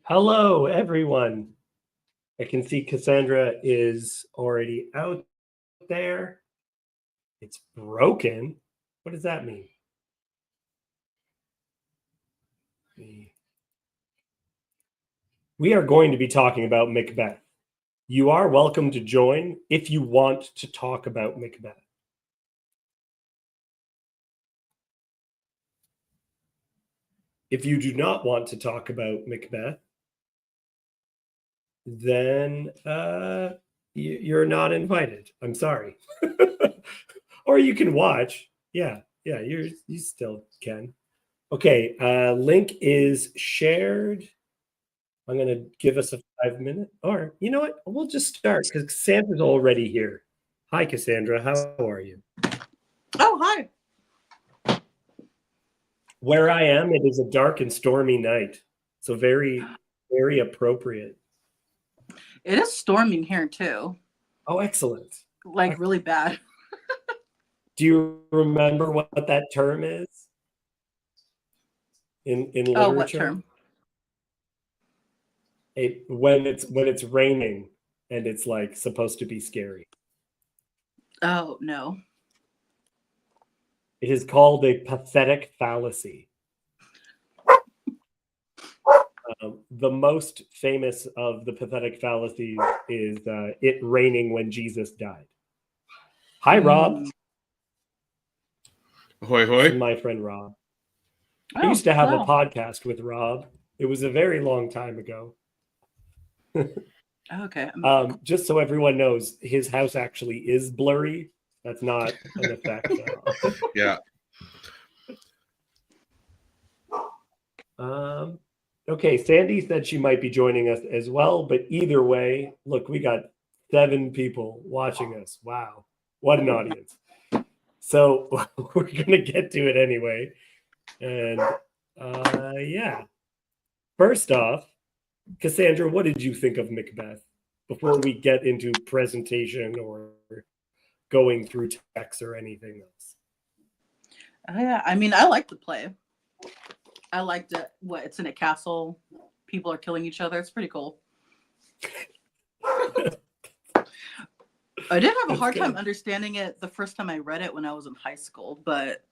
Hello, everyone. I can see Cassandra is already out there. It's broken. What does that mean? We are going to be talking about Macbeth. You are welcome to join if you want to talk about Macbeth. If you do not want to talk about Macbeth, then you're not invited. I'm sorry. Or you can watch. Yeah, you still can. Okay, link is shared. I'm going to give us a 5 minute. Or you know what? We'll just start because Cassandra's already here. Hi, Cassandra. How are you? Oh, hi. Where I am, it is a dark and stormy night. So very, very appropriate. It is storming here too. Oh, excellent. Like really bad. Do you remember what that term is in literature? Oh, what term? When it's raining and it's like supposed to be scary. Oh, no. It is called a pathetic fallacy. The most famous of the pathetic fallacies is it raining when Jesus died. Hi, Rob. Hoi, hoi. This is my friend Rob. I used to have a podcast with Rob. It was a very long time ago. Okay. Just so everyone knows, his house actually is blurry. That's not an effect. Yeah. Okay, Sandy said she might be joining us as well, but either way, look, we got 7 people watching us. Wow, what an audience. So we're going to get to it anyway. And yeah. First off, Cassandra, what did you think of Macbeth before we get into presentation or going through text or anything else? Yeah, I mean, I like the play. I liked it. It's in a castle. People are killing each other. It's pretty cool. I did have a hard time understanding it the first time I read it when I was in high school, but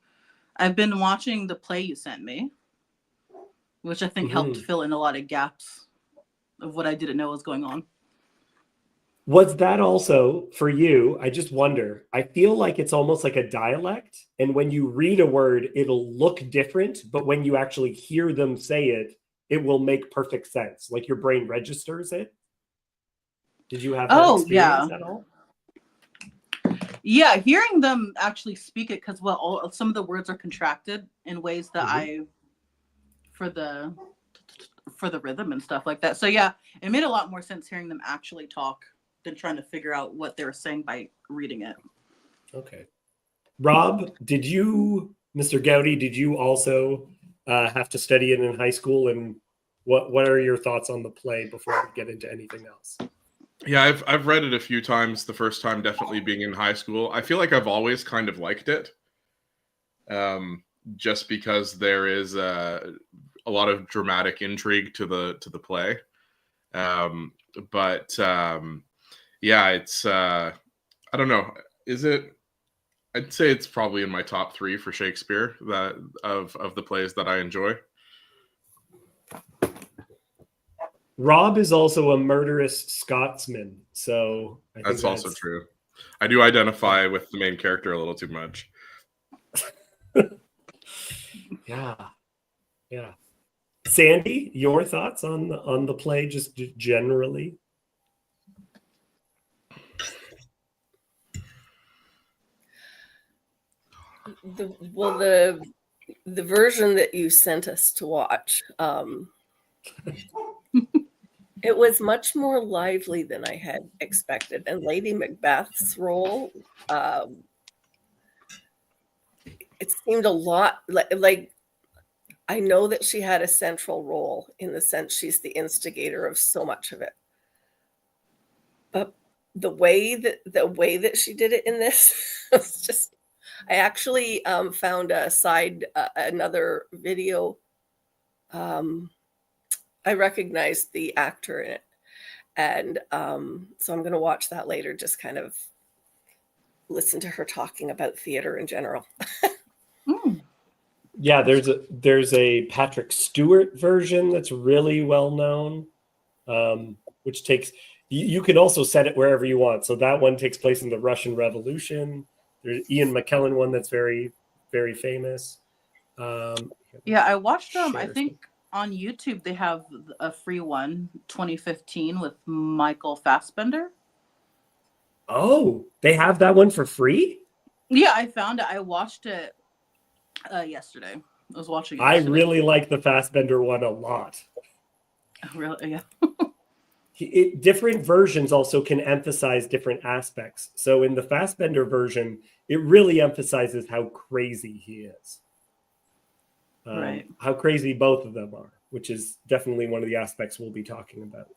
I've been watching the play you sent me, which I think helped fill in a lot of gaps of what I didn't know was going on. Was that also for you? I just wonder. I feel like it's almost like a dialect. And when you read a word, it'll look different. But when you actually hear them say it, it will make perfect sense. Like your brain registers it. Did you have that experience at all? Yeah, hearing them actually speak it, because some of the words are contracted in ways that for the rhythm and stuff like that. So yeah, it made a lot more sense hearing them actually talk than trying to figure out what they were saying by reading it. Okay. Rob, Mr. Gowdy, did you also have to study it in high school? And what are your thoughts on the play before we get into anything else? Yeah, I've read it a few times. The first time definitely being in high school. I feel like I've always kind of liked it, just because there is a lot of dramatic intrigue to the play. Yeah, it's I don't know. Is it? I'd say it's probably in my top 3 for Shakespeare of the plays that I enjoy. Rob is also a murderous Scotsman, so I think that's also true. I do identify with the main character a little too much. Yeah. Sandy, your thoughts on the play just generally? The version that you sent us to watch, it was much more lively than I had expected. And Lady Macbeth's role, it seemed a lot like I know that she had a central role in the sense she's the instigator of so much of it. But the way that she did it in this was just, I actually found another video I recognized the actor in it. And so I'm going to watch that later, just kind of listen to her talking about theater in general. Yeah, there's a Patrick Stewart version that's really well known, which takes you can also set it wherever you want. So that one takes place in the Russian Revolution. There's Ian McKellen one that's very, very famous. Yeah, I watched them. I think on YouTube they have a free one, 2015 with Michael Fassbender. Oh, they have that one for free? Yeah, I found it. I watched it yesterday. I was watching it I yesterday. really like the Fassbender one a lot. Really? Yeah. Different versions also can emphasize different aspects. So in the Fassbender version, it really emphasizes how crazy he is. Right. How crazy both of them are, which is definitely one of the aspects we'll be talking about.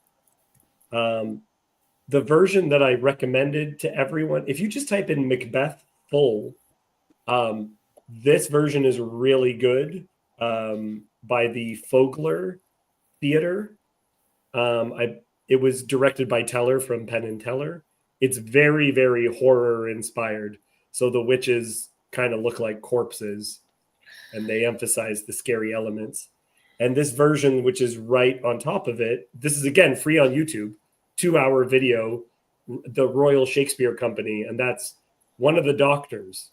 The version that I recommended to everyone, if you just type in Macbeth full, this version is really good, by the Fogler Theater. It was directed by Teller from Penn and Teller. It's very, very horror inspired. So the witches kind of look like corpses, and they emphasize the scary elements. And this version, which is right on top of it, this is again free on YouTube, 2-hour video, the Royal Shakespeare Company, and that's one of the doctors,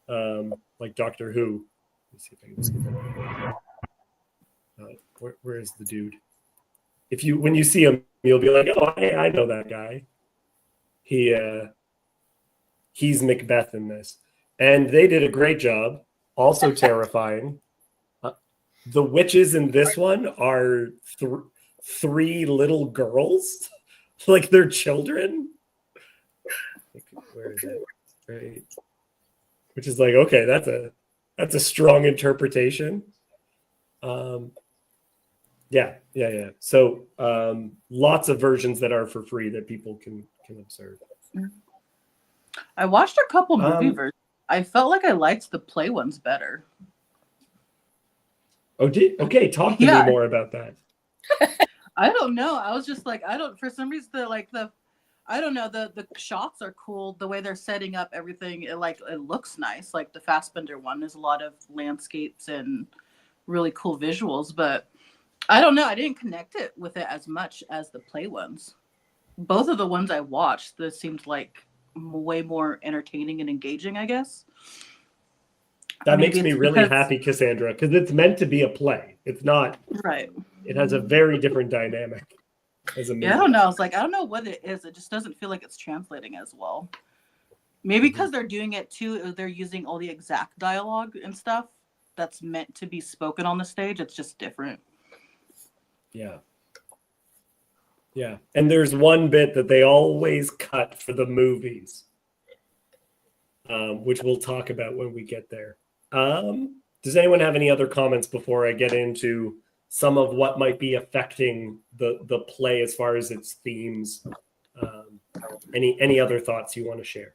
like Doctor Who. Let's see if I can see that. Where is the dude? When you see him, you'll be like, oh, I know that guy. He's Macbeth in this, and they did a great job. Also terrifying. The witches in this one are three little girls, like they're children. Where is it? Right. Which is like, okay, that's a strong interpretation. Yeah. So lots of versions that are for free that people can observe. I watched a couple movie versions. I felt like I liked the play ones better. Okay, talk to me more about that. I don't know. I was just like, for some reason I don't know, the shots are cool. The way they're setting up everything, it looks nice. Like the Fassbender one, there's a lot of landscapes and really cool visuals, but I don't know. I didn't connect it with it as much as the play ones. Both of the ones I watched, this seemed like way more entertaining and engaging, I guess. That makes me really happy, Cassandra, because it's meant to be a play. It's not. Right. It has a very different dynamic as a movie. Yeah, I don't know. I was like, I don't know what it is. It just doesn't feel like it's translating as well. Maybe because they're doing it too, they're using all the exact dialogue and stuff that's meant to be spoken on the stage. It's just different. Yeah. And there's one bit that they always cut for the movies, which we'll talk about when we get there. Does anyone have any other comments before I get into some of what might be affecting the play as far as its themes? Any other thoughts you want to share?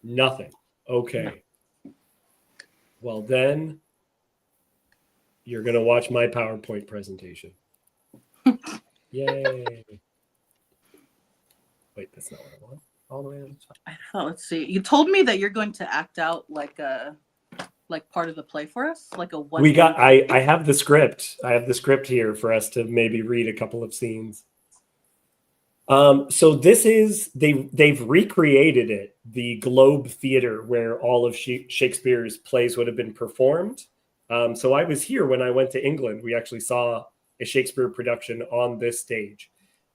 Nothing. Okay. Well, then you're going to watch my PowerPoint presentation. Yay. Wait, that's not what I want. All the way on the top. I thought, let's see. You told me that you're going to act out like part of the play for us, like a one. I have the script. I have the script here for us to maybe read a couple of scenes. So this is they've recreated it, the Globe Theater, where all of Shakespeare's plays would have been performed. So I was here when I went to England. We actually saw a Shakespeare production on this stage.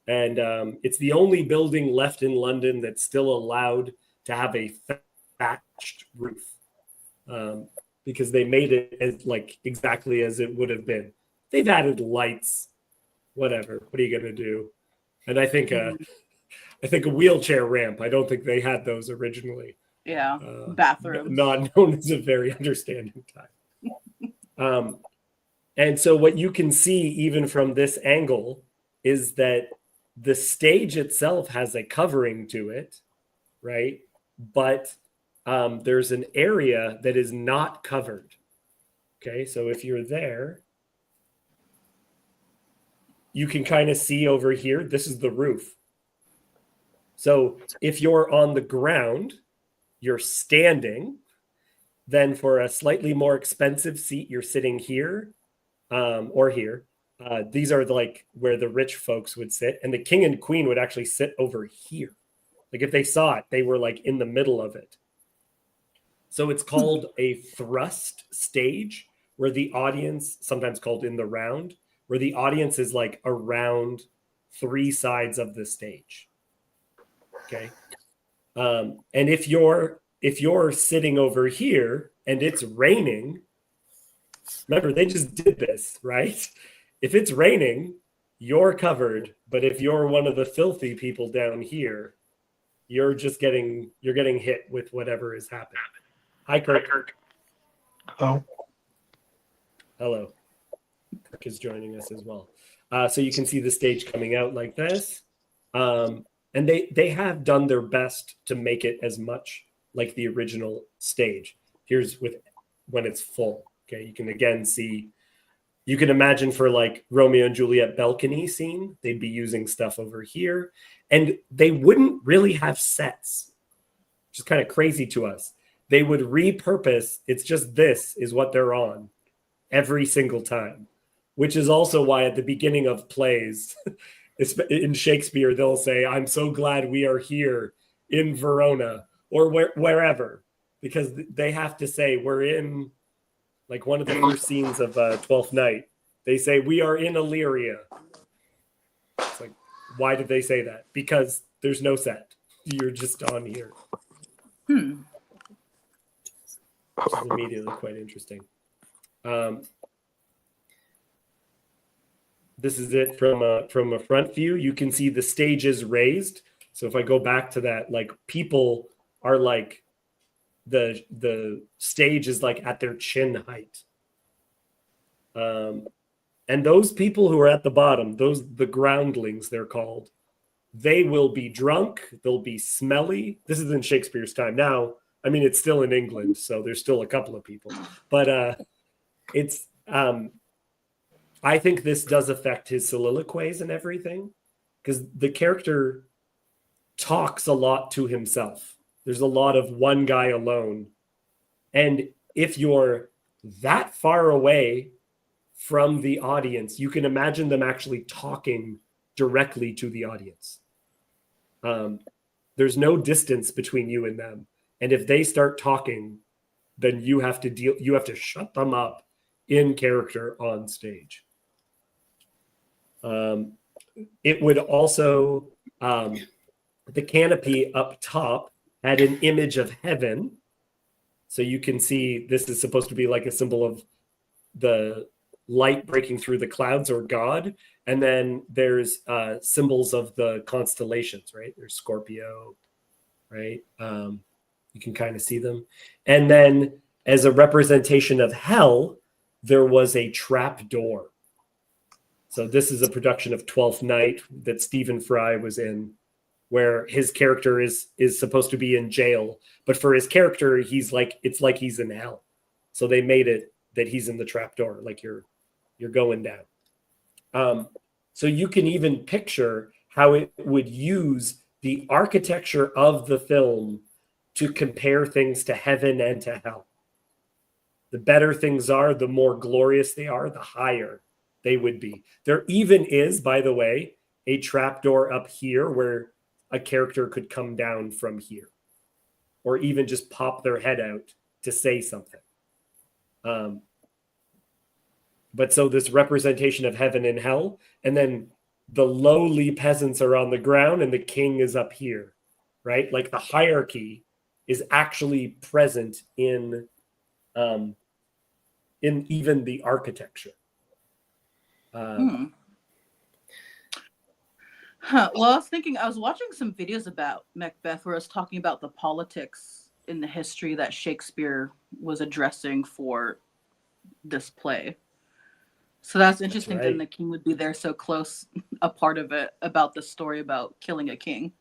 And it's the only building left in London that's still allowed to have a thatched roof, because they made it as exactly as it would have been. They've added lights, whatever. What are you going to do? And I think a wheelchair ramp. I don't think they had those originally. Yeah, bathrooms. Not known as a very understanding time. And so what you can see even from this angle is that the stage itself has a covering to it, right? But there's an area that is not covered. Okay, so if you're there, you can kind of see over here, this is the roof. So if you're on the ground, you're standing. Then for a slightly more expensive seat, you're sitting here or here. These are like where the rich folks would sit. And the king and queen would actually sit over here. Like if they saw it, they were like in the middle of it. So it's called a thrust stage, where the audience, sometimes called in the round, where the audience is like around three sides of the stage. Okay. And if you're sitting over here and it's raining, remember they just did this, right? If it's raining, you're covered. But if you're one of the filthy people down here, you're getting hit with whatever is happening. Hi, Kirk. Oh, Hello. Kirk is joining us as well. So you can see the stage coming out like this. And they have done their best to make it as much like the original stage. Here's when it's full. Okay, you can again see, you can imagine for like Romeo and Juliet balcony scene, they'd be using stuff over here, and they wouldn't really have sets, which is kind of crazy to us. They would repurpose, it's just this is what they're on every single time, which is also why at the beginning of plays in Shakespeare, they'll say, "I'm so glad we are here in Verona," or wherever, because they have to say we're in, like one of the first scenes of Twelfth Night, they say we are in Illyria. It's like, why did they say that? Because there's no set. You're just on here. Which is immediately quite interesting. This is it from a front view. You can see the stage is raised. So if I go back to that, like people are like, the stage is like at their chin height. And those people who are at the bottom, the groundlings they're called, they will be drunk, they'll be smelly. This is in Shakespeare's time. Now, I mean, it's still in England, so there's still a couple of people. But it's I think this does affect his soliloquies and everything, because the character talks a lot to himself. There's a lot of one guy alone. And if you're that far away from the audience, you can imagine them actually talking directly to the audience. There's no distance between you and them. And if they start talking, then you have to shut them up in character on stage. It would also, the canopy up top had an image of heaven. So you can see this is supposed to be like a symbol of the light breaking through the clouds, or God. And then there's symbols of the constellations, right? There's Scorpio, right? You can kind of see them. And then as a representation of hell, there was a trap door. So this is a production of Twelfth Night that Stephen Fry was in, where his character is supposed to be in jail, but for his character, it's like he's in hell. So they made it that he's in the trap door, like you're going down. So you can even picture how it would use the architecture of the film to compare things to heaven and to hell. The better things are, the more glorious they are, the higher they would be. There even is, by the way, a trapdoor up here where a character could come down from here, or even just pop their head out to say something. But so this representation of heaven and hell, and then the lowly peasants are on the ground and the king is up here, right? Like the hierarchy is actually present in even the architecture. Well, I was watching some videos about Macbeth where I was talking about the politics in the history that Shakespeare was addressing for this play. So that's interesting. That's right. Then the king would be there so close, a part of it, about the story about killing a king.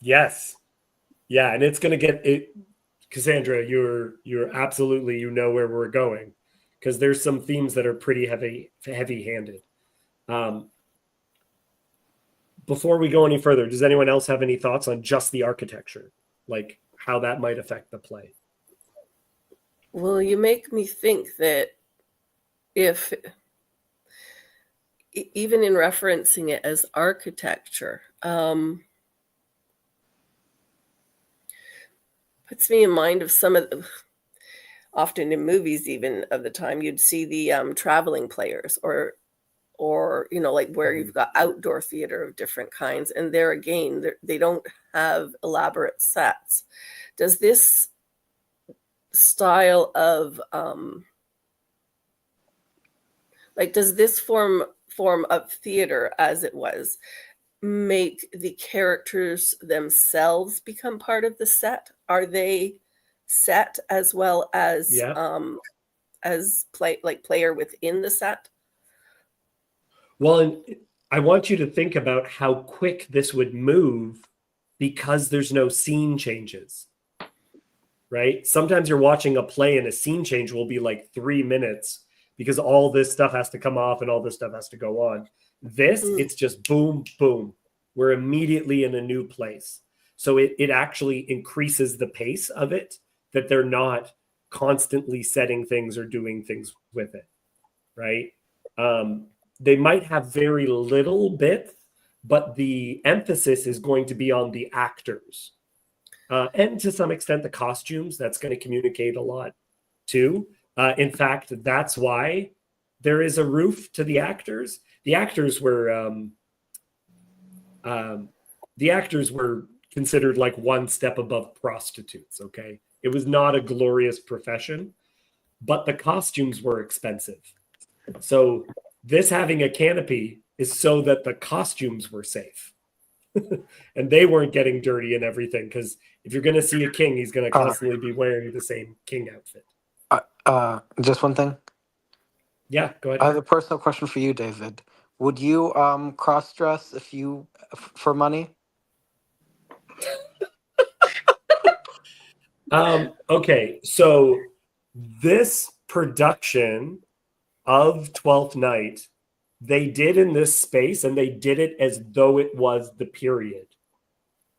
Yes. Yeah, and it's going to get it. Cassandra, you're absolutely, you know where we're going, because there's some themes that are pretty heavy-handed. Before we go any further, does anyone else have any thoughts on just the architecture, like how that might affect the play? Well, you make me think that if, even in referencing it as architecture, puts me in mind of some of the, often in movies even of the time, you'd see the traveling players or like where you've got outdoor theater of different kinds. And there again, they don't have elaborate sets. Does this style of, does this form of theater as it was make the characters themselves become part of the set? Are they set as well as player within the set? Well, and I want you to think about how quick this would move because there's no scene changes, right? Sometimes you're watching a play and a scene change will be like 3 minutes because all this stuff has to come off and all this stuff has to go on. This, it's just boom, boom. We're immediately in a new place. So it actually increases the pace of it, that they're not constantly setting things or doing things with it, right? They might have very little bit, but the emphasis is going to be on the actors. And to some extent, the costumes. That's going to communicate a lot too. In fact, that's why there is a roof to the actors. The actors were considered like one step above prostitutes. Okay, it was not a glorious profession, but the costumes were expensive. So this having a canopy is so that the costumes were safe. And they weren't getting dirty and everything, because if you're going to see a king, he's going to constantly be wearing the same king outfit. Just one thing. Yeah, go ahead. I have a personal question for you, David. Would you cross-dress for money? Okay, so this production of Twelfth Night, they did in this space, and they did it as though it was the period.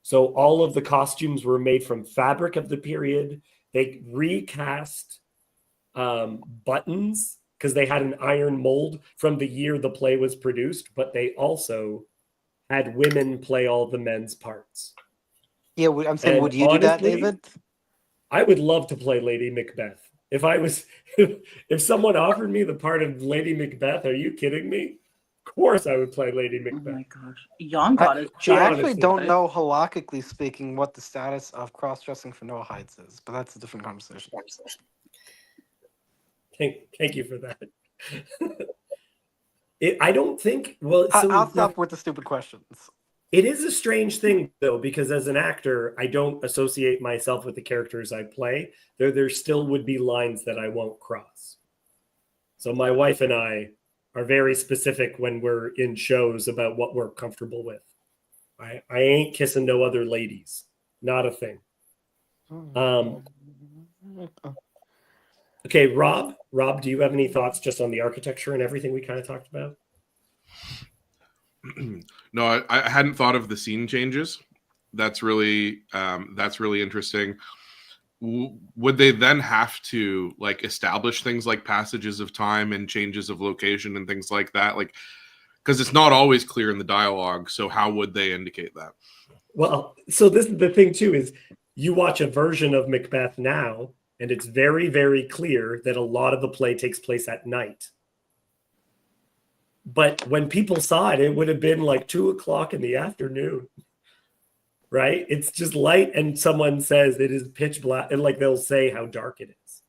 So all of the costumes were made from fabric of the period. They recast buttons because they had an iron mold from the year the play was produced, but they also had women play all the men's parts. Yeah, I'm saying, would you do that, David? I would love to play Lady Macbeth. If someone offered me the part of Lady Macbeth, are you kidding me? Of course I would play Lady Macbeth. Oh my gosh. Young God is I actually don't know, halakhically speaking, what the status of cross-dressing for Noahides is, but that's a different conversation. Thank you for that. I don't think, I'll stop with the stupid questions. It is a strange thing, though, because as an actor, I don't associate myself with the characters I play. There still would be lines that I won't cross. So my wife and I are very specific when we're in shows about what we're comfortable with. I ain't kissing no other ladies. Not a thing. Okay, Rob, do you have any thoughts just on the architecture and everything we kind of talked about? No, I hadn't thought of the scene changes. That's really interesting. Would they then have to like establish things like passages of time and changes of location and things like that? Like, because it's not always clear in the dialogue. So how would they indicate that? Well, so this is the thing too, is you watch a version of Macbeth now, and it's very, very clear that a lot of the play takes place at night. But when people saw it, it would have been like 2:00 in the afternoon, right? It's just light, and someone says it is pitch black, and like they'll say how dark it is.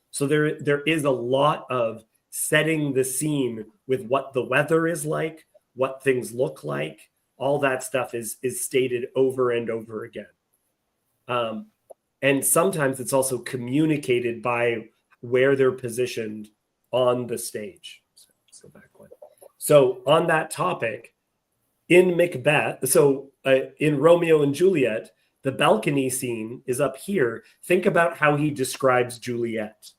So there is a lot of setting the scene with what the weather is like, what things look like. All that stuff is stated over and over again. And sometimes it's also communicated by where they're positioned on the stage. So back one. So on that topic, in Macbeth, in Romeo and Juliet, The balcony scene is up here. Think about how he describes Juliet.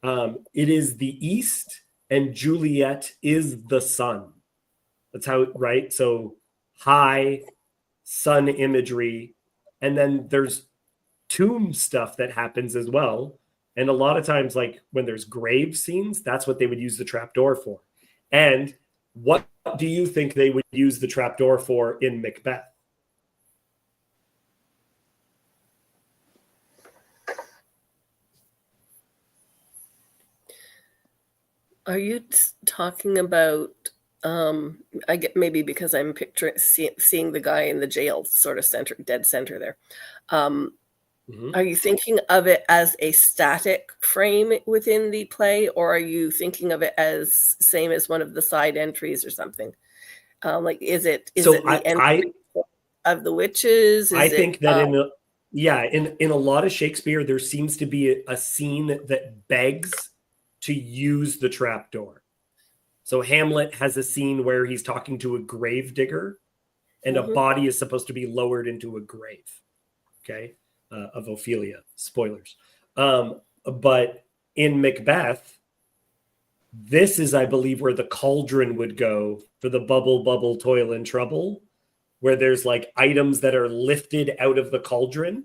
It is the east, and Juliet is the sun. That's how, right? So high sun imagery. And then there's tomb stuff that happens as well. And a lot of times, like when there's grave scenes, that's what they would use the trapdoor for. And what do you think they would use the trapdoor for in Macbeth? Are you talking about, I get maybe because I'm picturing seeing the guy in the jail sort of dead center there. Are you thinking of it as a static frame within the play, or are you thinking of it as same as one of the side entries or something? Like, is it the entry of the witches? I think that in a lot of Shakespeare, there seems to be a scene that begs to use the trapdoor. So Hamlet has a scene where he's talking to a grave digger, and a body is supposed to be lowered into a grave. Okay. Of Ophelia. Spoilers. But in Macbeth, this is, I believe, where the cauldron would go for the bubble, bubble, toil, and trouble, where there's like items that are lifted out of the cauldron.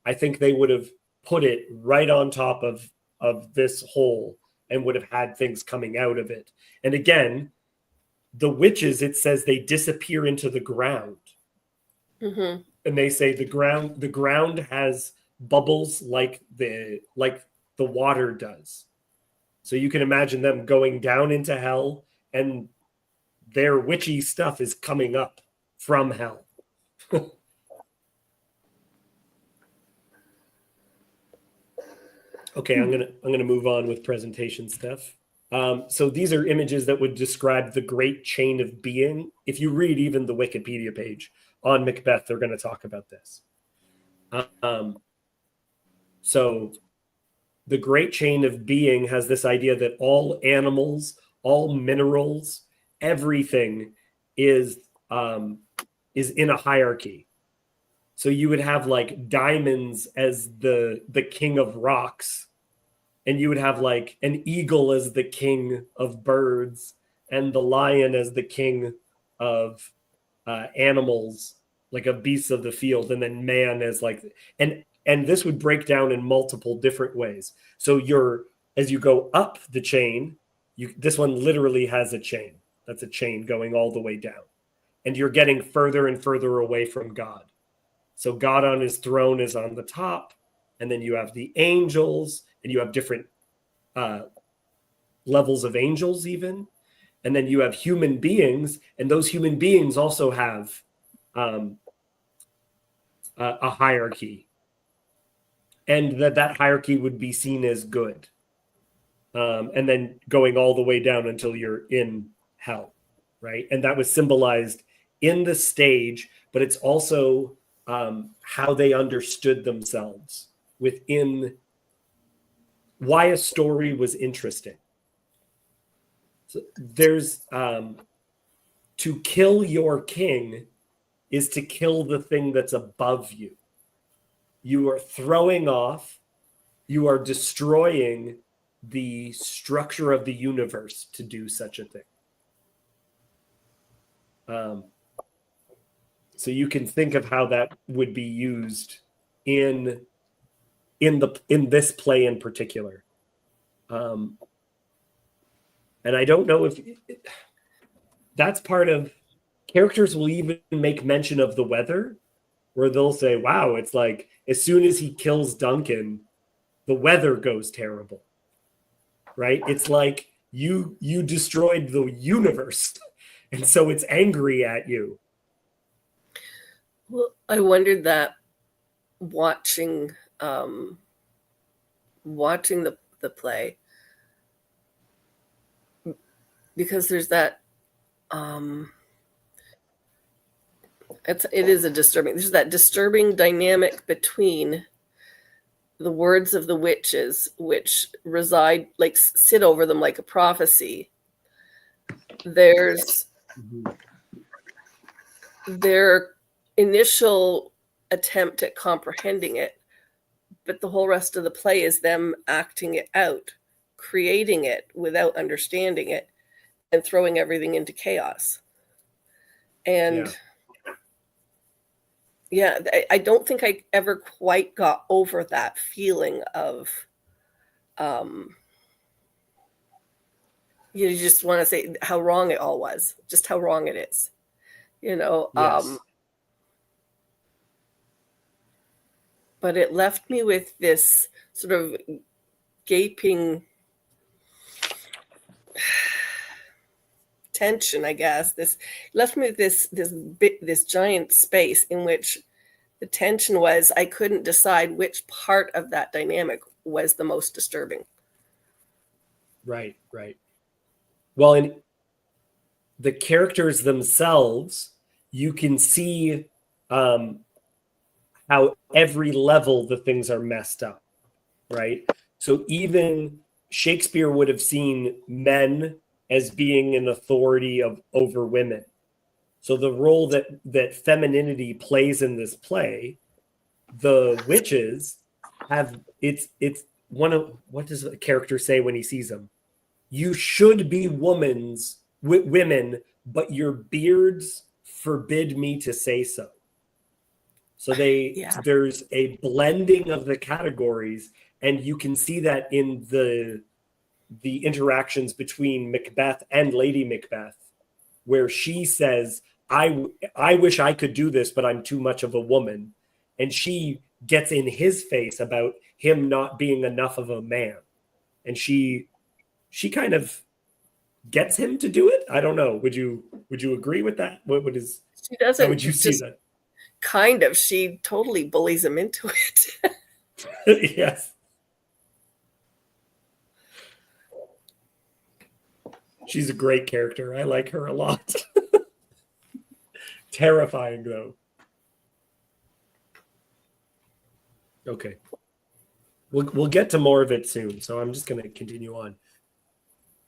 I think they would have put it right on top of this hole and would have had things coming out of it. And again, the witches, it says they disappear into the ground. And they say the ground has bubbles like the water does. So you can imagine them going down into hell, and their witchy stuff is coming up from hell. Okay, I'm gonna move on with presentation stuff. So these are images that would describe the great chain of being. If you read even the Wikipedia page on Macbeth, they're going to talk about this. So the great chain of being has this idea that all animals, all minerals, everything is in a hierarchy. So you would have like diamonds as the king of rocks, and you would have like an eagle as the king of birds, and the lion as the king of animals, like a beast of the field, and then man as like, and this would break down in multiple different ways. So as you go up the chain, this one literally has a chain. That's a chain going all the way down, and you're getting further and further away from God. So God on his throne is on the top, and then you have the angels, and you have different levels of angels even. And then you have human beings, and those human beings also have a hierarchy. And that hierarchy would be seen as good. And then going all the way down until you're in hell, right? And that was symbolized in the stage, but it's also how they understood themselves within why a story was interesting. So there's to kill your king is to kill the thing that's above you. You are throwing off, you are destroying the structure of the universe to do such a thing. So you can think of how that would be used in this play in particular. And I don't know if that's part of characters will even make mention of the weather, where they'll say, wow, it's like as soon as he kills Duncan, the weather goes terrible, right? It's like you destroyed the universe, and so it's angry at you. Well, I wondered that watching the play, because there's that there's that disturbing dynamic between the words of the witches, which reside, like sit over them like a prophecy. There's their initial attempt at comprehending it, but the whole rest of the play is them acting it out, creating it without understanding it, and throwing everything into chaos. And I don't think I ever quite got over that feeling of you just want to say how wrong it all was, just how wrong it is, Yes. But it left me with this sort of gaping tension, I guess. This left me with this giant space in which the tension was I couldn't decide which part of that dynamic was the most disturbing. Right. Well, in the characters themselves, you can see how every level the things are messed up, right? So even Shakespeare would have seen men as being an authority over women. So the role that femininity plays in this play, the witches have it's one of, what does the character say when he sees them? You should be women, but your beards forbid me to say so. So there's a blending of the categories, and you can see that in the interactions between Macbeth and Lady Macbeth, where she says, I wish I could do this, but I'm too much of a woman. And she gets in his face about him not being enough of a man. And she kind of gets him to do it. I don't know. Would you agree with that? She doesn't. How would you see that? Kind of. She totally bullies him into it. Yes. She's a great character. I like her a lot. Terrifying, though. Okay. We'll get to more of it soon, so I'm just going to continue on.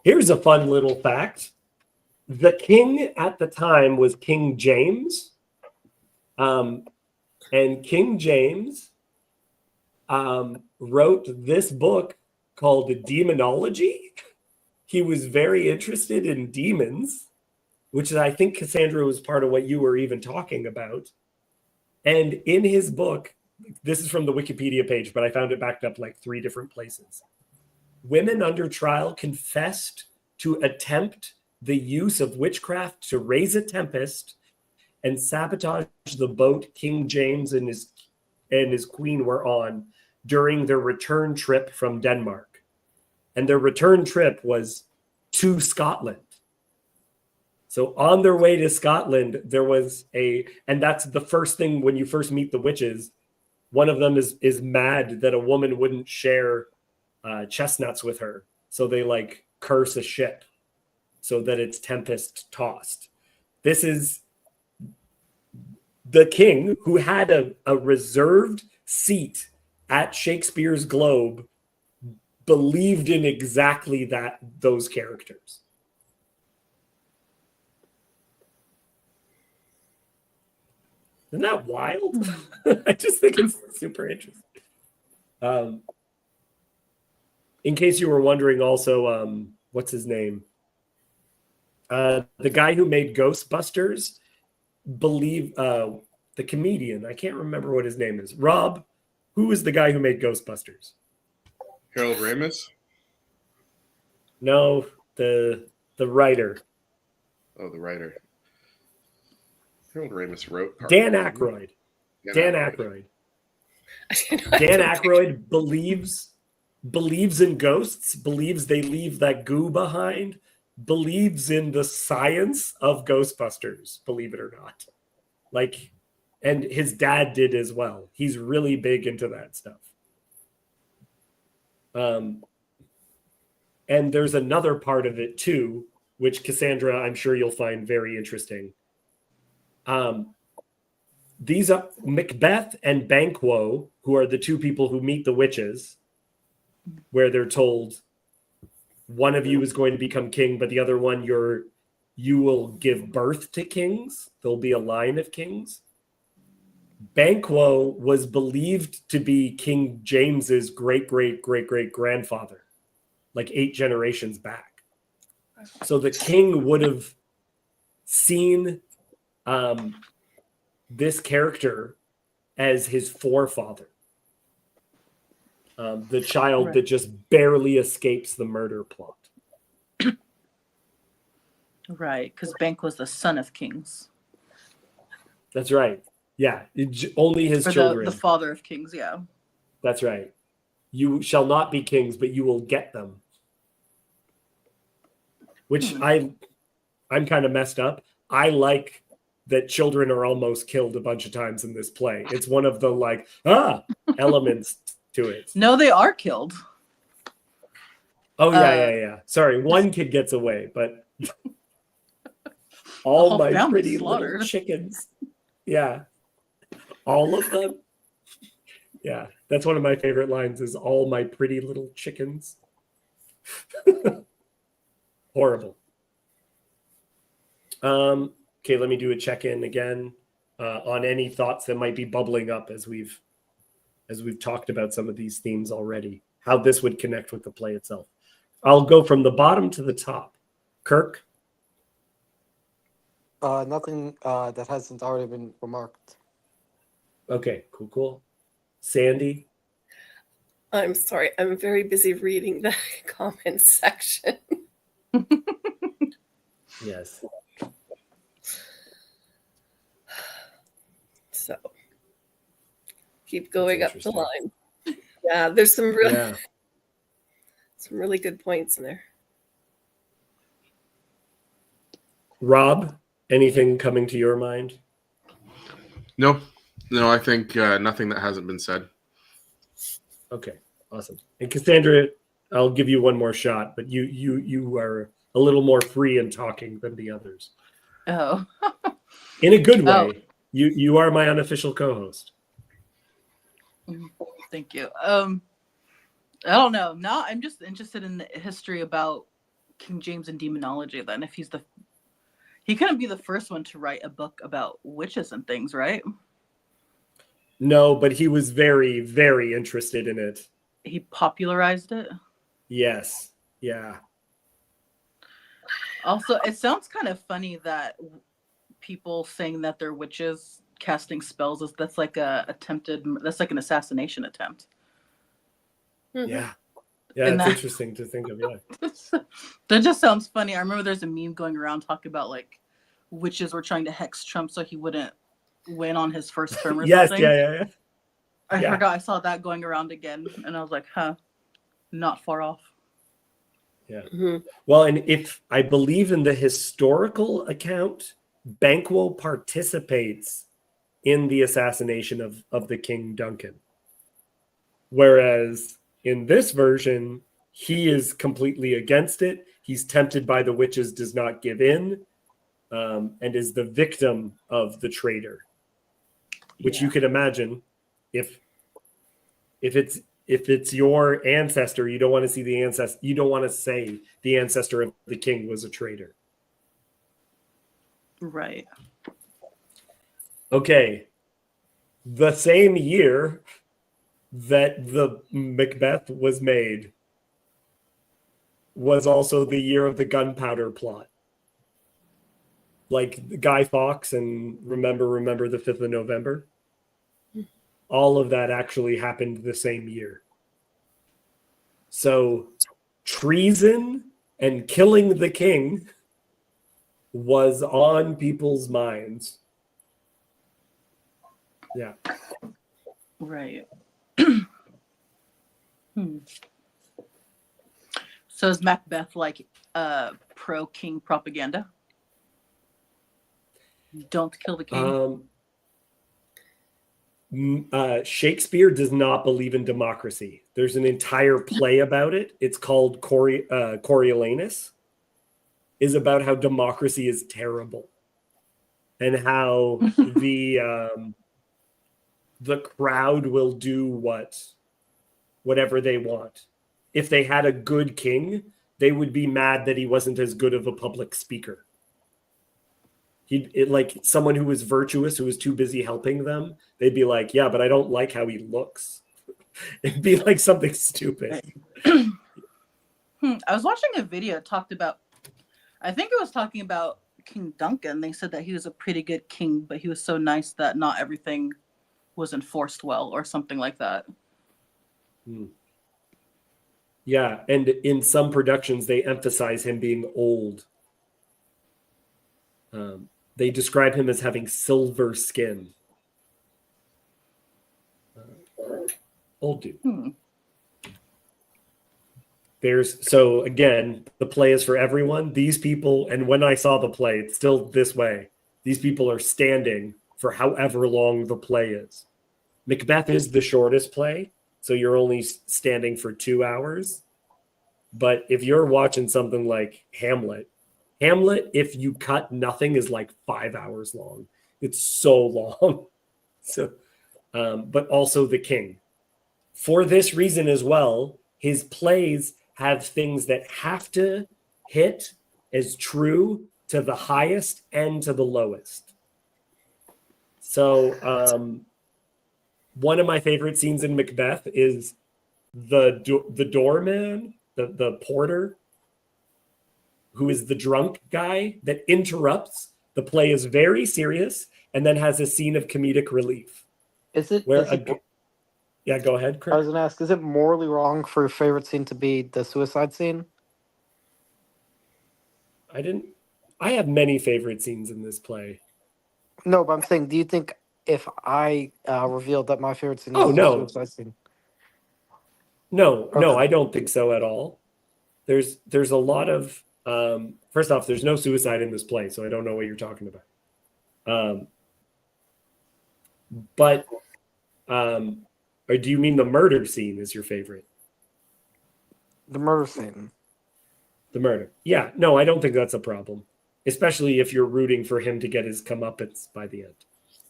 Here's a fun little fact. The king at the time was King James. And King James wrote this book called Demonology. He was very interested in demons, which I think, Cassandra, was part of what you were even talking about. And in his book, this is from the Wikipedia page, but I found it backed up like 3 different places. Women under trial confessed to attempt the use of witchcraft to raise a tempest and sabotage the boat King James and his queen were on during their return trip from Denmark. And their return trip was to Scotland. So on their way to Scotland, there was and that's the first thing when you first meet the witches. One of them is mad that a woman wouldn't share chestnuts with her. So they like curse a ship so that it's tempest tossed. This is the king who had a reserved seat at Shakespeare's Globe believed in exactly those characters. Isn't that wild? I just think it's super interesting. In case you were wondering also, what's his name? The guy who made Ghostbusters, the comedian, I can't remember what his name is. Rob, who is the guy who made Ghostbusters? Harold Ramis? No, the writer. Oh, the writer. Harold Ramis wrote. Dan Aykroyd. Dan Aykroyd. Dan Aykroyd believes in ghosts, believes they leave that goo behind, believes in the science of Ghostbusters, believe it or not. Like, and his dad did as well. He's really big into that stuff. And there's another part of it too, which Cassandra, I'm sure you'll find very interesting. These are Macbeth and Banquo, who are the 2 people who meet the witches, where they're told one of you is going to become king, but the other one you will give birth to kings. There'll be a line of kings. Banquo was believed to be King James's great-great-great-great-grandfather, like 8 generations back. So the king would have seen this character as his forefather, the child that just barely escapes the murder plot. Right, because Bank was the son of kings. That's right. Yeah, only his Or children. the father of kings, yeah. That's right. You shall not be kings, but you will get them. Which I'm kind of messed up. I like that children are almost killed a bunch of times in this play. It's one of the elements to it. No, they are killed. Oh yeah. Sorry, one kid gets away, but all my pretty little chickens. Yeah. All of them. Yeah, that's one of my favorite lines is all my pretty little chickens. Horrible. Okay, let me do a check-in again on any thoughts that might be bubbling up as we've talked about some of these themes already, how this would connect with the play itself. I'll go from the bottom to the top. Kirk? Nothing that hasn't already been remarked. Okay, cool. Sandy? I'm sorry. I'm very busy reading the comments section. Yes. So keep going up the line. Yeah, there's some really good points in there. Rob, anything coming to your mind? No, I think nothing that hasn't been said. Okay, awesome. And Cassandra, I'll give you one more shot, but you are a little more free in talking than the others. Oh. In a good way. Oh. You are my unofficial co-host. Thank you. I don't know. Now I'm just interested in the history about King James and demonology then. If he couldn't be the first one to write a book about witches and things, right? No, but he was very, very interested in it. He popularized it? Yes. Yeah. Also, it sounds kind of funny that people saying that they're witches casting spells that's like an assassination attempt. Yeah. Yeah, it's interesting to think of. Yeah. That just sounds funny. I remember there's a meme going around talking about like witches were trying to hex Trump so he wouldn't win on his first term or something. Yeah. I forgot I saw that going around again, and I was like, not far off. Yeah. Mm-hmm. Well, and if I believe in the historical account, Banquo participates in the assassination of the King Duncan. Whereas in this version, he is completely against it. He's tempted by the witches, does not give in, and is the victim of the traitor. Which you could imagine, if it's your ancestor, you don't want to see the ancestor. You don't want to say the ancestor of the king was a traitor. Right. Okay. The same year that the Macbeth was made was also the year of the gunpowder plot. Like Guy Fawkes and remember the 5th of November. All of that actually happened the same year. So treason and killing the king was on people's minds. Yeah. Right. So is Macbeth like pro-king propaganda? Don't kill the king. Shakespeare does not believe in democracy. There's an entire play about it. It's called Coriolanus. Is about how democracy is terrible and how the crowd will do whatever they want. If they had a good king, they would be mad that he wasn't as good of a public speaker. Like someone who was virtuous, who was too busy helping them, they'd be like, yeah, but I don't like how he looks. It'd be like something stupid. I was watching a video talked about, I think it was talking about King Duncan. They said that he was a pretty good king, but he was so nice that not everything was enforced well or something like that. Yeah, and in some productions, they emphasize him being old. They describe him as having silver skin. Old dude. So again, the play is for everyone. These people, and when I saw the play, it's still this way. These people are standing for however long the play is. Macbeth is the shortest play, so you're only standing for 2 hours. But if you're watching something like Hamlet, if you cut nothing, is like 5 hours long. It's so long. So, but also The King. For this reason as well, his plays have things that have to hit as true to the highest and to the lowest. So one of my favorite scenes in Macbeth is the doorman, the porter, who is the drunk guy that interrupts. The play is very serious and then has a scene of comedic relief. Yeah, go ahead, Chris. I was going to ask, is it morally wrong for your favorite scene to be the suicide scene? I have many favorite scenes in this play. No, but I'm saying, do you think if I revealed that my favorite scene is the suicide scene? No, I don't think so at all. There's a lot of first off, there's no suicide in this play, so I don't know what you're talking about. Or do you mean the murder scene is your favorite? The murder scene. The murder. Yeah, no, I don't think that's a problem. Especially if you're rooting for him to get his comeuppance by the end.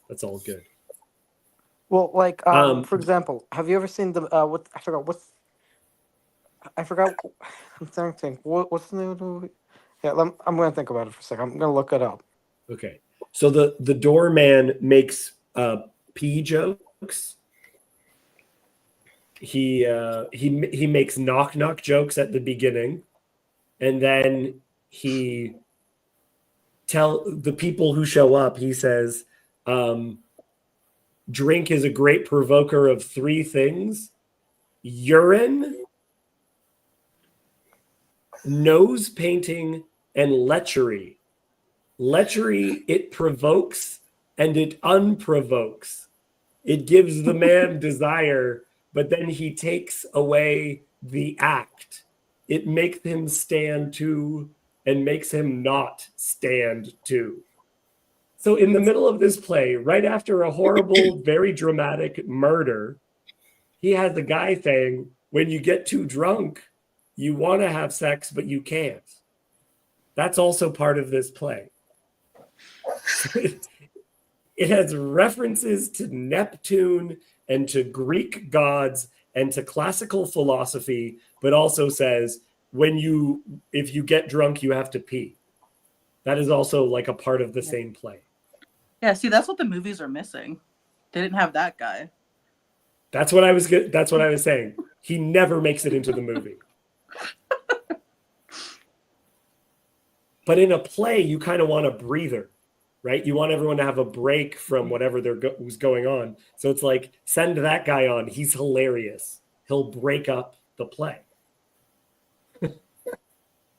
That's all good. Well, like, for example, have you ever seen the, I'm trying to think. What's the name of the movie? Yeah, I'm going to think about it for a second. I'm going to look it up. Okay. So the doorman makes pee jokes. He makes knock jokes at the beginning, and then he tell the people who show up, he says, drink is a great provoker of 3 things: urine, nose painting, and lechery. Lechery, it provokes and it unprovokes. It gives the man desire, but then he takes away the act. It makes him stand to and makes him not stand to. So in the middle of this play, right after a horrible, very dramatic murder, he has the guy saying, when you get too drunk, you want to have sex, but you can't. That's also part of this play. It has references to Neptune and to Greek gods and to classical philosophy, but also says, if you get drunk, you have to pee. That is also like a part of the same play. Yeah, see, that's what the movies are missing. They didn't have that guy. That's what I was saying. He never makes it into the movie. But in a play, you kind of want a breather, right? You want everyone to have a break from whatever was going on. So it's like, send that guy on. He's hilarious. He'll break up the play.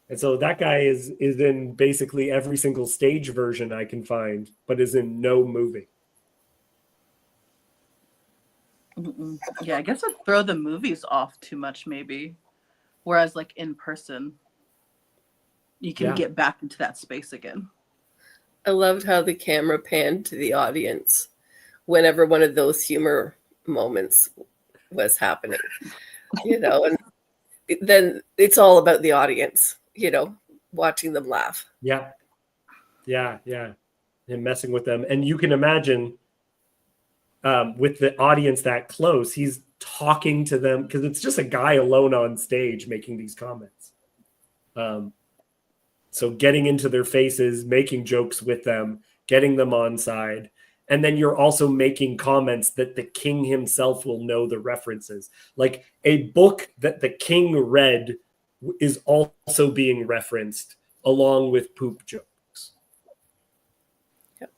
And so that guy is in basically every single stage version I can find, but is in no movie. Yeah, I guess I'd throw the movies off too much, maybe. Whereas, like, in person, you can get back into that space again. I loved how the camera panned to the audience whenever one of those humor moments was happening, and then it's all about the audience, watching them laugh. Yeah. And messing with them. And you can imagine with the audience that close, he's talking to them because it's just a guy alone on stage making these comments. So getting into their faces, making jokes with them, getting them on side. And then you're also making comments that the king himself will know the references. Like a book that the king read is also being referenced along with poop jokes. Yep.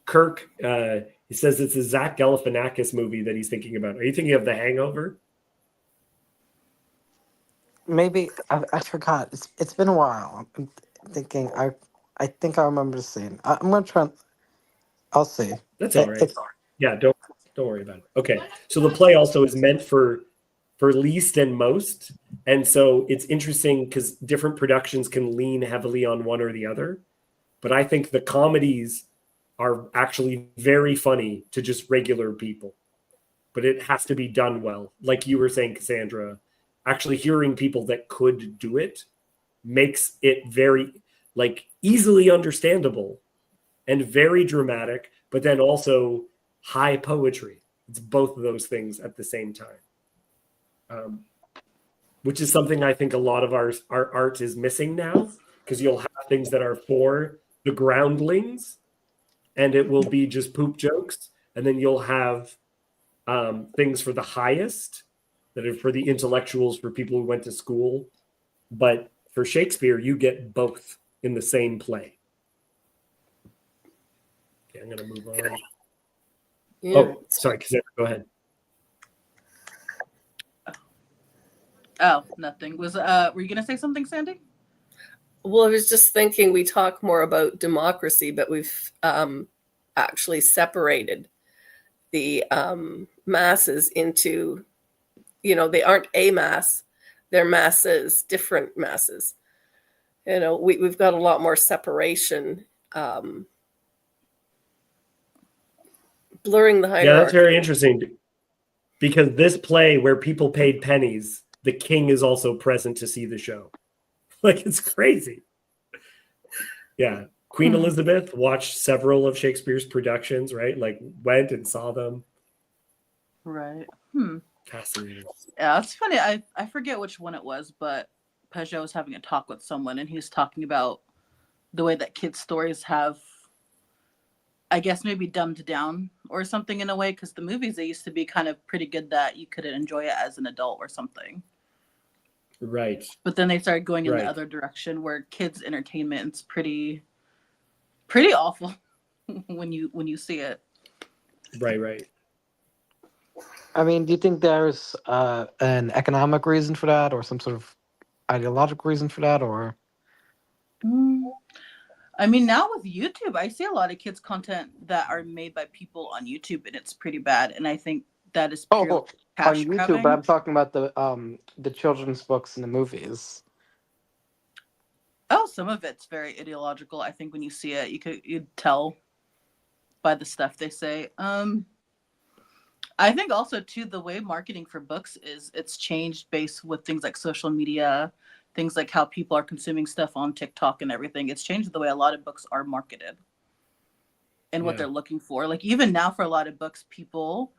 Kirk, he says it's a Zach Galifianakis movie that he's thinking about. Are you thinking of The Hangover? Maybe I forgot. It's been a while. I'm thinking. I think I remember the scene. I'm gonna try. I'll see. That's all right. Yeah, don't worry about it. Okay, so the play also is meant for least and most, and so it's interesting because different productions can lean heavily on one or the other. But I think the comedies are actually very funny to just regular people, but it has to be done well. Like you were saying, Cassandra, actually hearing people that could do it makes it very like easily understandable and very dramatic, but then also high poetry. It's both of those things at the same time, which is something I think a lot of our art is missing now, because you'll have things that are for the groundlings and it will be just poop jokes. And then you'll have things for the highest that are for the intellectuals, for people who went to school. But for Shakespeare, you get both in the same play. Okay, I'm going to move on. Yeah. Oh, sorry, Cassandra, go ahead. Oh, nothing. Were you gonna say something, Sandy? Well, I was just thinking we talk more about democracy, but we've actually separated the masses into, they aren't a mass, they're masses, different masses. We've got a lot more separation, blurring the hierarchy. Yeah, that's very interesting, because this play where people paid pennies, the king is also present to see the show. Like, it's crazy. Yeah. Queen Elizabeth watched several of Shakespeare's productions, right? Like, went and saw them. Right. Fascinating. Yeah, it's funny. I forget which one it was, but Peugeot was having a talk with someone, and he was talking about the way that kids' stories have, I guess, maybe dumbed down or something in a way, because the movies, they used to be kind of pretty good that you could enjoy it as an adult or something. Right. But then they started going in the other direction where kids' entertainment is pretty awful when you see it. Right. I mean, do you think there's an economic reason for that, or some sort of ideological reason for that, or? I mean, now with YouTube, I see a lot of kids' content that are made by people on YouTube, and it's pretty bad. And I think that is purely on cash YouTube, grabbing. but I'm talking about the children's books and the movies. Oh, some of it's very ideological. I think when you see it, you'd tell by the stuff they say. I think also too, the way marketing for books it's changed based with things like social media, things like how people are consuming stuff on TikTok and everything. It's changed the way a lot of books are marketed and what they're looking for. Like even now for a lot of books, people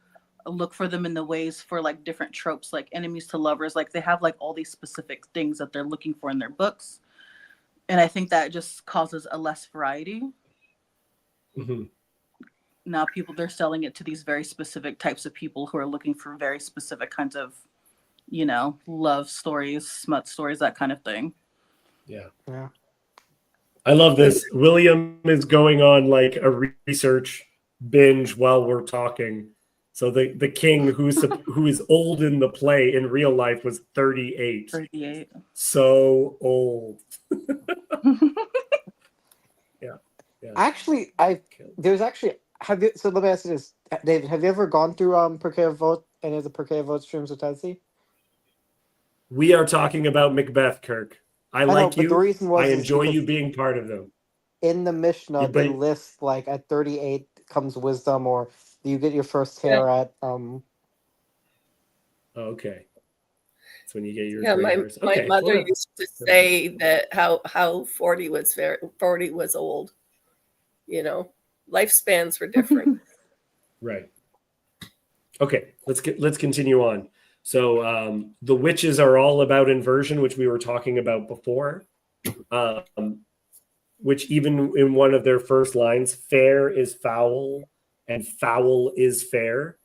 look for them in the ways for like different tropes, like enemies to lovers. Like they have like all these specific things that they're looking for in their books. And I think that just causes a less variety. Mm-hmm. Now they're selling it to these very specific types of people who are looking for very specific kinds of, love stories, smut stories, that kind of thing. Yeah. Yeah. I love this. William is going on like a research binge while we're talking. So the king who is old in the play in real life was 38. 38. So old. Yeah. Actually, there's actually so let me ask you this, David. Have you ever gone through any of the Perkea Vote streams with Etsy? We are talking about Macbeth, Kirk. I like know, but you. the reason was I enjoy because you being part of them. in the Mishnah, Yeah, they but- list like at 38 comes wisdom, or you get your first hair at Okay. That's when you get your Yeah, gray my hairs. my Okay. mother Well, used to say that how 40 was old. Lifespans were different. right. Okay, let's continue on. So the witches are all about inversion, which we were talking about before. Which even in one of their first lines, fair is foul and foul is fair.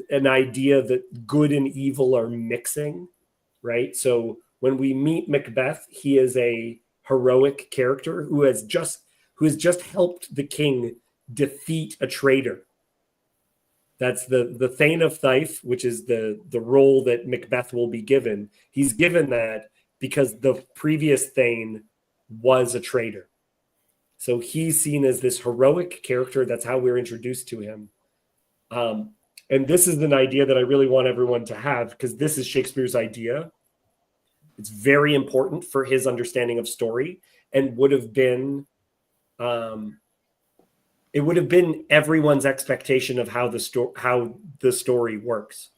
An idea that good and evil are mixing, right? So when we meet Macbeth, he is a heroic character who has just helped the king defeat a traitor. That's the Thane of Fife, which is the role that Macbeth will be given. He's given that because the previous Thane was a traitor. So he's seen as this heroic character. That's how we're introduced to him. And this is an idea that I really want everyone to have, because this is Shakespeare's idea. It's very important for his understanding of story, and would have been it would have been everyone's expectation of how the story works.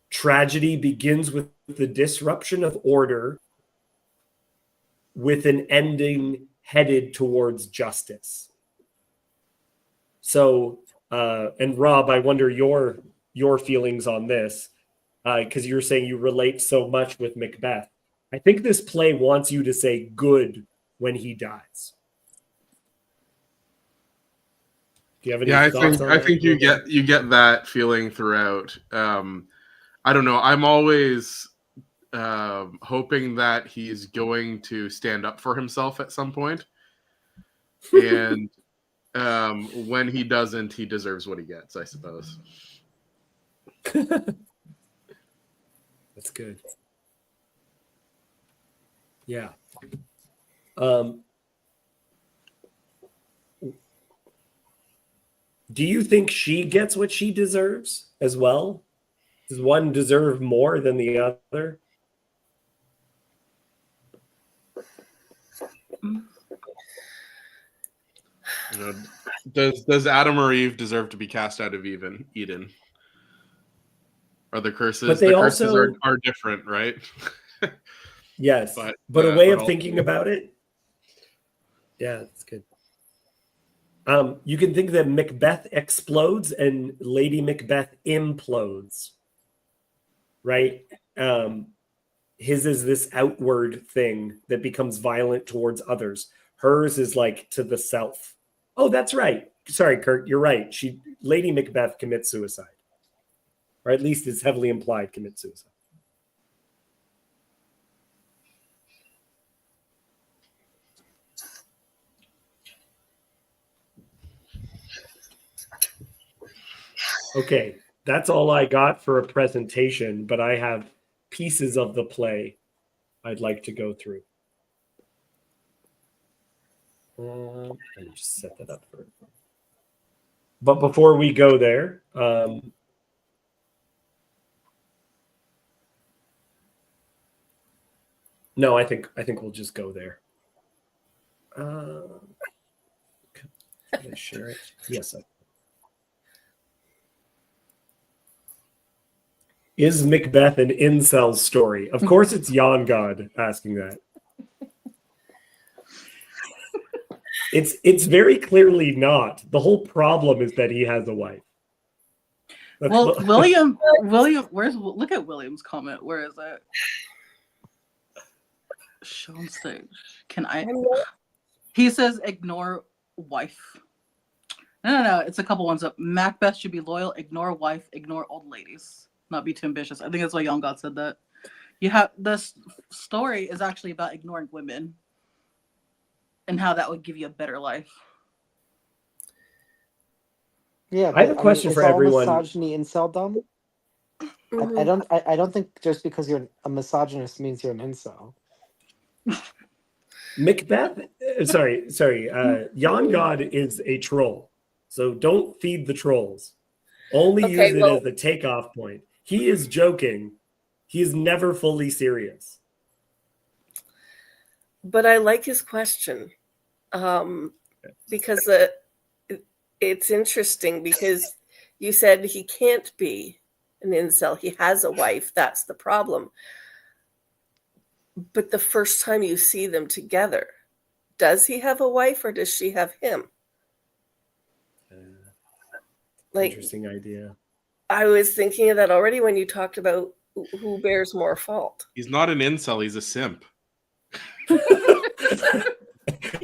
Tragedy begins with the disruption of order, with an ending headed towards justice. So, and Rob, I wonder your feelings on this, because you're saying you relate so much with Macbeth. I think this play wants you to say good when he dies. Do you have any thoughts on that? I think you get that feeling throughout. I don't know. I'm always hoping that he's going to stand up for himself at some point. And when he doesn't, he deserves what he gets, I suppose. That's good. Yeah. Do you think she gets what she deserves as well? Does one deserve more than the other? You know, does Adam or Eve deserve to be cast out of Eden? Or the curses? But they the curses also are different, right? Yes, but a way of thinking about it. Yeah, that's good. You can think that Macbeth explodes and Lady Macbeth implodes, right? His is this outward thing that becomes violent towards others. Hers is like to the self. Oh, that's right. Sorry, Kurt, you're right. Lady Macbeth commits suicide, or at least it's heavily implied commits suicide. Okay, that's all I got for a presentation, but I have pieces of the play I'd like to go through. Let me just set that up for. But before we go there, no, I think we'll just go there. Can I share it? Yes. Is Macbeth an incel story? Of course, it's Yon God asking that. It's very clearly not. The whole problem is that he has a wife. Well, William, look at William's comment. Where is it? Show on stage. Can I? He says, ignore wife. No. It's a couple ones up. Macbeth should be loyal, ignore wife, ignore old ladies. Not be too ambitious. I think that's why Young God said that. You have this story is actually about ignoring women and how that would give you a better life. Yeah, I have a question for everyone. Misogyny inceldom? I don't think just because you're a misogynist means you're an incel. Macbeth, Yon God is a troll, so don't feed the trolls. Only use it as the takeoff point. He is joking. He is never fully serious. But I like his question because it's interesting, because you said he can't be an incel. He has a wife. That's the problem. But the first time you see them together, does he have a wife or does she have him? Interesting idea. I was thinking of that already when you talked about who bears more fault. He's not an incel, he's a simp.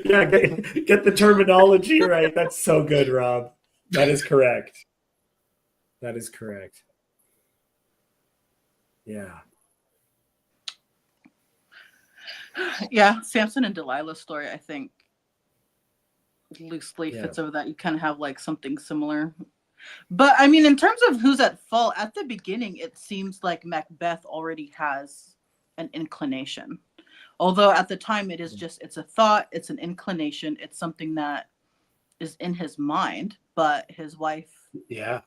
Yeah, get the terminology right. That's so good, Rob. That is correct. That is correct. Yeah. Yeah, Samson and Delilah's story, I think, loosely Yeah. fits over that. You kind of have like something similar. But I mean, in terms of who's at fault, at the beginning, it seems like Macbeth already has an inclination. Although at the time it is just, it's a thought, it's an inclination, it's something that is in his mind, but his wife Yeah.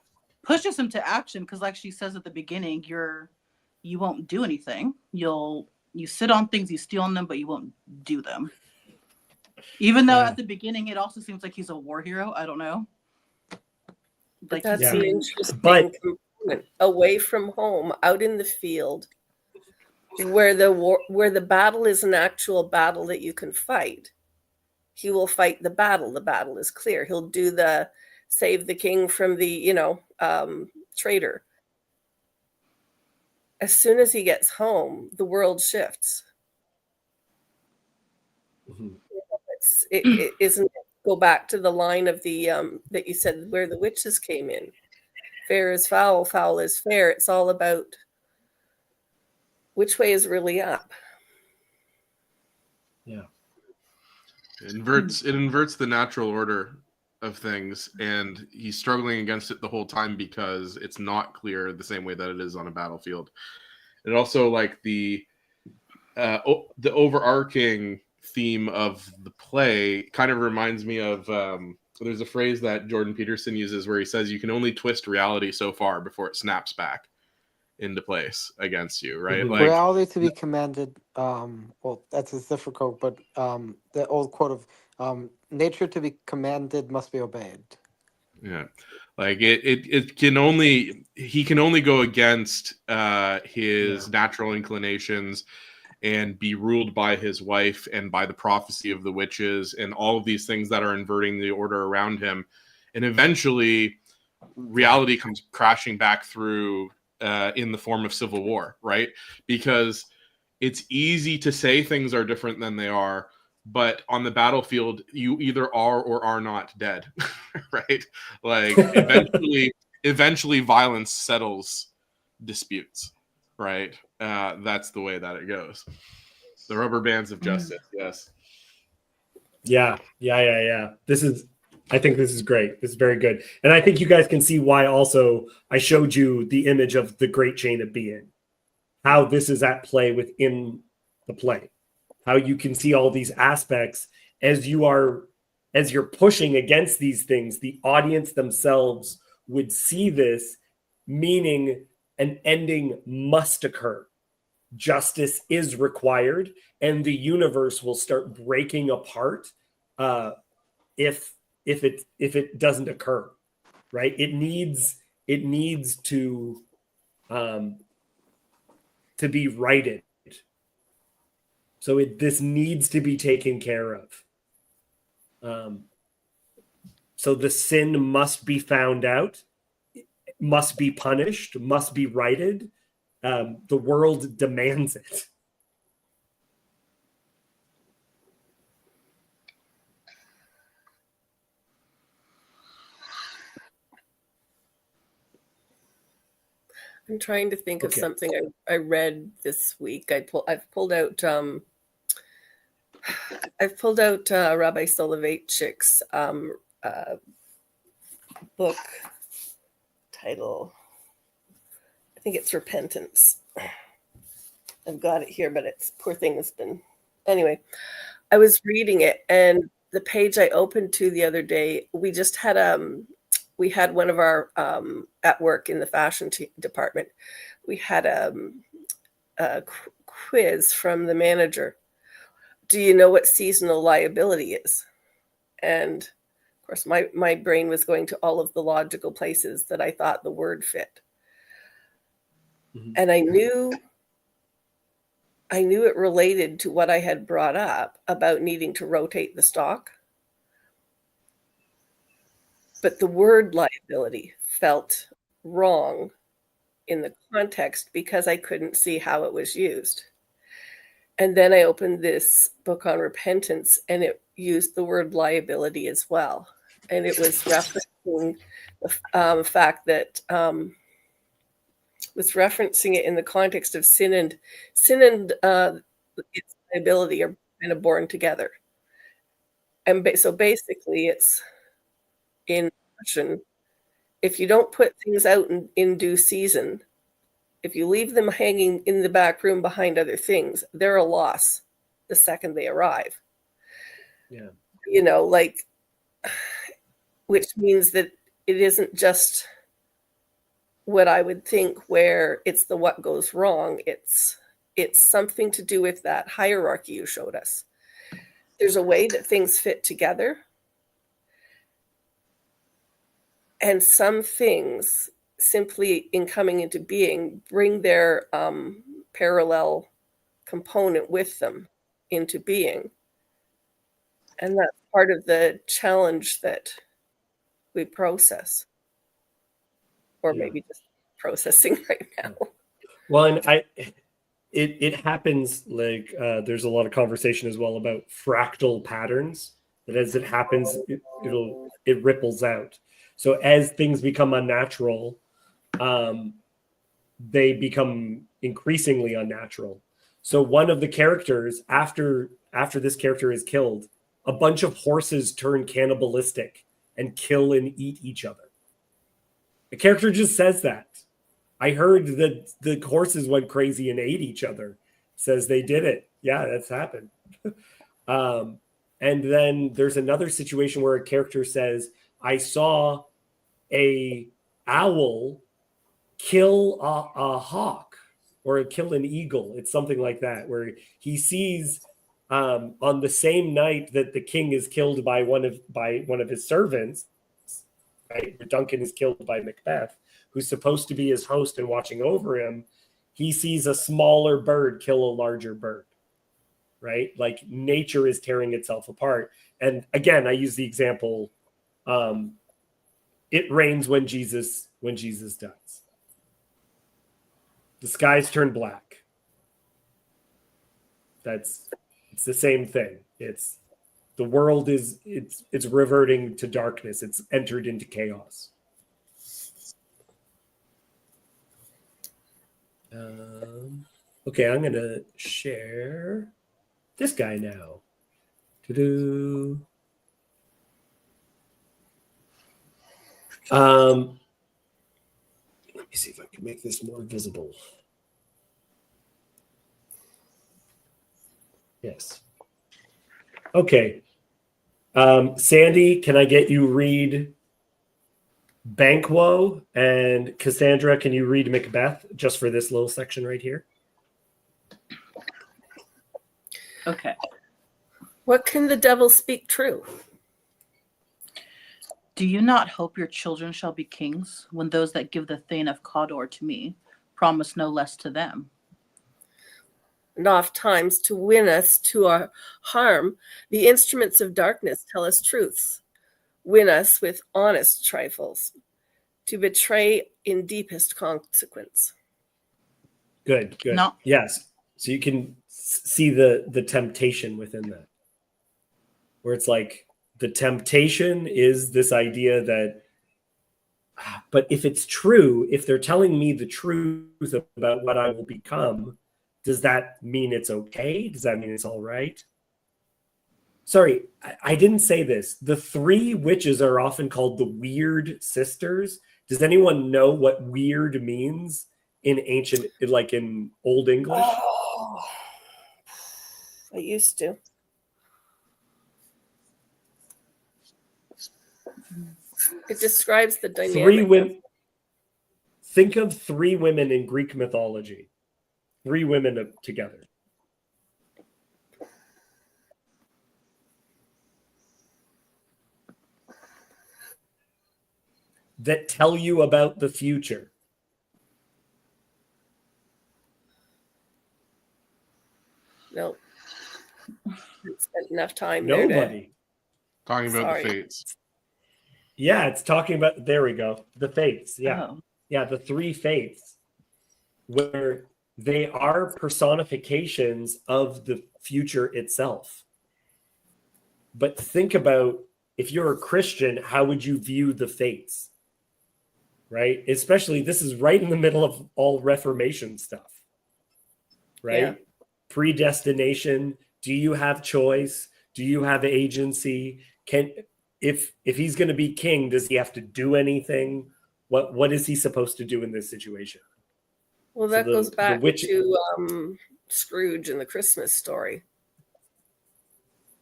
pushes him to action because, like she says at the beginning, you won't do anything. You sit on things, you steal on them, but you won't do them. Even though Yeah. at the beginning it also seems like he's a war hero. I don't know. But Like that's Yeah. the interesting But- component. Away from home, out in the field, where the battle is an actual battle that you can fight. He will fight the battle. The battle is clear. He'll do the save the king from the traitor. As soon as he gets home, the world shifts. Mhm. It isn't go back to the line of the that you said where the witches came in. Fair is foul, foul is fair. It's all about which way is really up. Yeah. It inverts the natural order of things, and he's struggling against it the whole time because it's not clear the same way that it is on a battlefield. And also, like the overarching theme of the play kind of reminds me of there's a phrase that Jordan Peterson uses where he says you can only twist reality so far before it snaps back into place against you, right? Mhm. Like Reality to be commanded. Well, that's as difficult, but the old quote of nature to be commanded must be obeyed. yeah, like it can only he can only go against his natural inclinations and be ruled by his wife and by the prophecy of the witches and all of these things that are inverting the order around him, and eventually reality comes crashing back through in the form of civil war, right? Because it's easy to say things are different than they are, but on the battlefield, you either are or are not dead, right? Like eventually violence settles disputes, right? That's the way that it goes. The rubber bands of justice, yes. Yeah. I think this is great. This is very good. And I think you guys can see why also I showed you the image of the great chain of being, how this is at play within the play, how you can see all these aspects as you're pushing against these things. The audience themselves would see this, meaning an ending must occur. Justice is required, and the universe will start breaking apart if it doesn't occur, right? It needs to be righted. So this needs to be taken care of. So the sin must be found out, must be punished, must be righted. The world demands it. I'm trying to think of Okay. something I read this week. I've pulled out Rabbi Soloveitchik's book title. I think it's Repentance. I've got it here, but it's poor thing has been. Anyway, I was reading it, and the page I opened to the other day, we just had we had one of our at work in the fashion department. We had a quiz from the manager. Do you know what seasonal liability is? And of course, my brain was going to all of the logical places that I thought the word fit. Mhm. And I knew it related to what I had brought up about needing to rotate the stock. But the word liability felt wrong in the context because I couldn't see how it was used. And then I opened this book on repentance, and it used the word liability as well. And it was referencing the fact that was referencing it in the context of sin and its liability are kind of born together. And so basically, it's in Russian. If you don't put things out in due season, if you leave them hanging in the back room behind other things, they're a loss the second they arrive. Yeah. You know, like, which means that it isn't just what I would think where it's the what goes wrong. It's something to do with that hierarchy you showed us. There's a way that things fit together. And some things simply in coming into being bring their parallel component with them into being. And that's part of the challenge that we process, or maybe just processing right now. Well, and it happens like there's a lot of conversation as well about fractal patterns, that as it happens, it ripples out. So as things become unnatural, they become increasingly unnatural. So one of the characters, after this character is killed, a bunch of horses turn cannibalistic and kill and eat each other. The character just says that. I heard that the horses went crazy and ate each other. Says they did it. Yeah, that's happened. And then there's another situation where a character says, I saw a owl kill a hawk or kill an eagle. It's something like that, where he sees on the same night that the king is killed by one of his servants, right? Duncan is killed by Macbeth, who's supposed to be his host and watching over him. He sees a smaller bird kill a larger bird, right? Like nature is tearing itself apart. And again, I use the example, it rains when Jesus dies. The skies turn black. It's the same thing. It's the world it's reverting to darkness. It's entered into chaos. Okay, I'm gonna share this guy now. To-do. Let me see if I can make this more visible. Yes. Okay. Sandy, can I get you read Banquo? And Cassandra, can you read Macbeth just for this little section right here? Okay. What can the devil speak true? Do you not hope your children shall be kings, when those that give the Thane of Cawdor to me promise no less to them? And oft times to win us to our harm, the instruments of darkness tell us truths, win us with honest trifles, to betray in deepest consequence. Good. No. Yes. So you can see the temptation within that, where it's like the temptation is this idea that, but if it's true, if they're telling me the truth about what I will become, does that mean it's okay? Does that mean it's all right? Sorry, I didn't say this. The three witches are often called the weird sisters. Does anyone know what weird means in ancient, like in Old English? Oh, I used to. It describes the dynamic. Three women. Think of three women in Greek mythology. Three women together. That tell you about the future. No. Haven't spent enough time Nobody. there. Talking about Sorry. the fates. Yeah, it's talking about, there we go. The fates. Yeah. Oh. the three faiths, where they are personifications of the future itself. But think about, if you're a Christian, how would you view the fates? Right? Especially, this is right in the middle of all Reformation stuff. Right? Yeah. Predestination. Do you have choice? Do you have agency? If he's going to be king, does he have to do anything? What is he supposed to do in this situation? Well, So that goes back witch, to Scrooge and the Christmas story.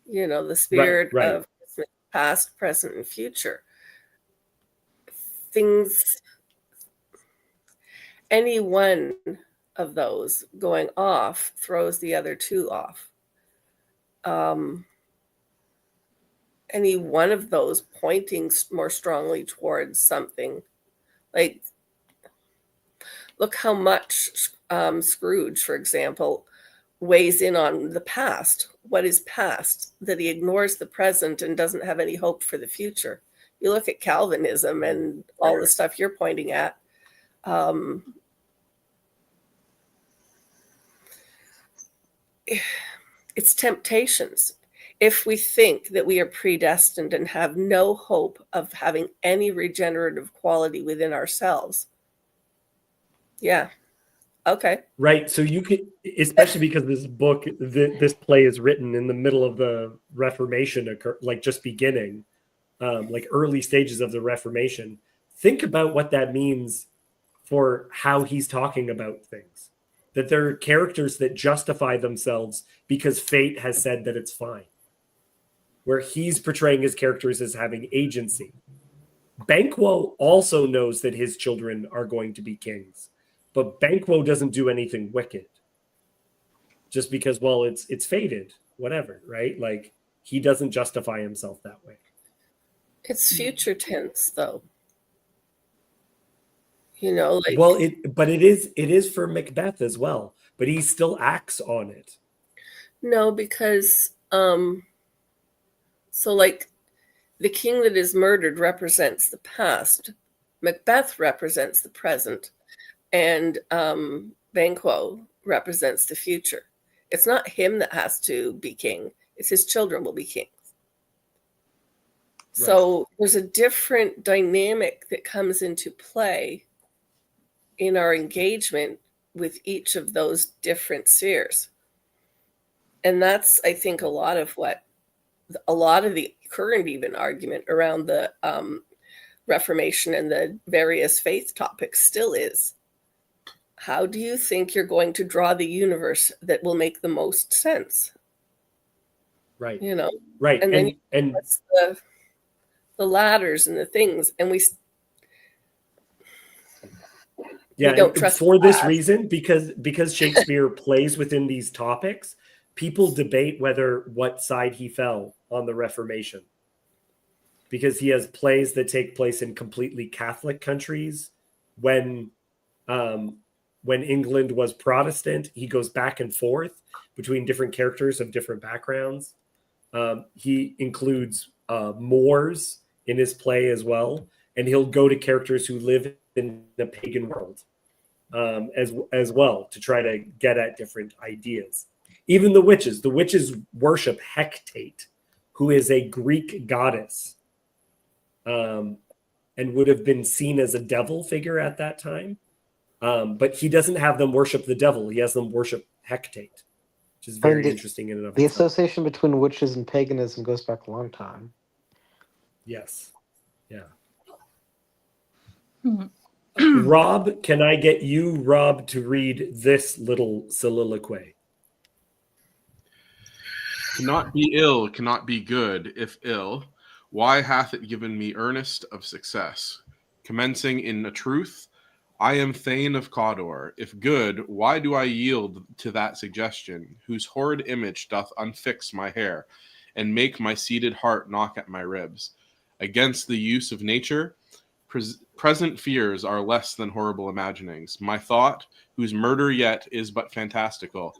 You know, the spirit right. of Christmas, past, present, and future. Things, any one of those going off throws the other two off. Any one of those pointing more strongly towards something, like, look how much Scrooge, for example, weighs in on the past. What is past? That he ignores the present and doesn't have any hope for the future. You look at Calvinism and all the stuff you're pointing at. It's temptations. If we think that we are predestined and have no hope of having any regenerative quality within ourselves, yeah, okay. Right. So you could, especially because this play is written in the middle of the Reformation, like just beginning, like early stages of the Reformation. Think about what that means for how he's talking about things. That there are characters that justify themselves because fate has said that it's fine. Where he's portraying his characters as having agency. Banquo also knows that his children are going to be kings. But Banquo doesn't do anything wicked. Just because, well, it's fated, whatever, right? Like, he doesn't justify himself that way. It's future tense, though. You know, like, well, but it is for Macbeth as well. But he still acts on it. No, because so like the king that is murdered represents the past. Macbeth represents the present. And Banquo represents the future. It's not him that has to be king. It's his children will be kings. Right. So there's a different dynamic that comes into play in our engagement with each of those different spheres. And that's, I think, a lot of the current even argument around the Reformation and the various faith topics still is. How do you think you're going to draw the universe that will make the most sense? Right. You know, right. And then the ladders and the things, and we don't trust for this reason, because Shakespeare plays within these topics, people debate what side he fell on the Reformation, because he has plays that take place in completely Catholic countries when England was Protestant. He goes back and forth between different characters of different backgrounds. He includes Moors in his play as well, and he'll go to characters who live in the pagan world as well to try to get at different ideas. Even the witches worship Hecate, who is a Greek goddess, and would have been seen as a devil figure at that time. But he doesn't have them worship the devil. He has them worship Hecate, which is very interesting in and of itself. The association between witches and paganism goes back a long time. Yes. Yeah. Rob, can I get you, Rob, to read this little soliloquy? Cannot be ill, cannot be good, if ill. Why hath it given me earnest of success? Commencing in a truth, I am Thane of Cawdor. If good, why do I yield to that suggestion, whose horrid image doth unfix my hair, and make my seated heart knock at my ribs? Against the use of nature, present fears are less than horrible imaginings. My thought, whose murder yet is but fantastical,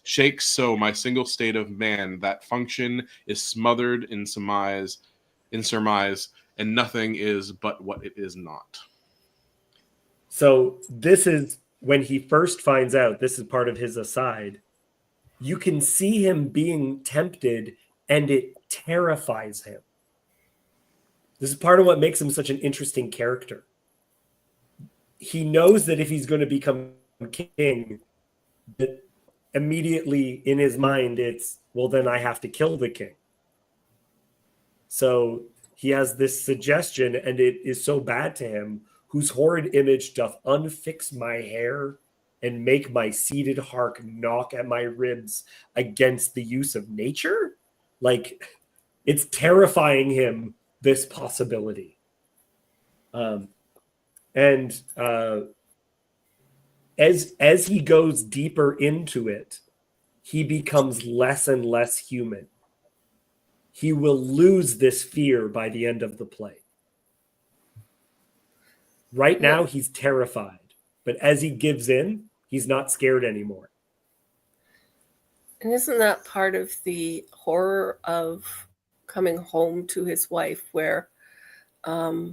shakes so my single state of man that function is smothered in surmise, and nothing is but what it is not. So this is when he first finds out, this is part of his aside. You can see him being tempted and it terrifies him. This is part of what makes him such an interesting character. He knows that if he's going to become king, that immediately in his mind it's, well, then I have to kill the king. So he has this suggestion, and it is so bad to him, whose horrid image doth unfix my hair and make my seated hark knock at my ribs against the use of nature. Like, it's terrifying him, this possibility. As he goes deeper into it, he becomes less and less human. He will lose this fear by the end of the play. Right now, he's terrified, but as he gives in, he's not scared anymore. And isn't that part of the horror of coming home to his wife, where I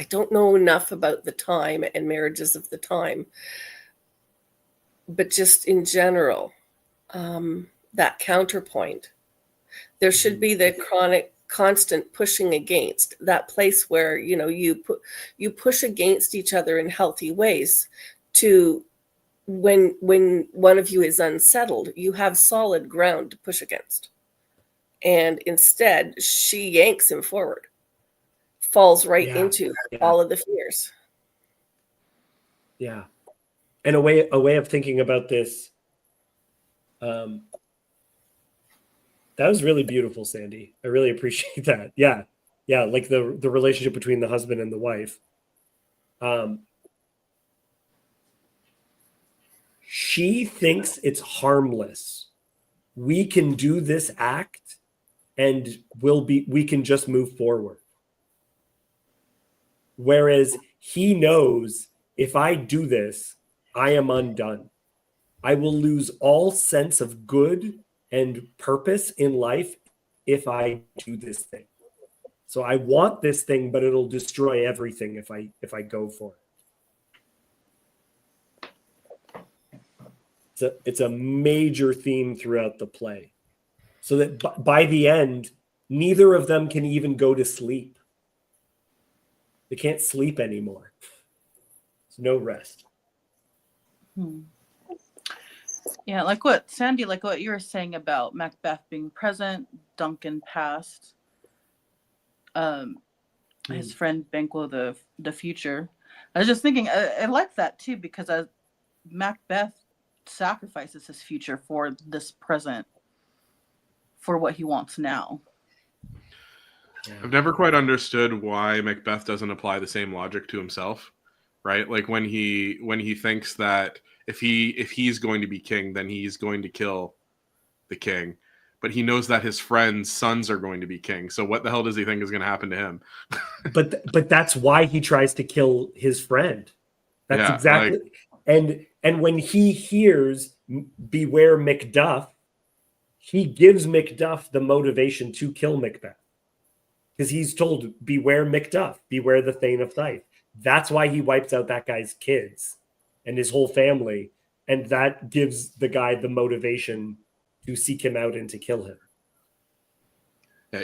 don't know enough about the time and marriages of the time, but just in general, that counterpoint. There should be the chronic, constant pushing against, that place where, you know, you push against each other in healthy ways, to when one of you is unsettled, you have solid ground to push against. And instead, she yanks him forward, falls right into all of the fears. Yeah. And a way of thinking about this, that was really beautiful, Sandy. I really appreciate that. Yeah. Yeah. Like the relationship between the husband and the wife. She thinks it's harmless. We can do this act and we can just move forward. Whereas he knows, if I do this, I am undone. I will lose all sense of good and purpose in life if I do this thing. So I want this thing, but it'll destroy everything if I go for it. It's a major theme throughout the play. So that by the end, neither of them can even go to sleep. They can't sleep anymore. There's no rest. Yeah, like what Sandy, like what you were saying about Macbeth being present, Duncan past, his friend Banquo the future. I was just thinking, I like that too, because Macbeth sacrifices his future for this present, for what he wants now. I've never quite understood why Macbeth doesn't apply the same logic to himself, right? Like when he thinks that if he's going to be king, then he's going to kill the king, but he knows that his friends' sons are going to be king. So what the hell does he think is going to happen to him? But that's why he tries to kill his friend. That's exactly. And when he hears "Beware Macduff," he gives Macduff the motivation to kill Macbeth. Because he's told, beware Macduff, beware the Thane of Fife. That's why he wipes out that guy's kids and his whole family. And that gives the guy the motivation to seek him out and to kill him. Yeah,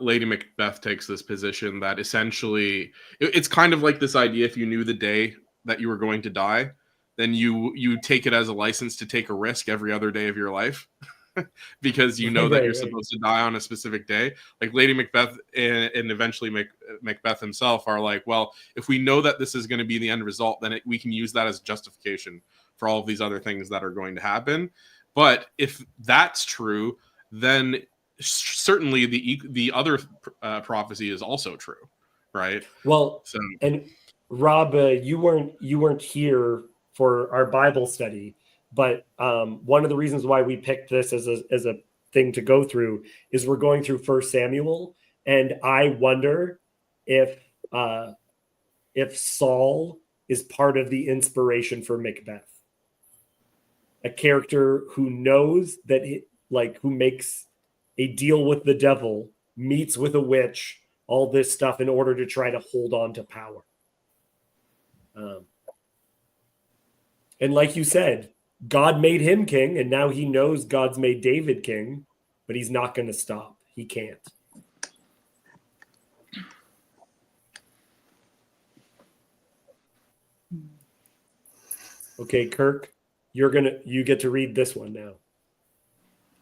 Lady Macbeth takes this position that essentially, it's kind of like this idea, if you knew the day that you were going to die, then you take it as a license to take a risk every other day of your life. Because you know that you're supposed to die on a specific day. Like Lady Macbeth and eventually Macbeth himself are like, well, if we know that this is going to be the end result, then we can use that as justification for all of these other things that are going to happen. But if that's true, then certainly the other prophecy is also true, right? Well, so, and Rob, you weren't here for our Bible study. But one of the reasons why we picked this as a thing to go through is we're going through 1 Samuel, and I wonder if Saul is part of the inspiration for Macbeth, a character who knows that who makes a deal with the devil, meets with a witch, all this stuff in order to try to hold on to power. And like you said, God made him king, and now he knows God's made David king, but he's not going to stop. He can't. Okay, Kirk, you get to read this one now.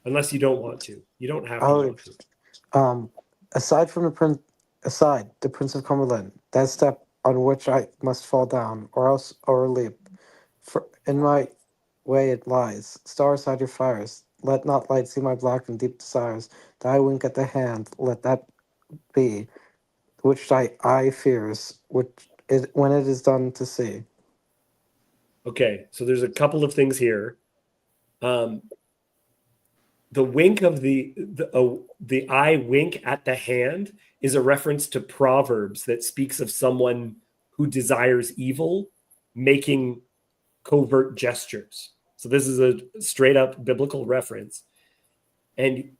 Unless you don't want to. You don't have to. Oh, aside the Prince of Cumberland, that step on which I must fall down, or else leap. For in my way it lies. Stars hide your fires. Let not light see my black and deep desires. Thy wink at the hand, let that be, which thy eye fears, when it is done to see. Okay, so there's a couple of things here. The wink of the eye wink at the hand is a reference to Proverbs that speaks of someone who desires evil making covert gestures. So this is a straight up biblical reference. And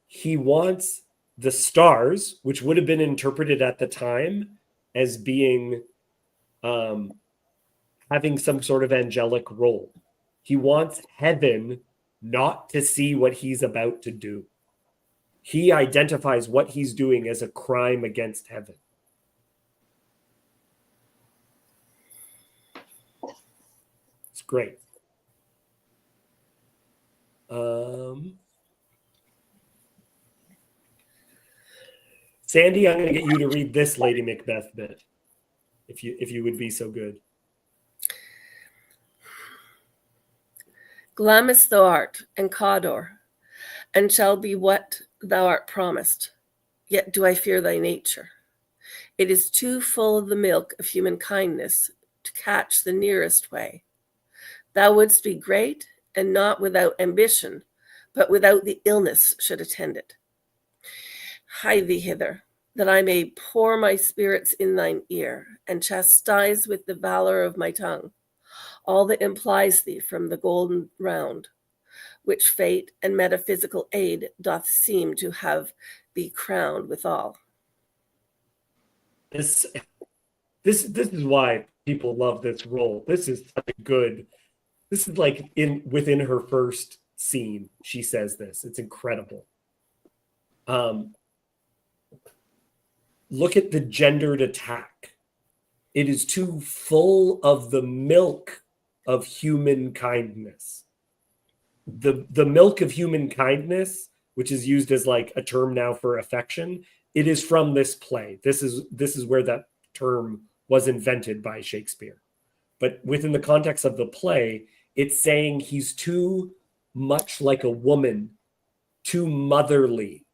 he wants the stars, which would have been interpreted at the time as being having some sort of angelic role. He wants heaven not to see what he's about to do. He identifies what he's doing as a crime against heaven. It's great. Sandy, I'm going to get you to read this Lady Macbeth bit, if you would be so good. Glamis thou art, and Cawdor, and shall be what thou art promised. Yet do I fear thy nature. It is too full of the milk of human kindness to catch the nearest way. Thou wouldst be great, and not without ambition, but without the illness should attend it. Hie thee hither, that I may pour my spirits in thine ear, and chastise with the valor of my tongue all that implies thee from the golden round, which fate and metaphysical aid doth seem to have be crowned withal. This is why people love this role. This is like within her first scene, she says this. It's incredible. Look at the gendered attack. It is too full of the milk of human kindness. The milk of human kindness, which is used as like a term now for affection, it is from this play. This is where that term was invented by Shakespeare. But within the context of the play, it's saying he's too much like a woman, too motherly.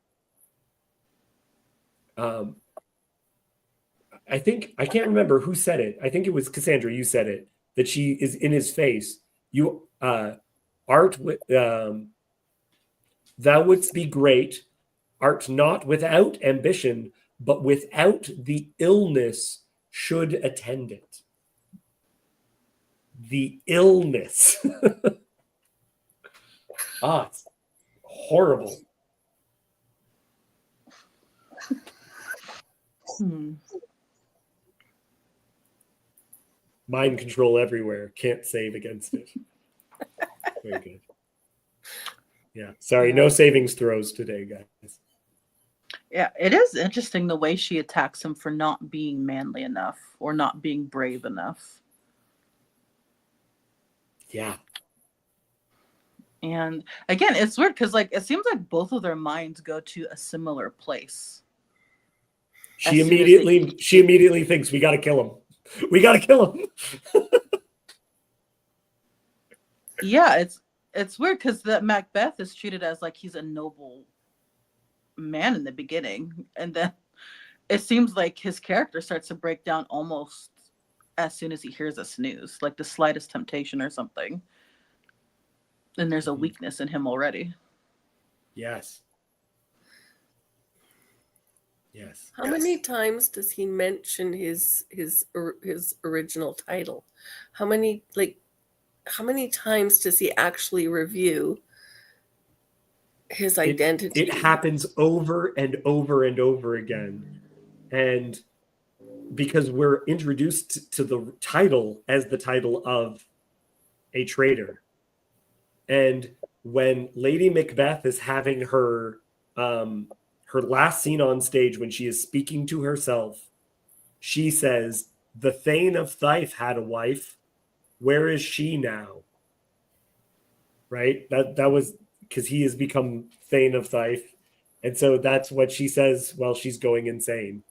I can't remember who said it. I think it was Cassandra. You said it, that she is in his face. You art, thou wouldst be great, art not without ambition, but without the illness should attend it. The illness. It's horrible. Mind control everywhere. Can't save against it. Very good. Yeah. Sorry, no savings throws today, guys. Yeah, it is interesting the way she attacks him for not being manly enough or not being brave enough. Yeah. And again, it's weird because like it seems like both of their minds go to a similar place. She immediately thinks we got to kill him. We got to kill him. Yeah, it's weird because that Macbeth is treated as like he's a noble man in the beginning, and then it seems like his character starts to break down almost as soon as he hears a snooze, like the slightest temptation or something. And there's a weakness in him already. Yes. Yes. How many times does he mention his original title? How many times does he actually review his identity? It happens over and over and over again. And because we're introduced to the title as the title of a traitor. And when Lady Macbeth is having her last scene on stage, when she is speaking to herself, she says, "The Thane of Fife had a wife. Where is she now?" Right? That was because he has become Thane of Fife. And so that's what she says while she's going insane.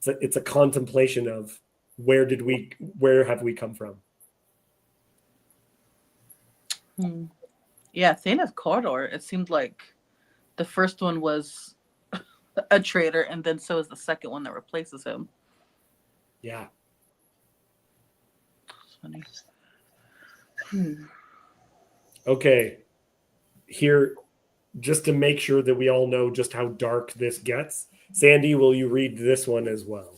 It's a contemplation of where have we come from? Yeah, Thane of Cawdor, it seemed like the first one was a traitor, and then so is the second one that replaces him. Yeah. It's funny. Okay. Here, just to make sure that we all know just how dark this gets, Sandy, will you read this one as well?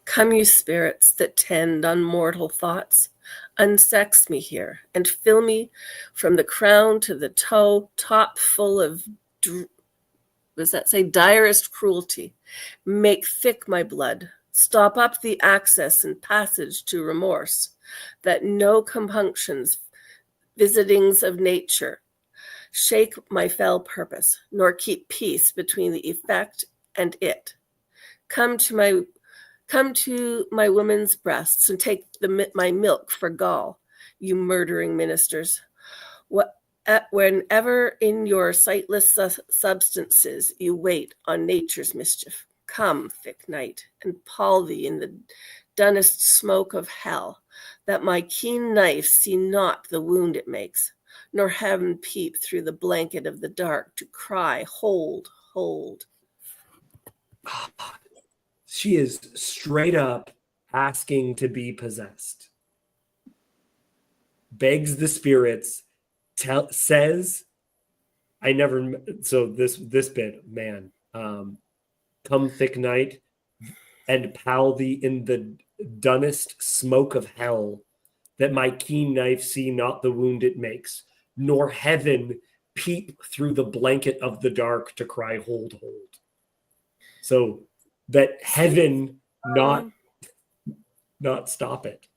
Come, you spirits that tend on mortal thoughts, unsex me here, and fill me from the crown to the toe, top full of, does that say, direst cruelty. Make thick my blood, stop up the access and passage to remorse, that no compunctions, visitings of nature, shake my fell purpose, nor keep peace between the effect and it. Come to my women's breasts and take my milk for gall, you murdering ministers. Whenever in your sightless substances you wait on nature's mischief, come, thick night, and pall thee in the dunnest smoke of hell, that my keen knife see not the wound it makes, nor heaven peep through the blanket of the dark to cry, hold, hold. She is straight up asking to be possessed. Begs the spirits, says, this bit, man, come thick night and pall thee in the dunnest smoke of hell, that my keen knife see not the wound it makes, nor heaven peep through the blanket of the dark to cry, hold, hold. So that heaven not stop it.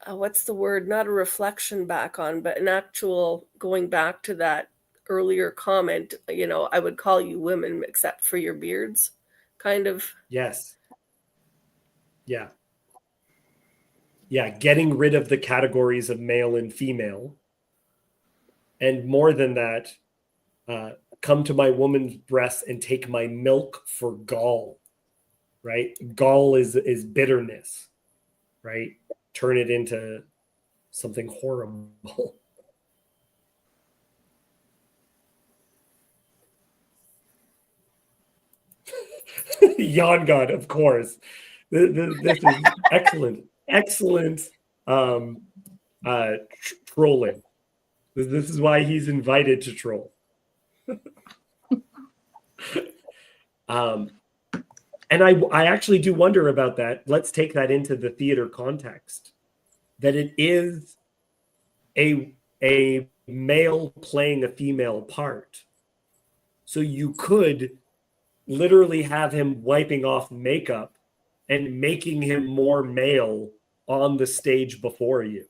What's the word? Not a reflection back on, but an actual going back to that earlier comment, I would call you women except for your beards, kind of. Yes. Yeah. Yeah, getting rid of the categories of male and female. And more than that, come to my woman's breast and take my milk for gall, right? Gall is bitterness, right? Turn it into something horrible. Yawn God, of course. This is excellent trolling. This is why he's invited to troll. And I actually do wonder about that. Let's take that into the theater context, that it is a male playing a female part. So you could literally have him wiping off makeup and making him more male on the stage before you.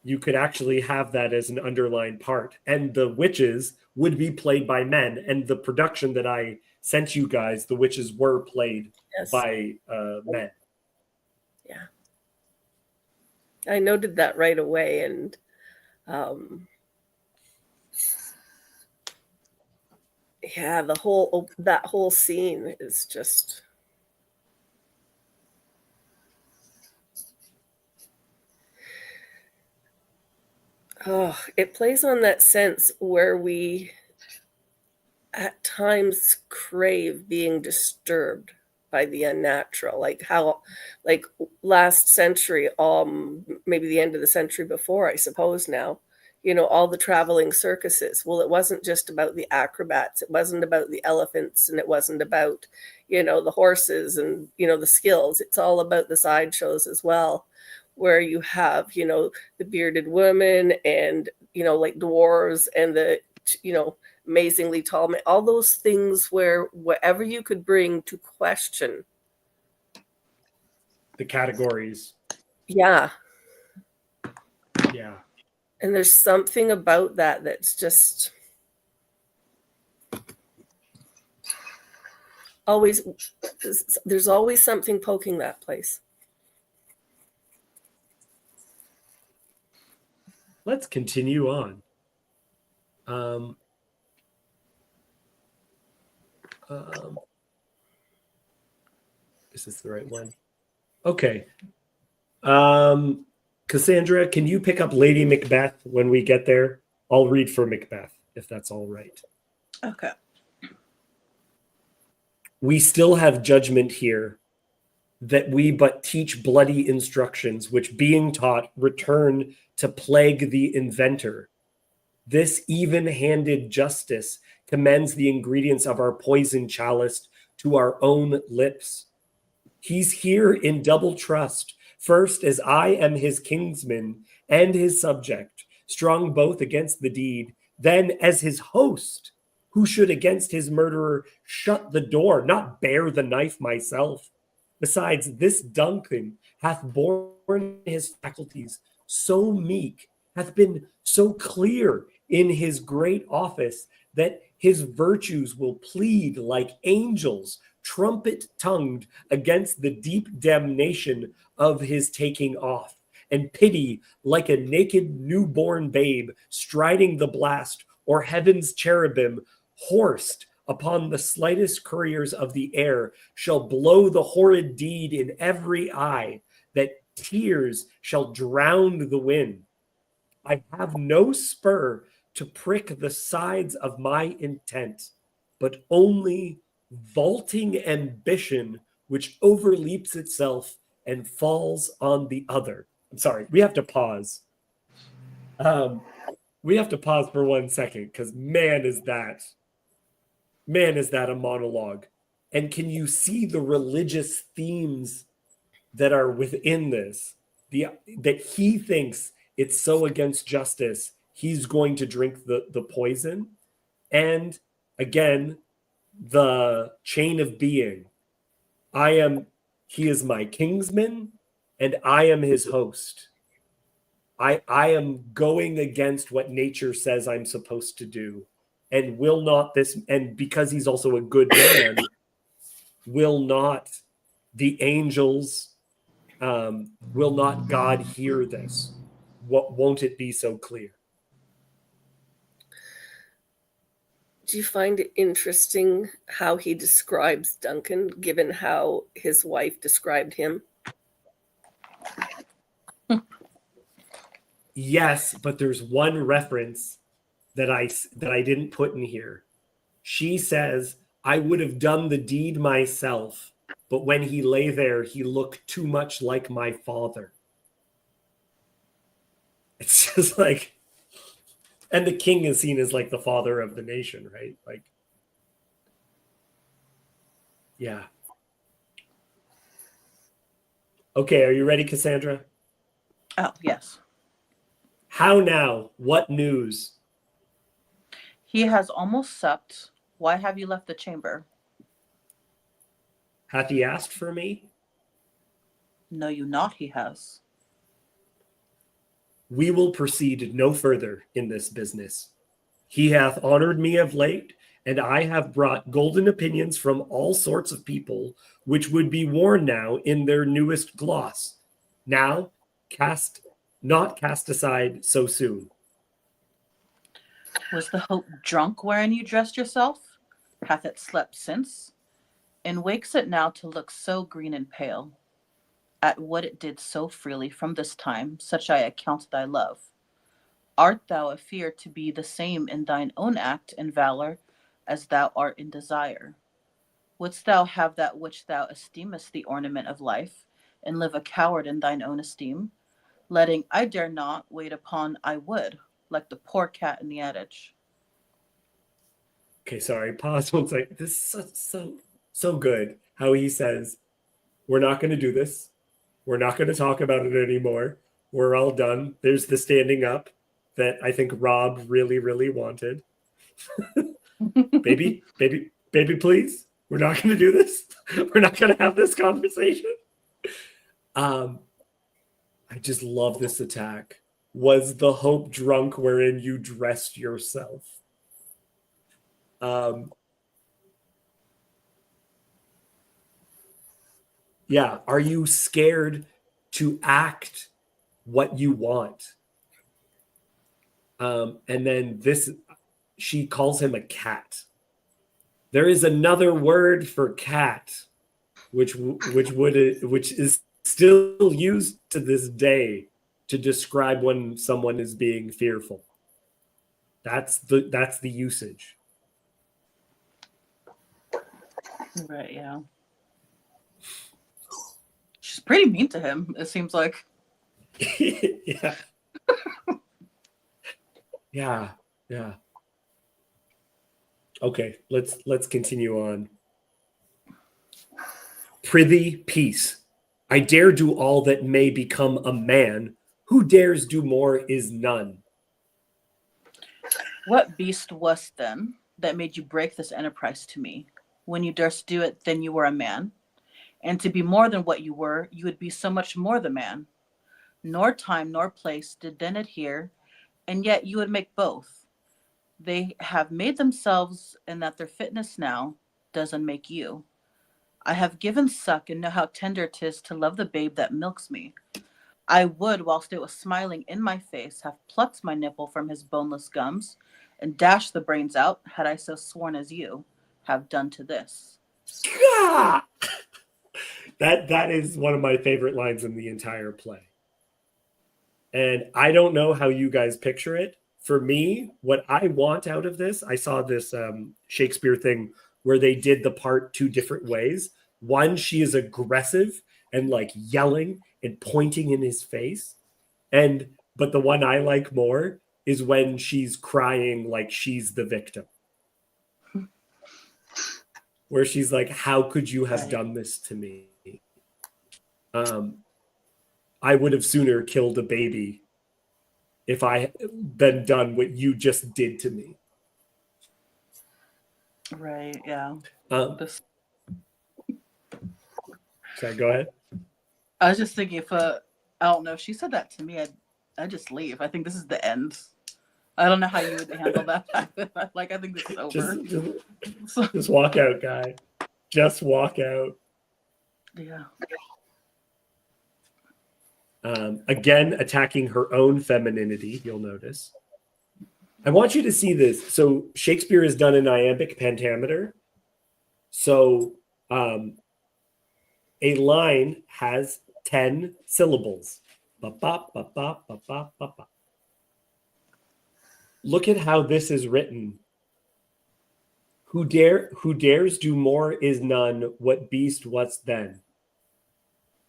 You could actually have that as an underlying part. And the witches would be played by men. And the production that I sent you guys, the witches were played by men. Yeah. I noted that right away. And yeah, that whole scene is just... Oh, it plays on that sense where we at times crave being disturbed by the unnatural, like how, like last century, maybe the end of the century before, I suppose now, all the traveling circuses. Well, it wasn't just about the acrobats. It wasn't about the elephants, and it wasn't about, the horses and, the skills. It's all about the sideshows as well, where you have, the bearded women and, like dwarves and the, amazingly tall men, all those things where whatever you could bring to question. The categories. Yeah. Yeah. And there's something about that that's just always, there's always something poking that place. Let's continue on. Is this the right one? Okay. Cassandra, can you pick up Lady Macbeth when we get there? I'll read for Macbeth, if that's all right. Okay. We still have judgment here, that we but teach bloody instructions, which being taught return to plague the inventor. This even-handed justice commends the ingredients of our poison chalice to our own lips. He's here in double trust, first as I am his kinsman and his subject, strong both against the deed, then as his host, who should against his murderer shut the door, not bear the knife myself. Besides, this Duncan hath borne his faculties so meek, hath been so clear in his great office, that his virtues will plead like angels, trumpet-tongued against the deep damnation of his taking off, and pity like a naked newborn babe striding the blast, or heaven's cherubim horsed upon the slightest couriers of the air, shall blow the horrid deed in every eye, that tears shall drown the wind. I have no spur to prick the sides of my intent, but only vaulting ambition which overleaps itself and falls on the other. I'm sorry, we have to pause. We have to pause for 1 second, because man, is that a monologue. And can you see the religious themes that are within this? That he thinks it's so against justice, he's going to drink the poison. And again, the chain of being. He is my kinsman, and I am his host. I am going against what nature says I'm supposed to do. And will not this, and because he's also a good man, will not the angels, will not God hear this? What won't it be so clear? Do you find it interesting how he describes Duncan, given how his wife described him? Yes, but there's one reference that I didn't put in here. She says, I would have done the deed myself, but when he lay there, he looked too much like my father. It's just like, and the king is seen as like the father of the nation, right? Like, yeah. Okay, are you ready, Cassandra? Oh, yes. How now? What news? He has almost supped. Why have you left the chamber? Hath he asked for me? Know you not he has. We will proceed no further in this business. He hath honored me of late, and I have brought golden opinions from all sorts of people, which would be worn now in their newest gloss. Now, not cast aside so soon. Was the hope drunk wherein you dressed yourself? Hath it slept since? And wakes it now to look so green and pale? At what it did so freely from this time, such I account thy love. Art thou afeard to be the same in thine own act and valor as thou art in desire? Wouldst thou have that which thou esteemest the ornament of life, and live a coward in thine own esteem, letting I dare not wait upon I would, like the poor cat in the adage? Okay, sorry, pause 1 second. This is so good how he says, we're not going to do this. We're not going to talk about it anymore. We're all done. There's the standing up that I think Rob really, really wanted. Baby, please. We're not going to do this. We're not going to have this conversation. I just love this attack. Was the hope drunk wherein you dressed yourself? Yeah. Are you scared to act what you want? And then she calls him a cat. There is another word for cat, which is still used to this day to describe when someone is being fearful. That's the usage. Right, yeah. She's pretty mean to him, it seems like. Yeah. Yeah. Okay, let's continue on. Prithee, peace. I dare do all that may become a man. Who dares do more is none. What beast wast then that made you break this enterprise to me? When you durst do it, then you were a man. And to be more than what you were, you would be so much more the man. Nor time nor place did then adhere, and yet you would make both. They have made themselves, and that their fitness now does unmake you. I have given suck and know how tender 'tis to love the babe that milks me. I would, whilst it was smiling in my face, have plucked my nipple from his boneless gums and dashed the brains out, had I so sworn as you have done to this. That is one of my favorite lines in the entire play. And I don't know how you guys picture it. For me, what I want out of this, I saw this Shakespeare thing where they did the part two different ways. One, she is aggressive and like yelling and pointing in his face. But the one I like more is when she's crying like she's the victim. Where she's like, how could you have done this to me? I would have sooner killed a baby if I had been done what you just did to me. Right, yeah. Sorry, go ahead. I was just thinking I don't know, if she said that to me, I'd just leave. I think this is the end. I don't know how you would handle that. Like, I think this is over. Just walk out, guy. Just walk out. Yeah. Again, attacking her own femininity, you'll notice. I want you to see this. So Shakespeare is done in iambic pentameter. So a line has 10 syllables. Ba-ba, ba-ba, ba-ba, ba-ba. Look at how this is written. Who dares do more is none. What beast what's then?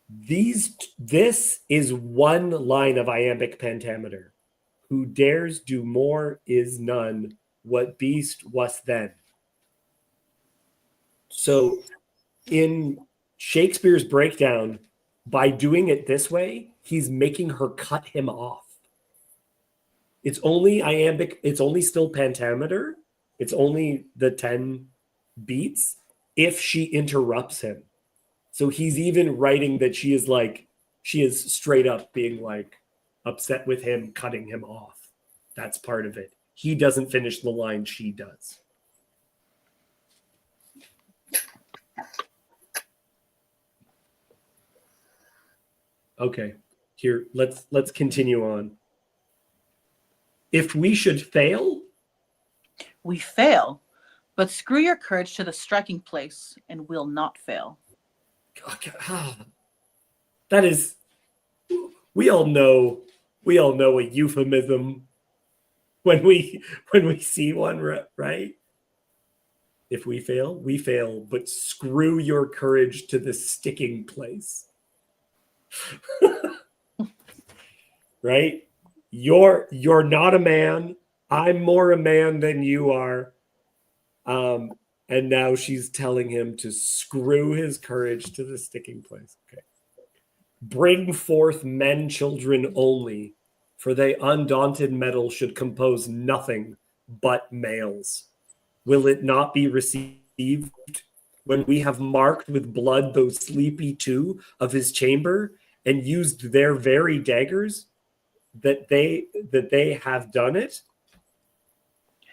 This is one line of iambic pentameter. Who dares do more is none. What beast was then? So in Shakespeare's breakdown, by doing it this way, he's making her cut him off. It's only iambic, it's only still pentameter. It's only the 10 beats if she interrupts him. So he's even writing that she is straight up being like upset with him, cutting him off. That's part of it. He doesn't finish the line, she does. Okay, here, let's continue on. If we should fail? We fail, but screw your courage to the striking place and we'll not fail. That is, we all know a euphemism when we see one, right? If we fail, but screw your courage to the sticking place. Right? You're not a man. I'm more a man than you are. And now she's telling him to screw his courage to the sticking place. Okay. Bring forth men children only, for they undaunted metal should compose nothing but males. Will it not be received when we have marked with blood those sleepy two of his chamber and used their very daggers, that they have done it?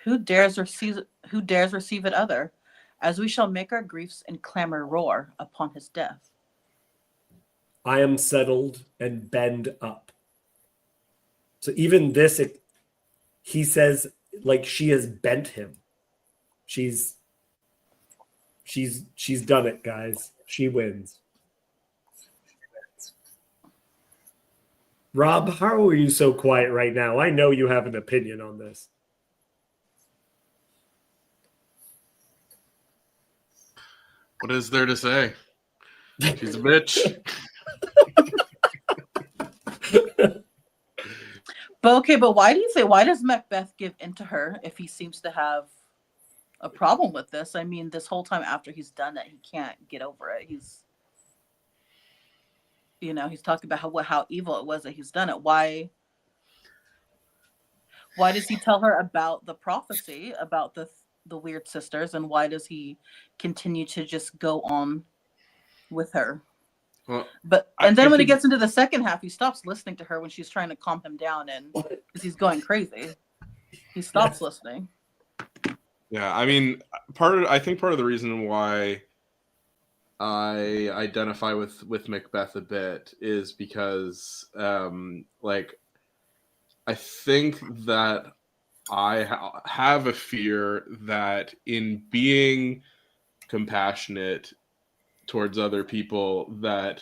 Who dares receive it other, as we shall make our griefs and clamor roar upon his death. I am settled and bend up. So even this, he says, like, she has bent him. She's done it, guys. She wins. Rob, how are you so quiet right now? I know you have an opinion on this. What is there to say? She's a bitch. But why does Macbeth give in to her if he seems to have a problem with this? I mean, this whole time after he's done it, he can't get over it. He's talking about how evil it was that he's done it. Why does he tell her about the prophecy about the weird sisters, and why does he continue to just go on with her? Well, and then when he gets into the second half, he stops listening to her when she's trying to calm him down, and because he's going crazy, he stops listening. Yeah, I mean, I think part of the reason why I identify with Macbeth a bit is because, like, I think that I have a fear that in being compassionate towards other people, that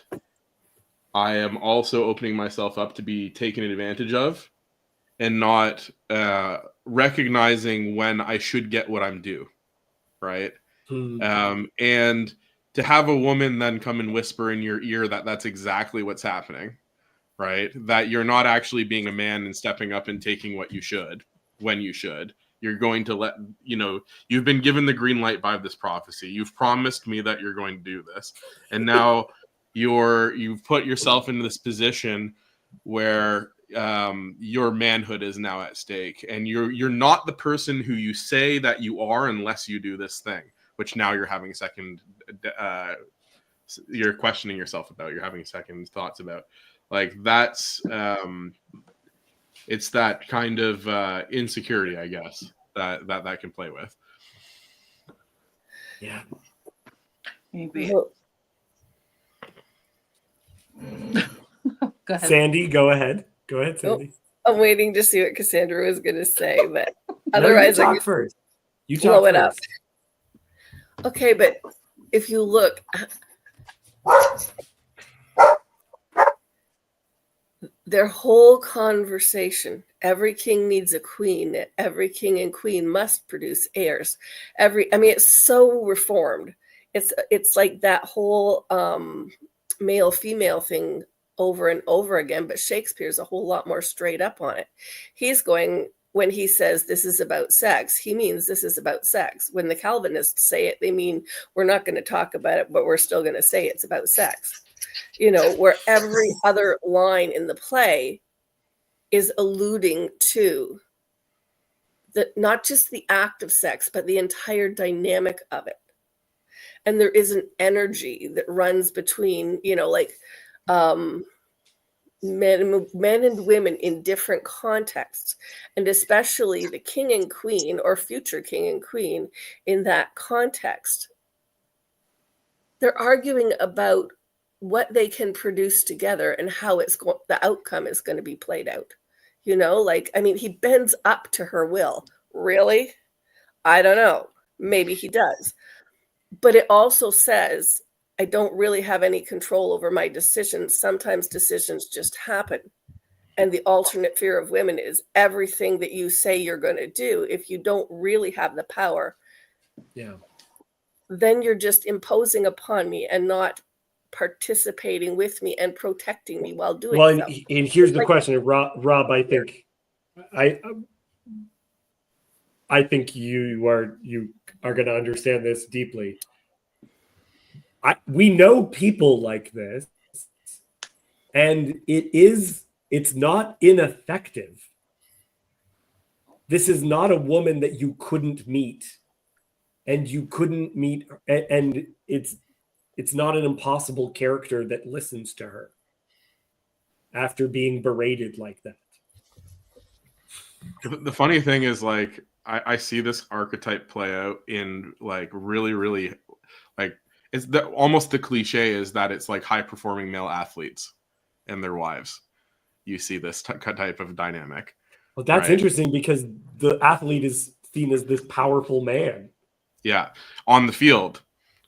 I am also opening myself up to be taken advantage of, and not recognizing when I should get what I'm due, right? And to have a woman then come and whisper in your ear that that's exactly what's happening, right? That you're not actually being a man and stepping up and taking what you should when you should. You're going to you've been given the green light by this prophecy. You've promised me that you're going to do this. And now you've put yourself into this position where your manhood is now at stake, and you're not the person who you say that you are unless you do this thing, which now you're having you're questioning yourself about, you're having second thoughts about. Like, that's it's that kind of insecurity, I guess, that can play with. Yeah. Maybe. Well, Go ahead. Sandy, go ahead. Go ahead, Sandy. I'm waiting to see what Cassandra was going to say, but No, otherwise you I talk could first. You blow talk it up. first. Okay, but if you look, their whole conversation, every king needs a queen, every king and queen must produce heirs. It's so reformed. It's like that whole male female thing over and over again, but Shakespeare's a whole lot more straight up on it. He's going, when he says this is about sex, he means this is about sex. When the Calvinists say it, they mean we're not going to talk about it, but we're still going to say it's about sex. Where every other line in the play is alluding to not just the act of sex, but the entire dynamic of it. And there is an energy that runs between, men and women in different contexts, and especially the king and queen or future king and queen in that context. They're arguing about what they can produce together and how the outcome is going to be played out. He bends up to her will. Really? I don't know. Maybe he does. But it also says, I don't really have any control over my decisions. Sometimes decisions just happen. And the alternate fear of women is everything that you say you're going to do, if you don't really have the power, then you're just imposing upon me and not participating with me and protecting me while doing so. And here's the question, Rob. I think you are going to understand this deeply. We know people like this, And it's not ineffective. This is not a woman that you couldn't meet, and you couldn't meet, and it's not an impossible character that listens to her after being berated like that. The funny thing is, like, I see this archetype play out in like really, really, like, it's almost the cliche is that it's like high performing male athletes and their wives. You see this type of dynamic. Well, that's right? interesting because the athlete is seen as this powerful man. Yeah, on the field,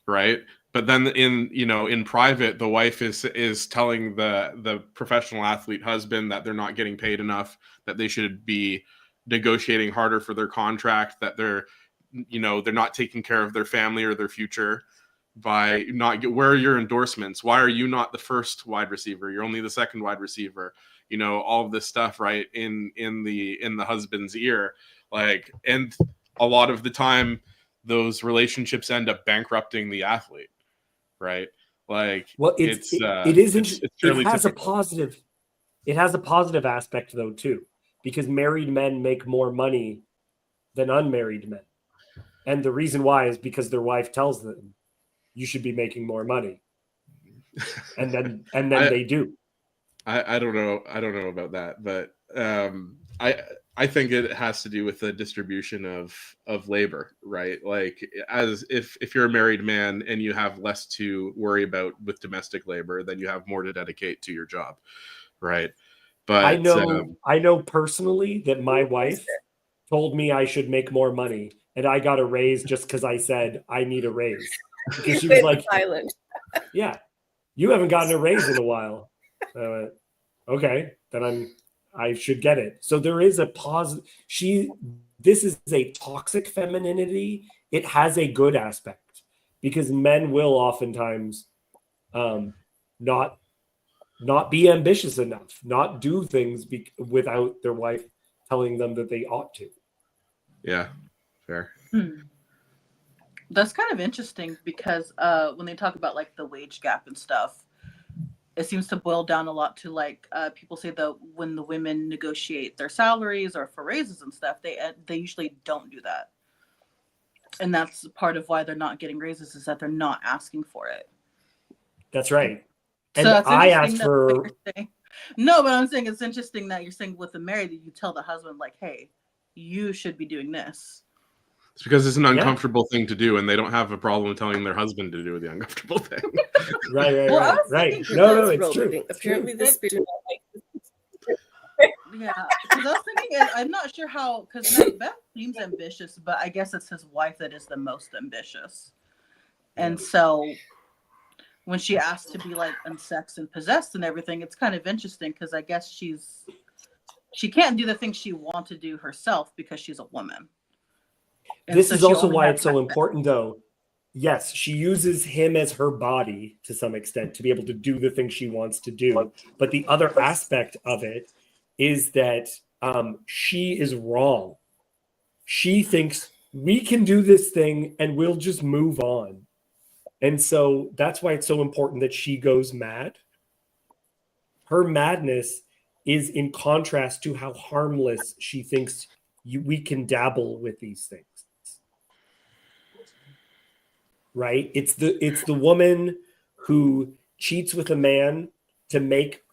right? But then in private, the wife is telling the professional athlete husband that they're not getting paid enough, that they should be negotiating harder for their contract, that they're not taking care of their family or their future by not where are your endorsements? Why are you not the first wide receiver? You're only the second wide receiver. All of this stuff, right? In the husband's ear, like, and a lot of the time those relationships end up bankrupting the athlete, right? Like, well, it has a positive aspect though too, because married men make more money than unmarried men, and the reason why is because their wife tells them you should be making more money, and then they do. I don't know about that, but I think it has to do with the distribution of labor, right? Like, as if you're a married man and you have less to worry about with domestic labor, then you have more to dedicate to your job, right? But I know personally that my wife told me I should make more money, and I got a raise just because I said I need a raise, because she was like, "Yeah, you haven't gotten a raise in a while." Okay, then I should get it. So there is a positive. This is a toxic femininity. It has a good aspect because men will oftentimes not be ambitious enough, not do things without their wife telling them that they ought to. Yeah, fair. That's kind of interesting because when they talk about like the wage gap and stuff, it seems to boil down a lot to like people say that when the women negotiate their salaries or for raises and stuff, they usually don't do that, and that's part of why they're not getting raises, is that they're not asking for it. That's right. And so I asked for no, but I'm saying it's interesting that you're saying with the married, you tell the husband like, "Hey, you should be doing this." It's because it's an uncomfortable thing to do, and they don't have a problem telling their husband to do the uncomfortable thing. Right. No, it's true. Apparently, this. Yeah, because I was thinking, I'm not sure how, because Macbeth seems ambitious, but I guess it's his wife that is the most ambitious. And so when she asks to be like unsexed and possessed and everything, it's kind of interesting because I guess she can't do the things she wants to do herself because she's a woman. And this so is also why it's so important, though. Yes, she uses him as her body to some extent to be able to do the things she wants to do. But the other aspect of it is that she is wrong. She thinks we can do this thing and we'll just move on. And so that's why it's so important that she goes mad. Her madness is in contrast to how harmless she thinks we can dabble with these things. Right? It's the woman who cheats with a man to make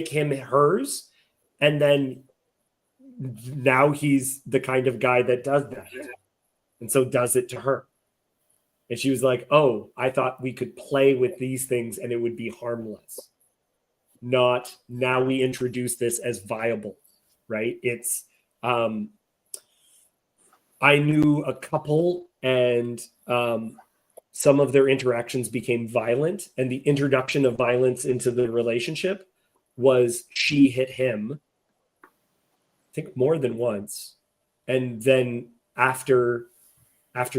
him hers, and then now he's the kind of guy that does that, and so does it to her. And she was like, "Oh, I thought we could play with these things and it would be harmless. Not now we introduce this as viable." Right? It's I knew a couple, and some of their interactions became violent, and the introduction of violence into the relationship was she hit him, I think more than once, and then after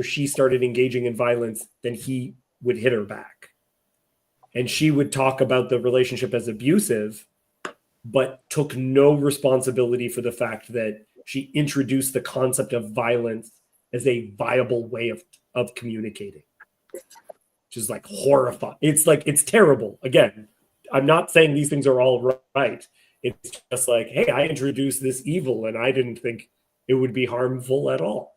she started engaging in violence, then he would hit her back, and she would talk about the relationship as abusive, but took no responsibility for the fact that she introduced the concept of violence as a viable way of communicating, which is like horrifying. It's like, it's terrible. Again, I'm not saying these things are all right. It's just like, hey, I introduced this evil and I didn't think it would be harmful at all.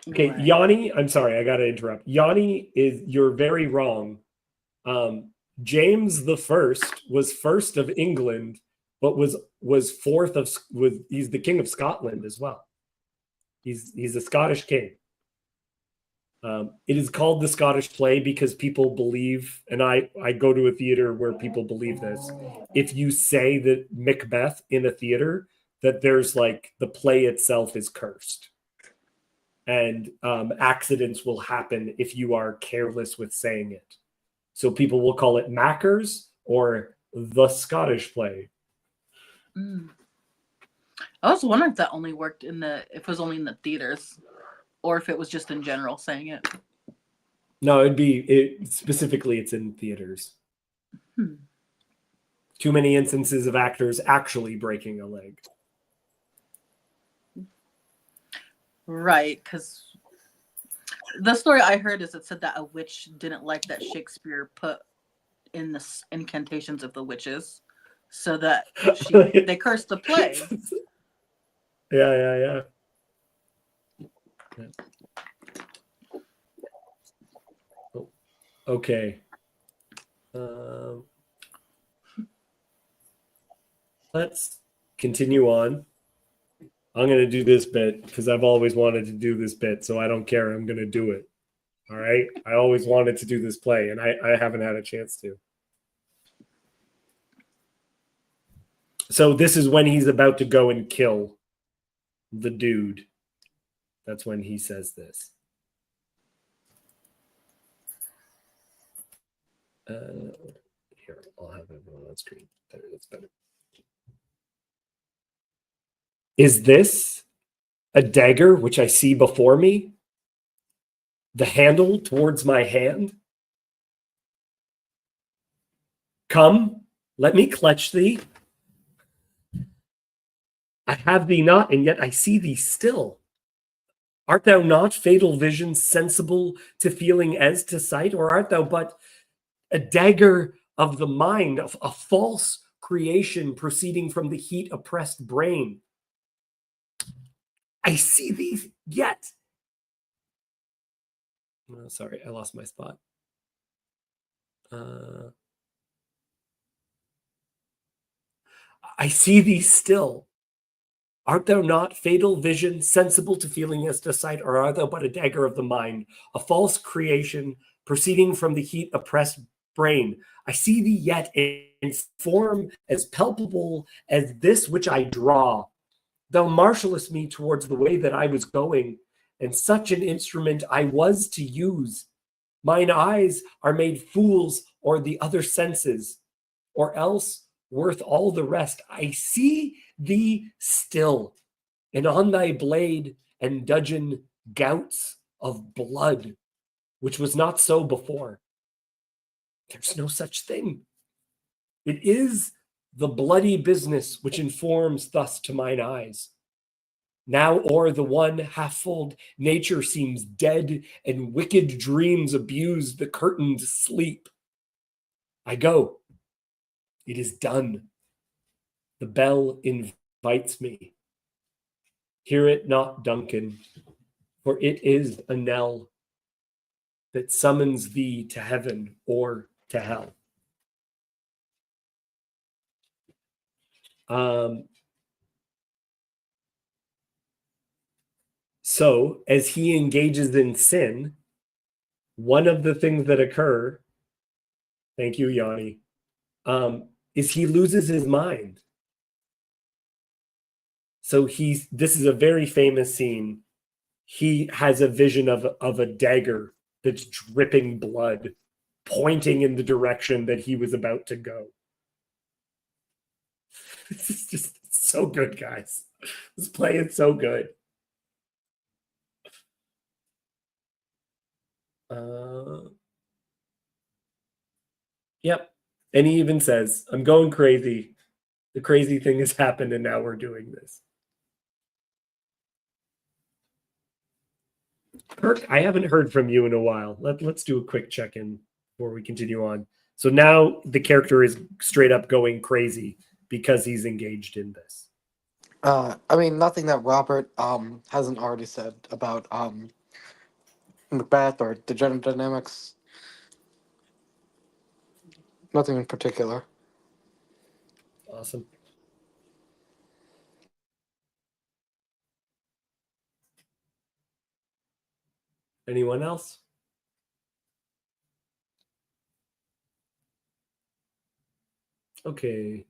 Okay, Right. Yanni, I'm sorry, I got to interrupt. Yanni, you're very wrong. James the First was first of England, but was fourth of he's the king of Scotland as well. He's a Scottish king. It is called the Scottish play because people believe, and I go to a theater where people believe this. If you say that Macbeth in a theater, that there's like the play itself is cursed. And accidents will happen if you are careless with saying it. So people will call it Mackers or the Scottish play. Mm. I was wondering if that only worked if it was only in the theaters, or if it was just in general saying it. No, specifically it's in theaters. Too many instances of actors actually breaking a leg. Right, because the story I heard is it said that a witch didn't like that Shakespeare put in the incantations of the witches, so that they cursed the play. Yeah. Oh, okay. Let's continue on. I'm going to do this bit because I've always wanted to do this bit, so I don't care. I'm going to do it. All right? I always wanted to do this play, and I haven't had a chance to. So this is when he's about to go and kill the dude. That's when he says this. Here, I'll have it on screen. There, that's better. Is this a dagger which I see before me? The handle towards my hand? Come, let me clutch thee. I have thee not, and yet I see thee still. Art thou not fatal vision, sensible to feeling as to sight, or art thou but a dagger of the mind, of a false creation proceeding from the heat oppressed brain? I see thee yet. Oh, sorry, I lost my spot. I see thee still. Art thou not fatal vision, sensible to feeling as to sight, or art thou but a dagger of the mind, a false creation proceeding from the heat oppressed brain? I see thee yet in form as palpable as this which I draw. Thou marshallest me towards the way that I was going, and such an instrument I was to use. Mine eyes are made fools or the other senses, or else worth all the rest. I see thee still, and on thy blade and dudgeon gouts of blood, which was not so before. There's no such thing. It is the bloody business which informs thus to mine eyes. Now o'er the one half-fold nature seems dead, and wicked dreams abuse the curtained sleep. I go. It is done. The bell invites me. Hear it not, Duncan, for it is a knell that summons thee to heaven or to hell. So as he engages in sin, one of the things that occur, thank you, Yanni, is he loses his mind. So this is a very famous scene. He has a vision of a dagger that's dripping blood, pointing in the direction that he was about to go. This is just so good, guys. This play is so good. Yep. And he even says, I'm going crazy. The crazy thing has happened, and now we're doing this. Kirk, I haven't heard from you in a while. Let's do a quick check-in before we continue on. So now the character is straight up going crazy because he's engaged in this. I mean, nothing that Robert hasn't already said about Macbeth or the gender dynamics. Nothing in particular. Awesome. Anyone else? Okay.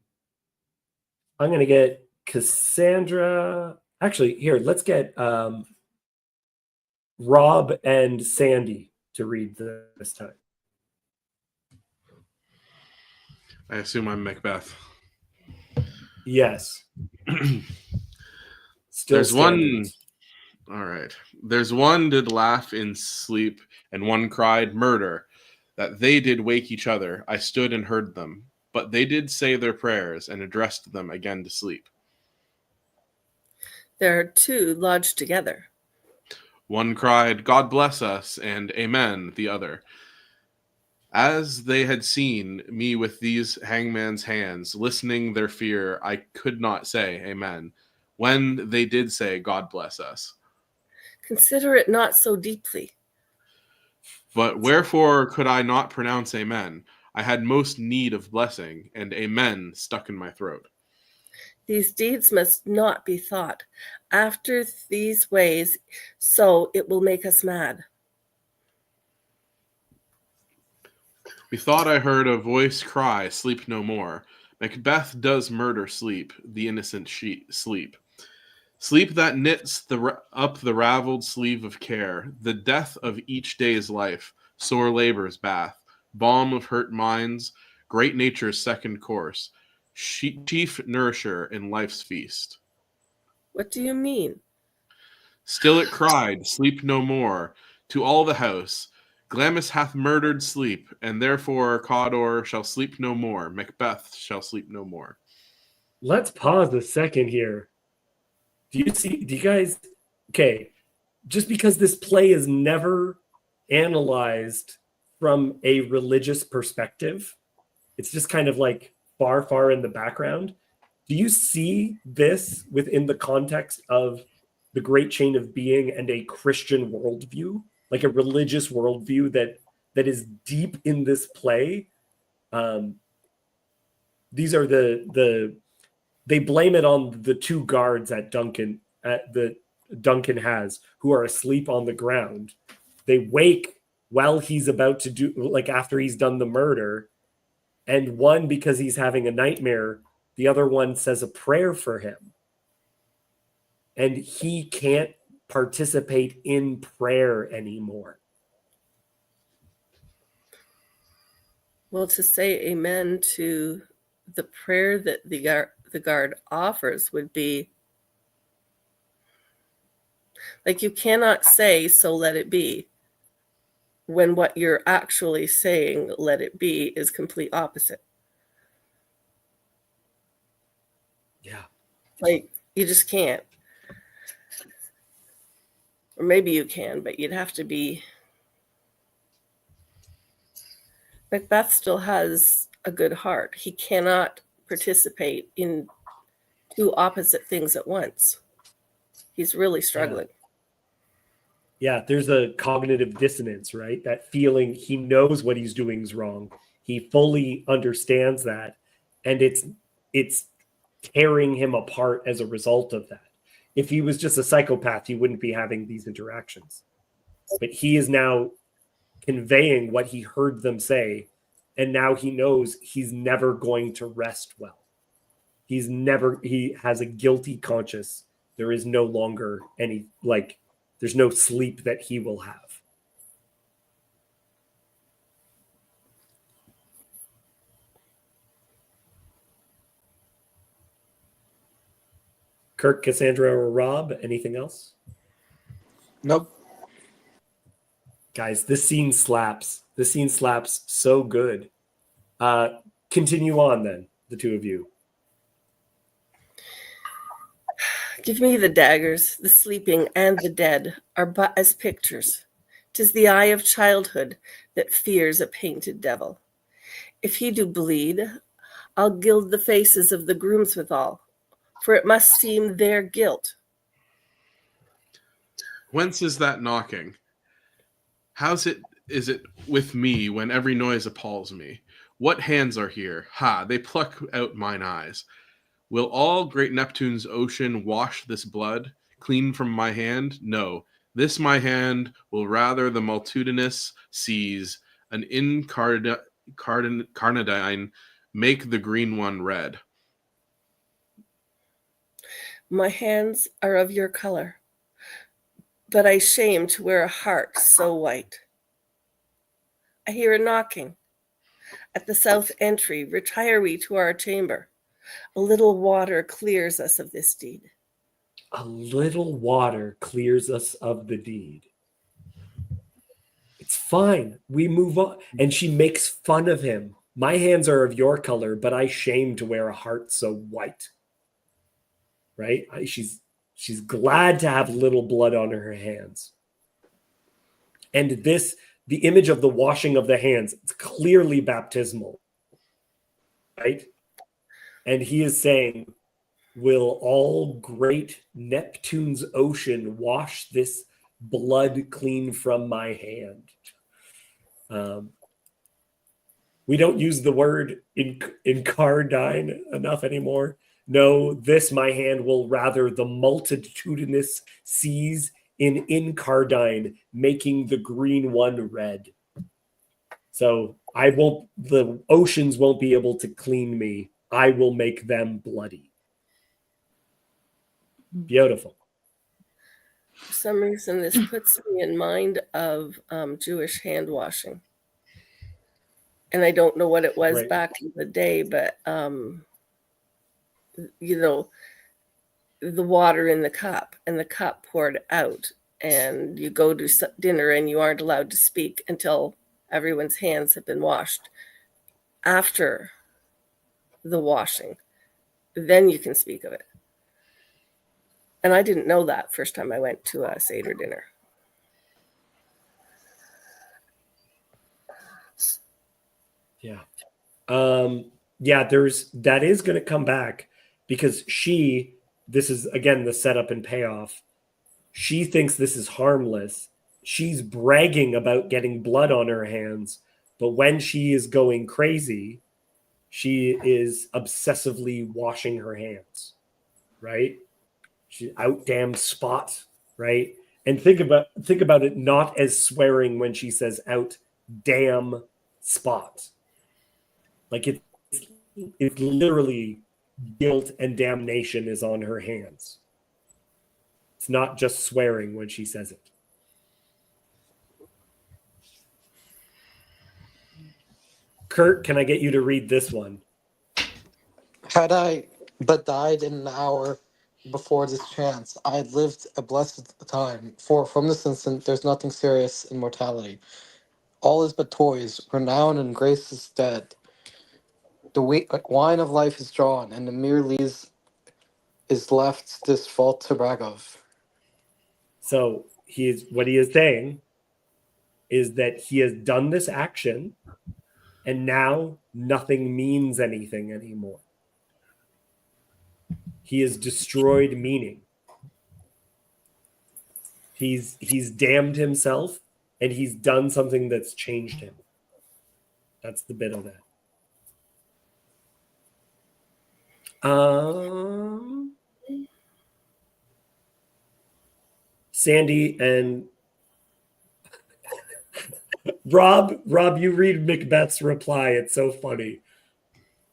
I'm going to get Cassandra. Actually, here, let's get Rob and Sandy to read this time. I assume I'm Macbeth. Yes. Still There's one. standards. All right. There's one did laugh in sleep, and one cried murder, that they did wake each other. I stood and heard them, but they did say their prayers and addressed them again to sleep. There are two lodged together. One cried, God bless us, and Amen, the other. As they had seen me with these hangman's hands, listening their fear, I could not say Amen, when they did say, God bless us. Consider it not so deeply. But wherefore could I not pronounce Amen? I had most need of blessing, and Amen stuck in my throat. These deeds must not be thought after these ways, so it will make us mad. Methought I heard a voice cry, sleep no more. Macbeth does murder sleep, the innocent sleep. Sleep that knits up the raveled sleeve of care, the death of each day's life, sore labor's bath, balm of hurt minds, great nature's second course, chief nourisher in life's feast. What do you mean? Still it cried, sleep no more, to all the house. Glamis hath murdered sleep, and therefore Cawdor shall sleep no more. Macbeth shall sleep no more. Let's pause a second here. Do you guys, okay, just because this play is never analyzed from a religious perspective, it's just kind of like far, far in the background. Do you see this within the context of the great chain of being and a Christian worldview, like a religious worldview that is deep in this play? These are they blame it on the two guards that Duncan has, who are asleep on the ground. They wake while he's about to do, like after he's done the murder, and one, because he's having a nightmare, the other one says a prayer for him, and he can't participate in prayer anymore. Well, to say amen to the prayer that the guard offers would be like, you cannot say, so let it be, when what you're actually saying, let it be, is complete opposite. Yeah. Like, you just can't. Or maybe you can, but you'd have to be. Macbeth still has a good heart. He cannot participate in two opposite things at once. He's really struggling. Yeah, there's a cognitive dissonance, right? That feeling he knows what he's doing is wrong. He fully understands that, and it's tearing him apart as a result of that. If he was just a psychopath, he wouldn't be having these interactions. But he is now conveying what he heard them say, and now he knows he's never going to rest well. He has a guilty conscience. There is no longer any, like, there's no sleep that he will have. Kirk, Cassandra, or Rob, anything else? Nope. Guys, this scene slaps. This scene slaps so good. Continue on then, the two of you. Give me the daggers, the sleeping and the dead are but as pictures. 'Tis the eye of childhood that fears a painted devil. If he do bleed, I'll gild the faces of the grooms withal, for it must seem their guilt. Whence is that knocking? Is it with me when every noise appalls me? What hands are here? Ha, they pluck out mine eyes. Will all great Neptune's ocean wash this blood clean from my hand? No, this my hand will rather the multitudinous seas, an carnadine, make the green one red. My hands are of your color, but I shame to wear a heart so white. I hear a knocking. At the south entry, retire we to our chamber. A little water clears us of this deed. A little water clears us of the deed. It's fine. We move on. And she makes fun of him. My hands are of your color, but I shame to wear a heart so white. Right? She's glad to have little blood on her hands. And the image of the washing of the hands, it's clearly baptismal. Right? And he is saying, will all great Neptune's ocean wash this blood clean from my hand? We don't use the word incarnadine enough anymore. No, this my hand will rather the multitudinous seas in incarnadine, making the green one red. So the oceans won't be able to clean me. I will make them bloody. Beautiful. For some reason, this puts me in mind of Jewish hand washing. And I don't know what it was Right. back in the day, but, the water in the cup and the cup poured out, and you go to dinner and you aren't allowed to speak until everyone's hands have been washed. After the washing, then you can speak of it. And I didn't know that first time I went to a Seder dinner. Yeah. That is going to come back because this is again the setup and payoff. She thinks this is harmless. She's bragging about getting blood on her hands, but when she is going crazy, she is obsessively washing her hands, right? She out damn spot, right? And think about it not as swearing when she says out damn spot. Like it's literally guilt and damnation is on her hands. It's not just swearing when she says it. Kurt, can I get you to read this one? Had I but died in an hour before this chance, I had lived a blessed time, for from this instant there's nothing serious in mortality. All is but toys, renown and grace is dead. The wine of life is drawn, and the mere lees is left this fault to brag of. So what he is saying is that he has done this action, and now nothing means anything anymore. He has destroyed meaning. He's damned himself, and he's done something that's changed him. That's the bit of that. Sandy and Rob, you read Macbeth's reply. It's so funny.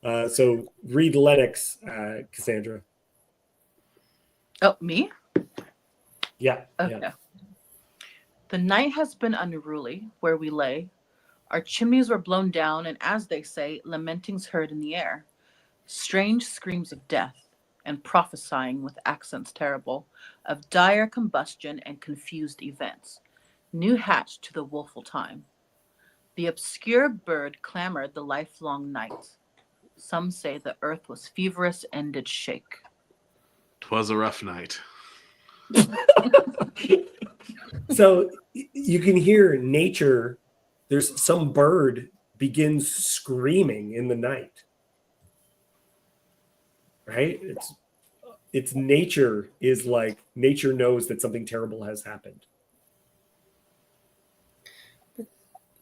So read Lennox, Cassandra. Oh, me? Yeah. Okay. Yeah. The night has been unruly where we lay. Our chimneys were blown down, and as they say, lamentings heard in the air. Strange screams of death, and prophesying with accents terrible, of dire combustion and confused events, new hatched to the woeful time. The obscure bird clamored the lifelong night. Some say the earth was feverous and did shake. 'Twas a rough night. So you can hear nature. There's some bird begins screaming in the night. Right? It's nature is like nature knows that something terrible has happened.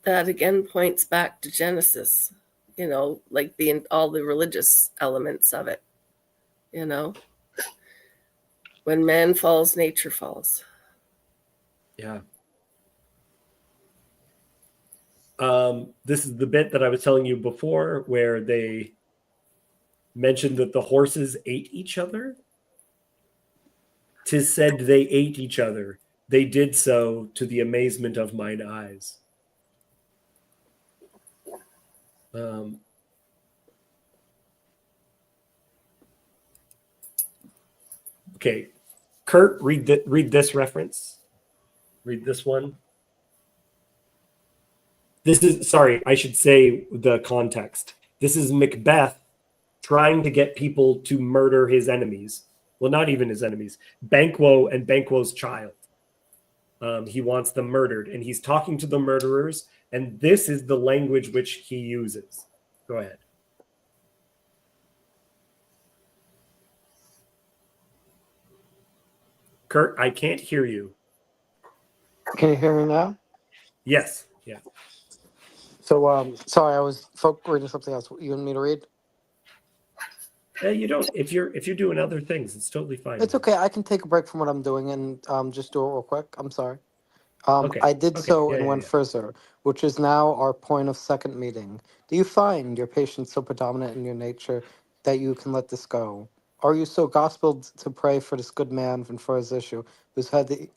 That again points back to Genesis, like all the religious elements of it. When man falls, nature falls. Yeah. This is the bit that I was telling you before where they mentioned that the horses ate each other. 'Tis said they ate each other. They did so to the amazement of mine eyes. Okay. Kurt, read this reference. Read this one. This is, sorry, I should say the context. This is Macbeth trying to get people to murder his enemies. Well, not even his enemies. Banquo and Banquo's child. He wants them murdered, and he's talking to the murderers, and this is the language which he uses. Go ahead. Kurt, I can't hear you. Can you hear me now? Yes. Yeah. So, sorry, I was reading something else. You want me to read? You don't. If you're doing other things, it's totally fine. It's okay. I can take a break from what I'm doing and just do it real quick. I'm sorry. Okay. I did Okay. so Yeah, and yeah, went yeah. further, which is now our point of second meeting. Do you find your patience so predominant in your nature that you can let this go? Are you so gospeled to pray for this good man and for his issue, whose heavy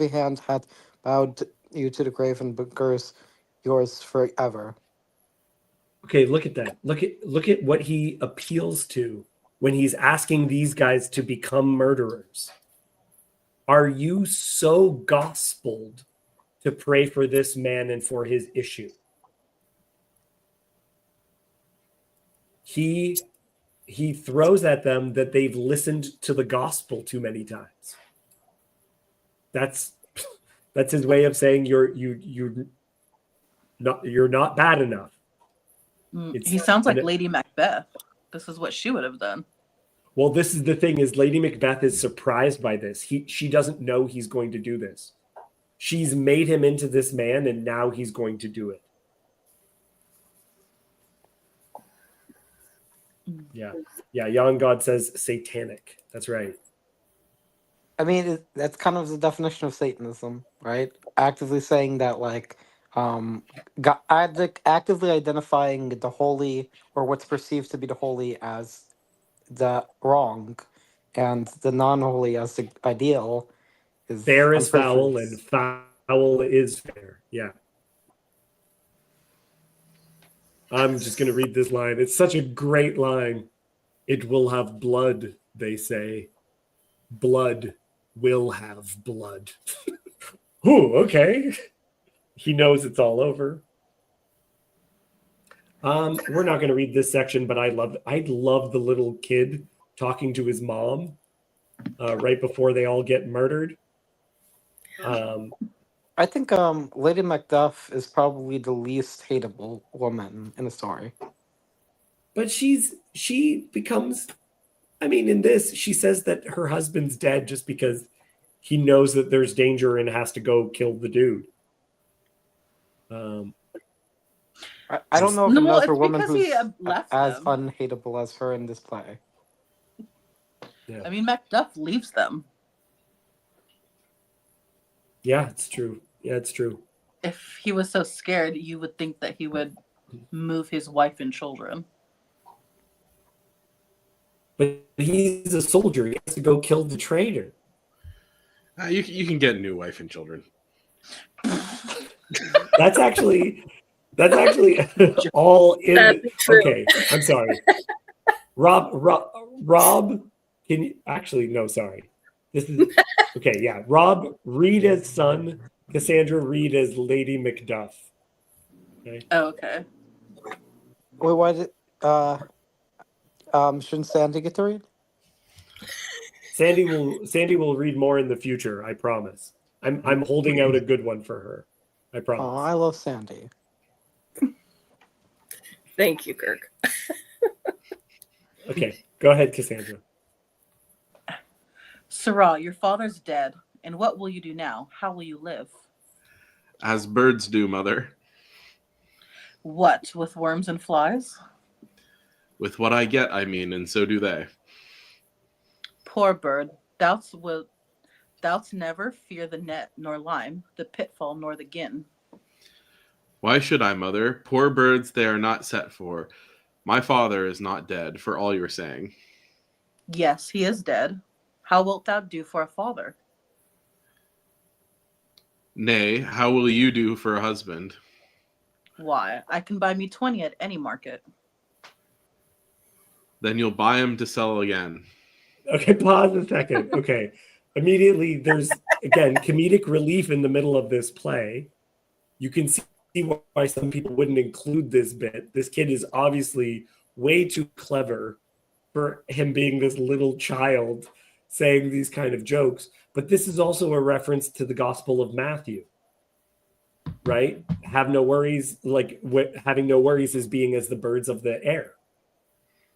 hand hath bowed you to the grave and begurs yours forever? Okay, look at that. Look at what he appeals to when he's asking these guys to become murderers. Are you so gospeled to pray for this man and for his issue? He throws at them that they've listened to the gospel too many times. That's his way of saying you're not bad enough. He sounds like Lady Macbeth. This is what she would have done. Well, this is the thing: is Lady Macbeth is surprised by this. She doesn't know he's going to do this. She's made him into this man, and now he's going to do it. Yeah. Young God says satanic. That's right. I mean, that's kind of the definition of Satanism, right? Actively saying that, like, actively identifying the holy or what's perceived to be the holy as the wrong, and the non-holy as the ideal. Fair is foul, and foul is fair. Yeah. I'm just going to read this line. It's such a great line. It will have blood, they say. Blood will have blood. Ooh, okay. He knows it's all over. We're not going to read this section, but I love the little kid talking to his mom right before they all get murdered. I think Lady Macbeth is probably the least hateable woman in the story. But she becomes, I mean, in this, she says that her husband's dead just because he knows that there's danger and has to go kill the dude. I don't know if another woman because who's he left as them. unhateable as her in this play. Yeah. I mean, Macduff leaves them. Yeah, it's true. Yeah, it's true. If he was so scared, you would think that he would move his wife and children. But he's a soldier. He has to go kill the traitor. You can get a new wife and children. That's actually all in. That'd be true. Okay, I'm sorry. Rob, can you actually? No, sorry. This is okay. Yeah, Rob, read as son. Cassandra, read as Lady Macduff. Okay. Oh, okay. Wait, why did shouldn't Sandy get to read? Sandy will read more in the future. I promise. I'm holding out a good one for her. I promise. Oh, I love Sandy. Thank you, Kirk. Okay, go ahead, Cassandra. Sarah, your father's dead, and what will you do now? How will you live? As birds do, mother. What, with worms and flies? With what I get, I mean, and so do they. Poor bird, thou'st never fear the net, nor lime, the pitfall, nor the gin. Why should I, mother? Poor birds they are not set for. My father is not dead, for all you're saying. Yes, he is dead. How wilt thou do for a father? Nay, how will you do for a husband? Why, I can buy me 20 at any market. Then you'll buy him to sell again. Okay, pause a second. Okay. Immediately, there's, again, comedic relief in the middle of this play. You can see why some people wouldn't include this bit. This kid is obviously way too clever for him being this little child saying these kind of jokes. But this is also a reference to the Gospel of Matthew, right? Have no worries, like having no worries is being as the birds of the air.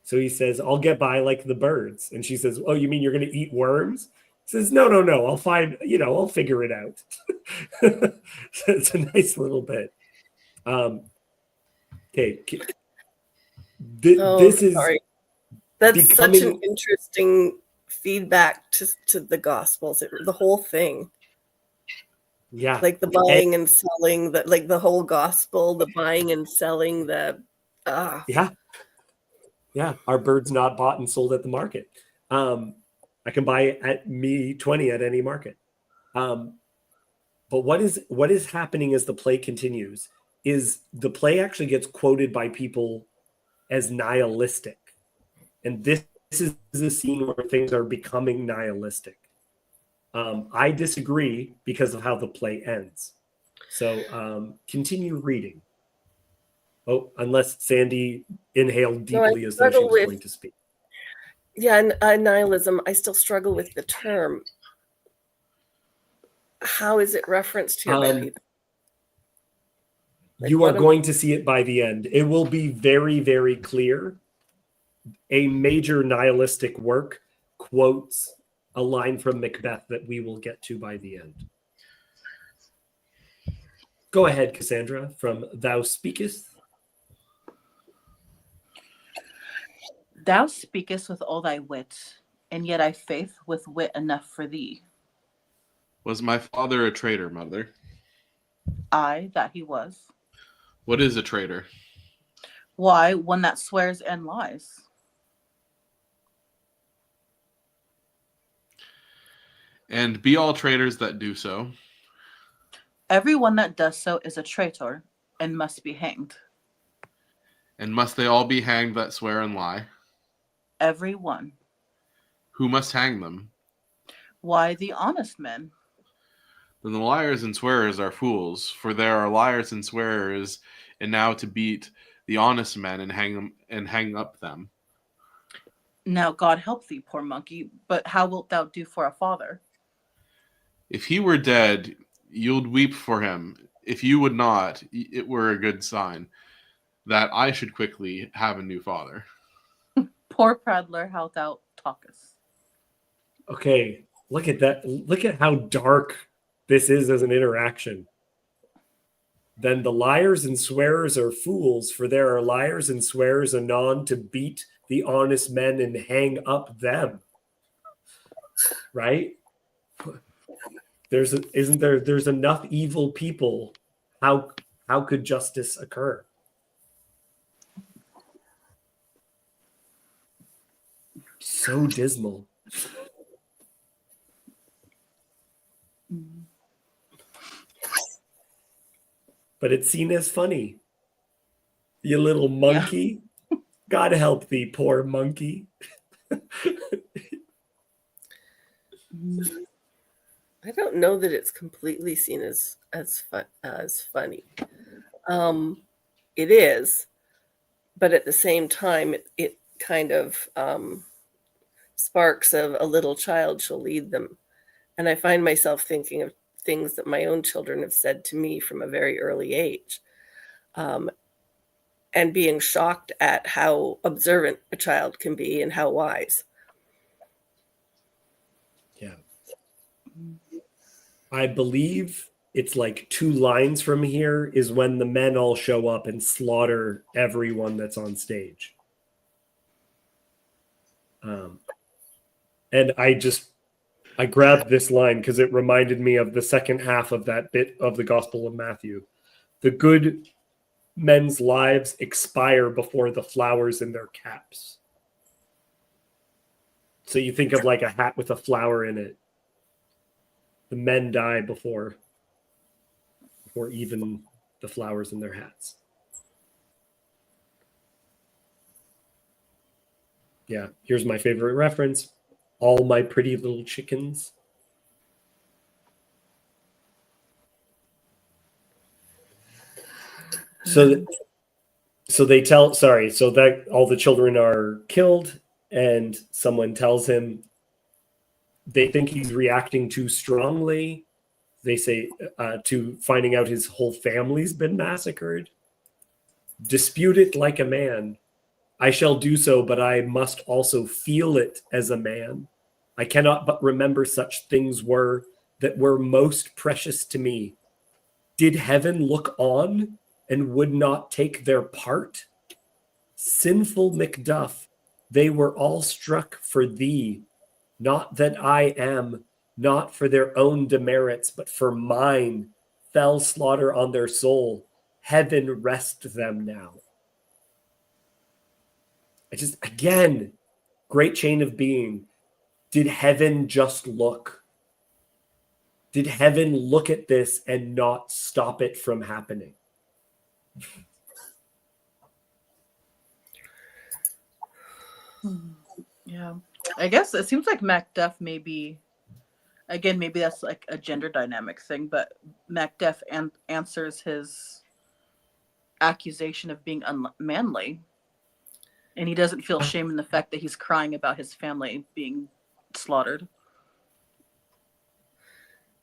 So he says, I'll get by like the birds. And she says, oh, you mean you're going to eat worms? He says, no. I'll I'll figure it out. So it's a nice little bit. Okay. This is sorry. That's such becoming- an interesting feedback to the Gospels, the whole thing. Yeah. Like the buying and selling, like the whole gospel, the buying and selling, Yeah. Our bird's not bought and sold at the market. I can buy it at me 20 at any market. But what is happening as the play continues is the play actually gets quoted by people as nihilistic. And this is a scene where things are becoming nihilistic. I disagree because of how the play ends. So continue reading. Oh, unless Sandy inhaled deeply as though she was going to speak. Yeah, nihilism. I still struggle with the term. How is it referenced here? You are going to see it by the end. It will be very, very clear. A major nihilistic work quotes a line from Macbeth that we will get to by the end. Go ahead, Cassandra, from Thou Speakest. Thou speakest with all thy wit, and yet I faith with wit enough for thee. Was my father a traitor, mother? Aye, that he was. What is a traitor? Why, one that swears and lies. And be all traitors that do so. Every one that does so is a traitor, and must be hanged. And must they all be hanged that swear and lie? Every one. Who must hang them? Why, the honest men. Then the liars and swearers are fools, for there are liars and swearers, and now to beat the honest men and hang up them. Now God help thee, poor monkey, but how wilt thou do for a father? If he were dead, you'd weep for him. If you would not, it were a good sign that I should quickly have a new father. Poor prattler, how thou talkest. Okay, look at that. Look at how dark this is as an interaction. Then the liars and swearers are fools, for there are liars and swearers anon to beat the honest men and hang up them. Right? There's enough evil people. How could justice occur? So dismal. But it's seen as funny. You little monkey. Yeah. God help thee, poor monkey. I don't know that it's completely seen as funny. It is, but at the same time, it kind of sparks of a little child shall lead them. And I find myself thinking of things that my own children have said to me from a very early age. and being shocked at how observant a child can be and how wise. Yeah. I believe it's like 2 lines from here is when the men all show up and slaughter everyone that's on stage. And I grabbed this line because it reminded me of the second half of that bit of the Gospel of Matthew. The good men's lives expire before the flowers in their caps. So you think of like a hat with a flower in it. The men die before even the flowers in their hats. Yeah, here's my favorite reference. All my pretty little chickens. So they tell, sorry, so that all the children are killed, and someone tells him they think he's reacting too strongly. They say to finding out his whole family's been massacred. Dispute it like a man. I shall do so, but I must also feel it as a man. I cannot but remember such things were that were most precious to me. Did heaven look on and would not take their part? Sinful Macduff, they were all struck for thee, not that I am, not for their own demerits, but for mine, fell slaughter on their soul. Heaven rest them now. Again, great chain of being. Did heaven just look? Did heaven look at this and not stop it from happening? Yeah. I guess it seems like Macduff maybe that's like a gender dynamic thing, but Macduff answers his accusation of being unmanly. And he doesn't feel shame in the fact that he's crying about his family being slaughtered.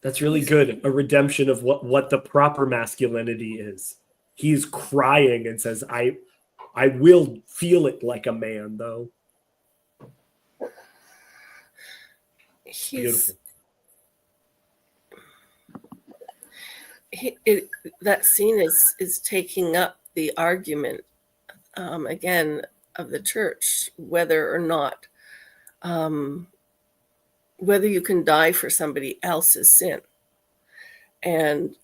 That's really good. A redemption of what the proper masculinity is. He's crying and says, I will feel it like a man, though. Beautiful. That scene is taking up the argument again of the church, whether or not whether you can die for somebody else's sin. And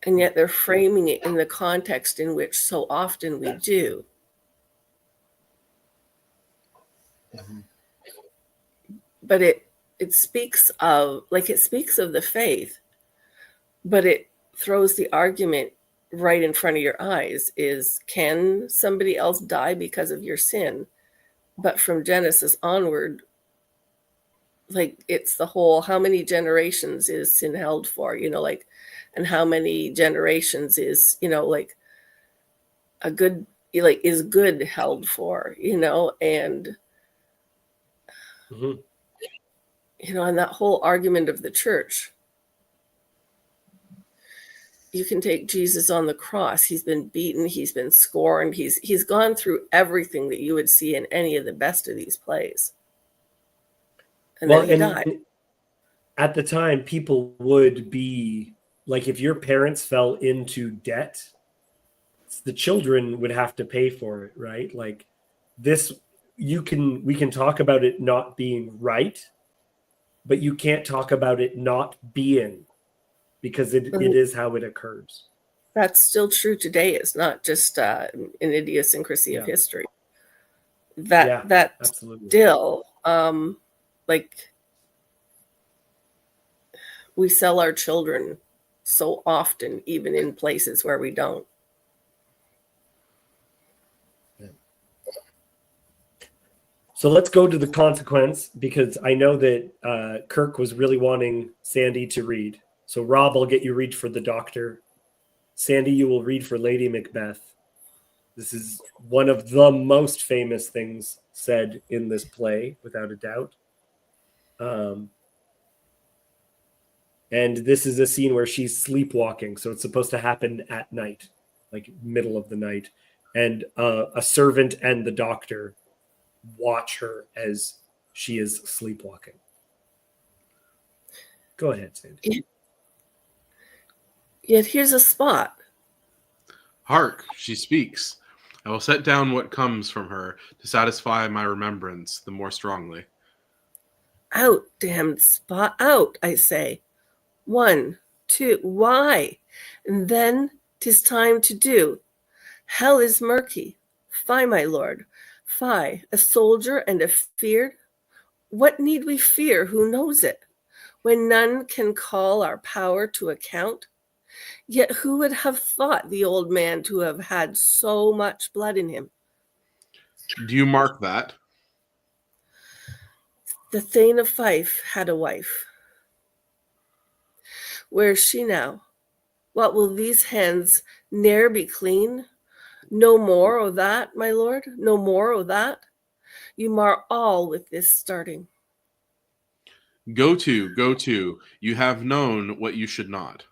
yet they're framing it in the context in which so often we do. Mm-hmm. But it speaks of the faith, but it throws the argument right in front of your eyes is, can somebody else die because of your sin? But from Genesis onward, like, it's the whole, how many generations is sin held for, like, and how many generations is, like, a good, like, is good held for, and Mm-hmm. And that whole argument of the church. You can take Jesus on the cross. He's been beaten. He's been scorned. He's gone through everything that you would see in any of the best of these plays. And then he died. At the time, people would be like, if your parents fell into debt, the children would have to pay for it, right? Like this, we can talk about it not being right, but you can't talk about it not being, because it is how it occurs. That's still true today. It's not just an idiosyncrasy of history. That absolutely. Still, like, we sell our children so often, even in places where we don't. So let's go to the consequence, because I know that Kirk was really wanting Sandy to read. So Rob, I'll get you read for the Doctor. Sandy, you will read for Lady Macbeth. This is one of the most famous things said in this play, without a doubt. And this is a scene where she's sleepwalking. So it's supposed to happen at night, like middle of the night. And a servant and the doctor watch her as she is sleepwalking. Go ahead, Sandy. Yet here's a spot. Hark, she speaks. I will set down what comes from her to satisfy my remembrance the more strongly. Out, damned spot, out, I say. 1, 2, why? And then 'tis time to do. Hell is murky. Fie, my lord. Fie, a soldier and a feared. What need we fear? Who knows it? When none can call our power to account? Yet who would have thought the old man to have had so much blood in him? Do you mark that? The Thane of Fife had a wife. Where is she now? What will these hands ne'er be clean? No more o' that, my lord, no more o' that. You mar all with this starting. Go to. You have known what you should not.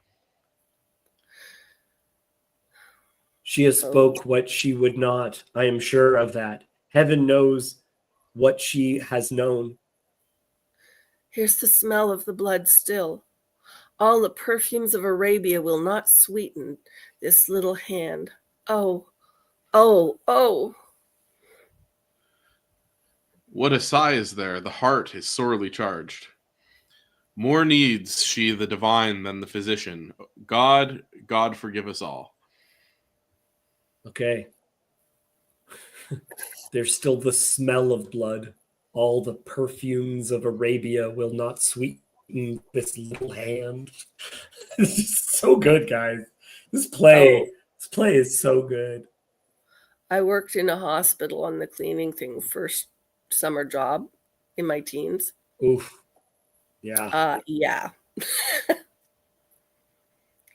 She has spoke what she would not. I am sure of that. Heaven knows what she has known. Here's the smell of the blood still. All the perfumes of Arabia will not sweeten this little hand. Oh, oh, oh. What a sigh is there! The heart is sorely charged. More needs she the divine than the physician. God forgive us all. Okay. There's still the smell of blood. All the perfumes of Arabia will not sweeten this little hand. This is so good, guys. This play is so good. I worked in a hospital on the cleaning thing, first summer job in my teens. Oof. Yeah. Yeah.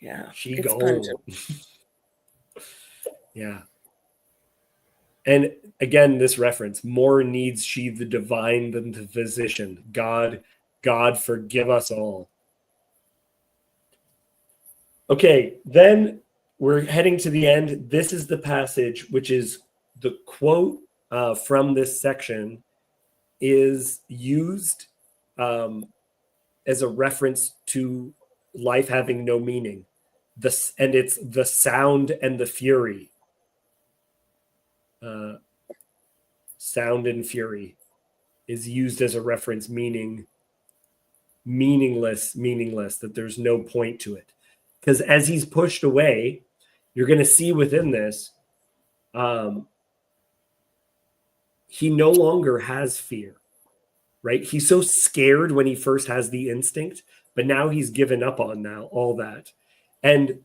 Yeah. She it's gold. pungent. Yeah. And again, this reference, more needs she the divine than the physician. God forgive us all. Okay, then we're heading to the end. This is the passage, which is the quote from this section is used as a reference to life having no meaning. And it's the sound and the fury. Sound and fury is used as a reference, meaning meaningless, that there's no point to it. Because as he's pushed away, you're going to see within this, he no longer has fear, right? He's so scared when he first has the instinct, but now he's given up on all that. And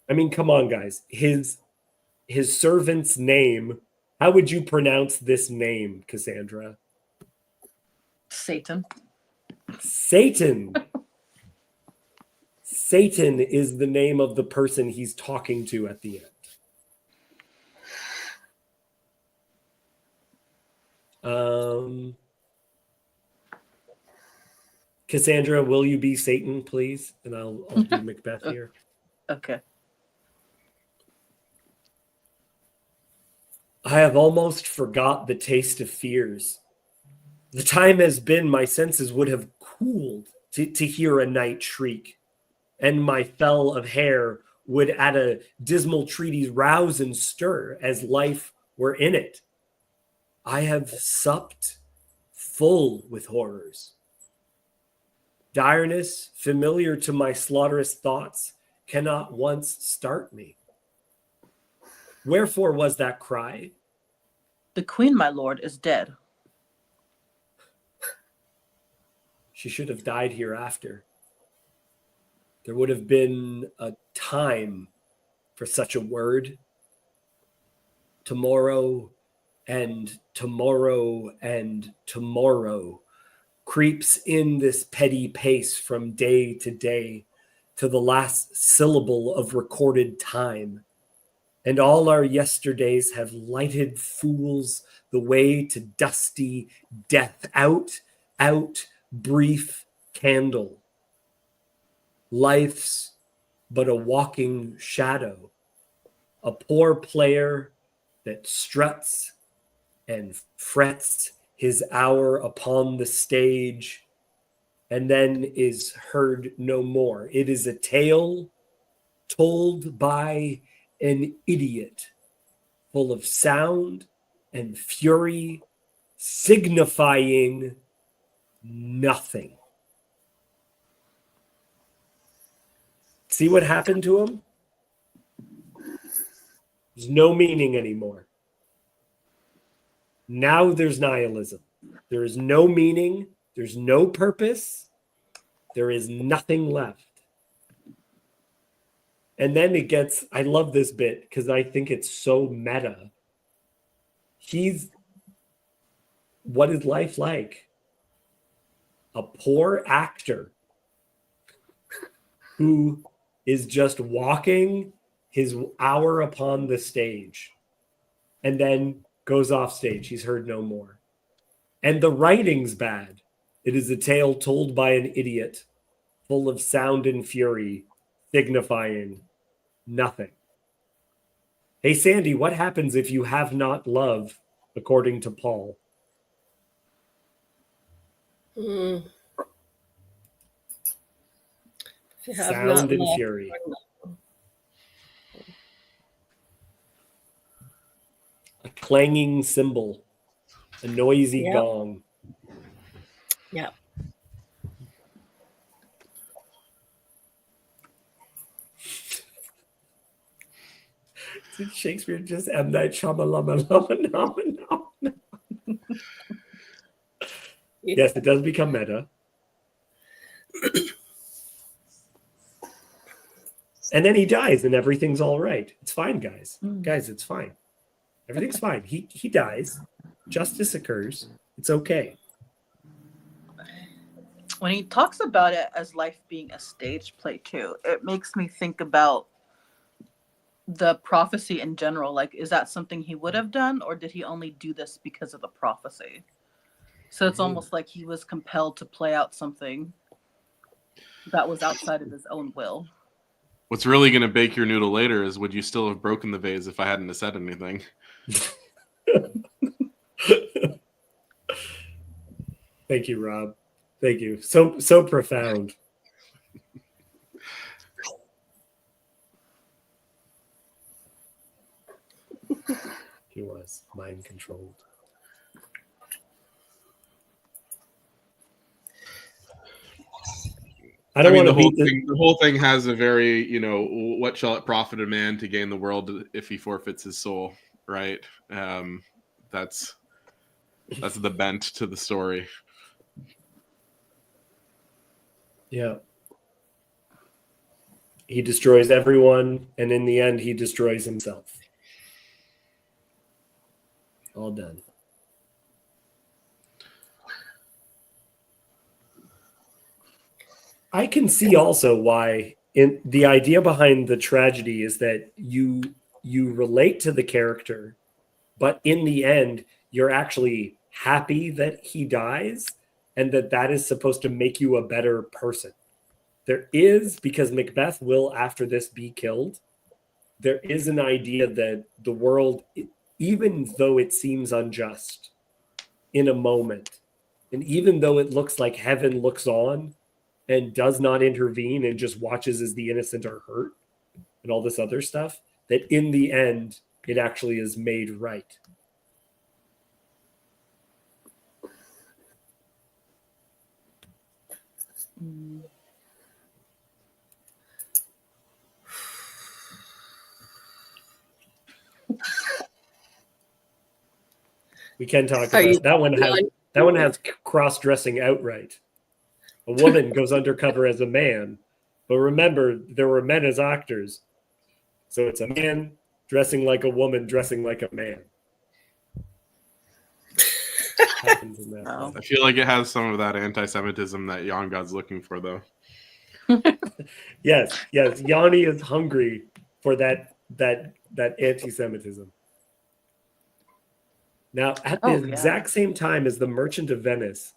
I mean, come on, guys. His servant's name, how would you pronounce this name, Cassandra? Satan. Satan. Satan is the name of the person he's talking to at the end. Cassandra, will you be Satan, please? And I'll do Macbeth here. Okay. I have almost forgot the taste of fears. The time has been my senses would have cooled to hear a night shriek, and my fell of hair would at a dismal treaty rouse and stir as life were in it. I have supped full with horrors. Direness, familiar to my slaughterous thoughts, cannot once start me. Wherefore was that cry? The queen, my lord, is dead. She should have died hereafter. There would have been a time for such a word. Tomorrow and tomorrow and tomorrow creeps in this petty pace from day to day to the last syllable of recorded time. And all our yesterdays have lighted fools the way to dusty death. Out, brief candle. life's but a walking shadow, a poor player that struts and frets his hour upon the stage and then is heard no more. It is a tale told by an idiot, full of sound and fury, signifying nothing. See what happened to him? There's no meaning anymore. Now there's nihilism. There is no meaning. There's no purpose. There is nothing left. And then it gets, I love this bit because I think it's so meta. What is life like? A poor actor who is just walking his hour upon the stage and then goes off stage. He's heard no more. And the writing's bad. It is a tale told by an idiot, full of sound and fury, signifying nothing. Hey, Sandy, what happens if you have not love, according to Paul? If you have Sound not and loved, fury. A clanging cymbal, a noisy Yep. gong. Yeah. Did Shakespeare just M. Night Shyamalan? Yes, it does become meta. And then he dies and everything's all right. It's fine, guys. Guys, it's fine. Everything's fine. He dies. Justice occurs. It's okay. When he talks about it as life being a stage play too, it makes me think about the prophecy in general. Like, is that something he would have done, or did he only do this because of the prophecy? So it's almost like he was compelled to play out something that was outside of his own will. What's really going to bake your noodle later is, would you still have broken the vase if I hadn't have said anything? Thank you, Rob. Thank you. So profound. He was mind controlled. I don't want to beat the whole thing has a very, what shall it profit a man to gain the world if he forfeits his soul, right? That's the bent to the story. Yeah. He destroys everyone, and in the end, he destroys himself. All done. I can see also why the idea behind the tragedy is that you relate to the character, but in the end, you're actually happy that he dies, and that is supposed to make you a better person. There is, because Macbeth will, after this, be killed, there is an idea that the world, even though it seems unjust in a moment, and even though it looks like heaven looks on and does not intervene and just watches as the innocent are hurt and all this other stuff, that in the end, it actually is made right. We can talk about that one. That one has cross-dressing outright. A woman goes undercover as a man, but remember, there were men as actors, so it's a man dressing like a woman, dressing like a man. Happens in that Oh. I feel like it has some of that anti-Semitism that Jan God's looking for, though. Yes. Yanni is hungry for that anti-Semitism. Now, at the exact same time as The Merchant of Venice,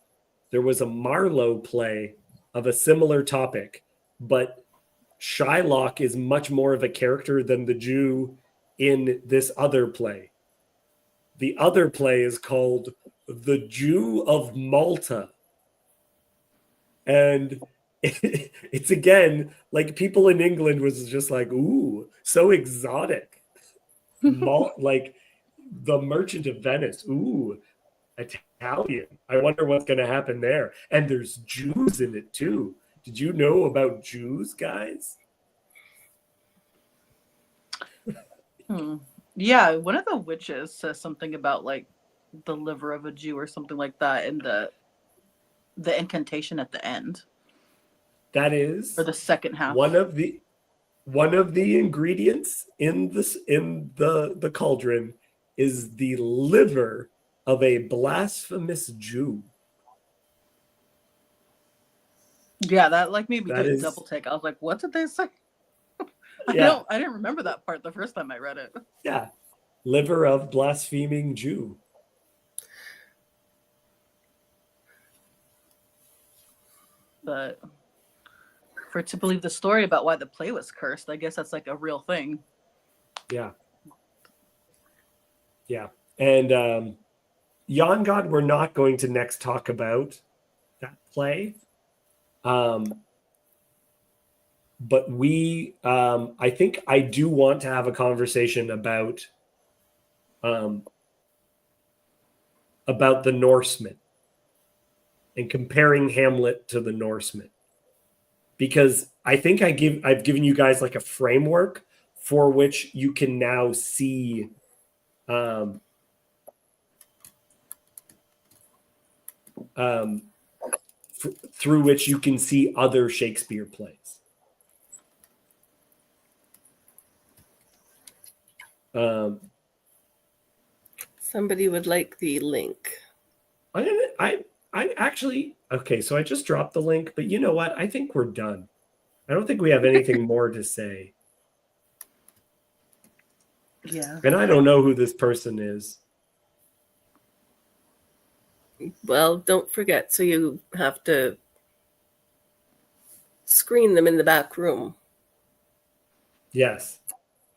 there was a Marlowe play of a similar topic, but Shylock is much more of a character than the Jew in this other play. The other play is called The Jew of Malta. And it's again, like people in England was just like, ooh, so exotic. Like the Merchant of Venice, ooh, Italian. I wonder what's going to happen there. And there's Jews in it too. Did you know about Jews, guys? Yeah, one of the witches says something about like the liver of a Jew or something like that in the incantation at the end. That is or the second half. One of the ingredients in the cauldron is the liver of a blasphemous Jew. Yeah, that like made me That do a is- double take. I was like, what did they say? Yeah. I didn't remember that part the first time I read it. Yeah. Liver of blaspheming Jew. But for it to believe the story about why the play was cursed, I guess that's like a real thing. Yeah. Yeah. And Yon God, we're not going to next talk about that play. But we, I think I do want to have a conversation about the Norsemen and comparing Hamlet to the Norsemen, because I think I've given you guys like a framework for which you can now see through which you can see other Shakespeare plays. Somebody would like the link. I actually, okay, so I just dropped the link, but you know what? I think we're done. I don't think we have anything more to say. Yeah. And I don't know who this person is. Well, don't forget, so you have to screen them in the back room. Yes.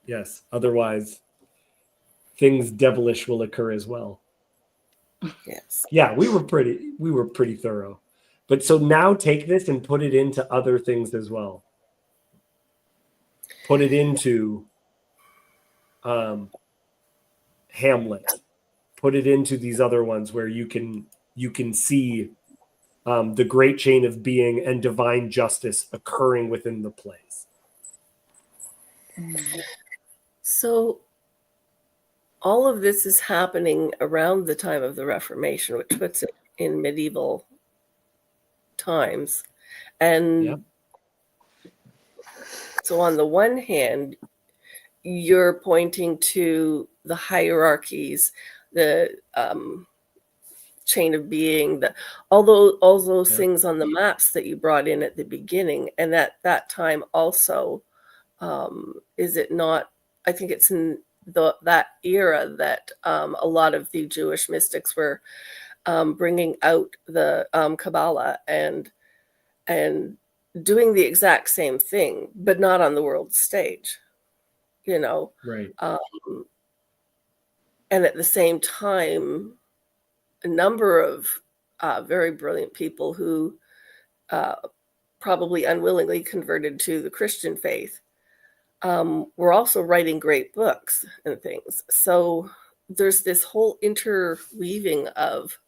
Yes. Otherwise, things devilish will occur as well. Yes. Yeah, we were pretty thorough. But so now take this and put it into other things as well. Put it into Hamlet. Put it into these other ones where you can see the great chain of being and divine justice occurring within the plays. So all of this is happening around the time of the Reformation, which puts it in medieval times. And Yep. so on the one hand, you're pointing to the hierarchies, the chain of being, all those Yeah. things on the maps that you brought in at the beginning. And at that time also, is it not, I think it's in that era that a lot of the Jewish mystics were bringing out the Kabbalah and doing the exact same thing, but not on the world stage, you know. Right. And at the same time, a number of very brilliant people who probably unwillingly converted to the Christian faith were also writing great books and things. So there's this whole interweaving of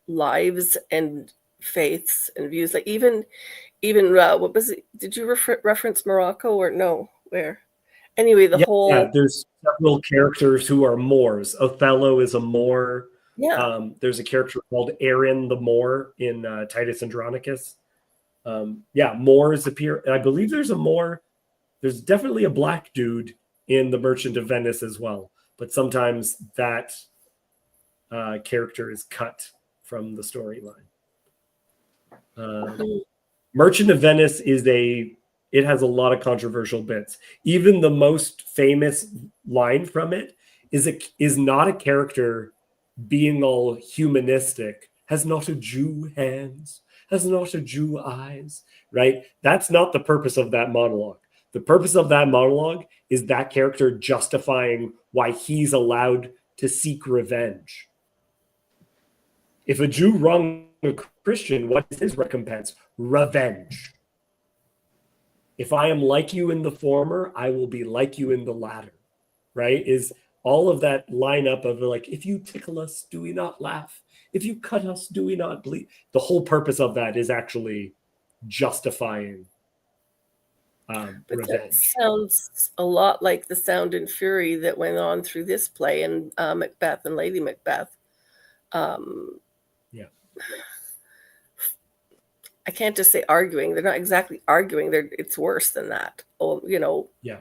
lives and faiths and views. Like even what was it? Did you reference Morocco or no? Where? Anyway, there's several characters who are Moors. Othello is a Moor. Yeah. There's a character called Aaron the Moor in Titus Andronicus. Moors appear. I believe there's a Moor. There's definitely a black dude in The Merchant of Venice as well. But sometimes that character is cut from the storyline. Merchant of Venice it has a lot of controversial bits. Even the most famous line from it is not a character being all humanistic, has not a Jew hands, has not a Jew eyes, right? That's not the purpose of that monologue. The purpose of that monologue is that character justifying why he's allowed to seek revenge. If a Jew wronged a Christian, what is his recompense? Revenge. If I am like you in the former, I will be like you in the latter, right? Is all of that lineup of like, if you tickle us, do we not laugh? If you cut us, do we not bleed? The whole purpose of that is actually justifying But that revenge. sounds a lot like the sound and fury that went on through this play in Macbeth and Lady Macbeth. Yeah. I can't just say arguing. They're not exactly arguing. It's worse than that. Oh, you know. Yeah.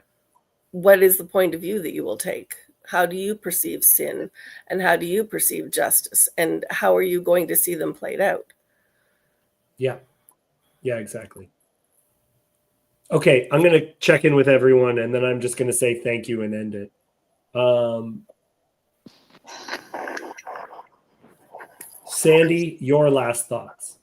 What is the point of view that you will take? How do you perceive sin, and how do you perceive justice, and how are you going to see them played out? Yeah. Yeah, exactly. Okay, I'm going to check in with everyone, and then I'm just going to say thank you and end it. Sandy, your last thoughts.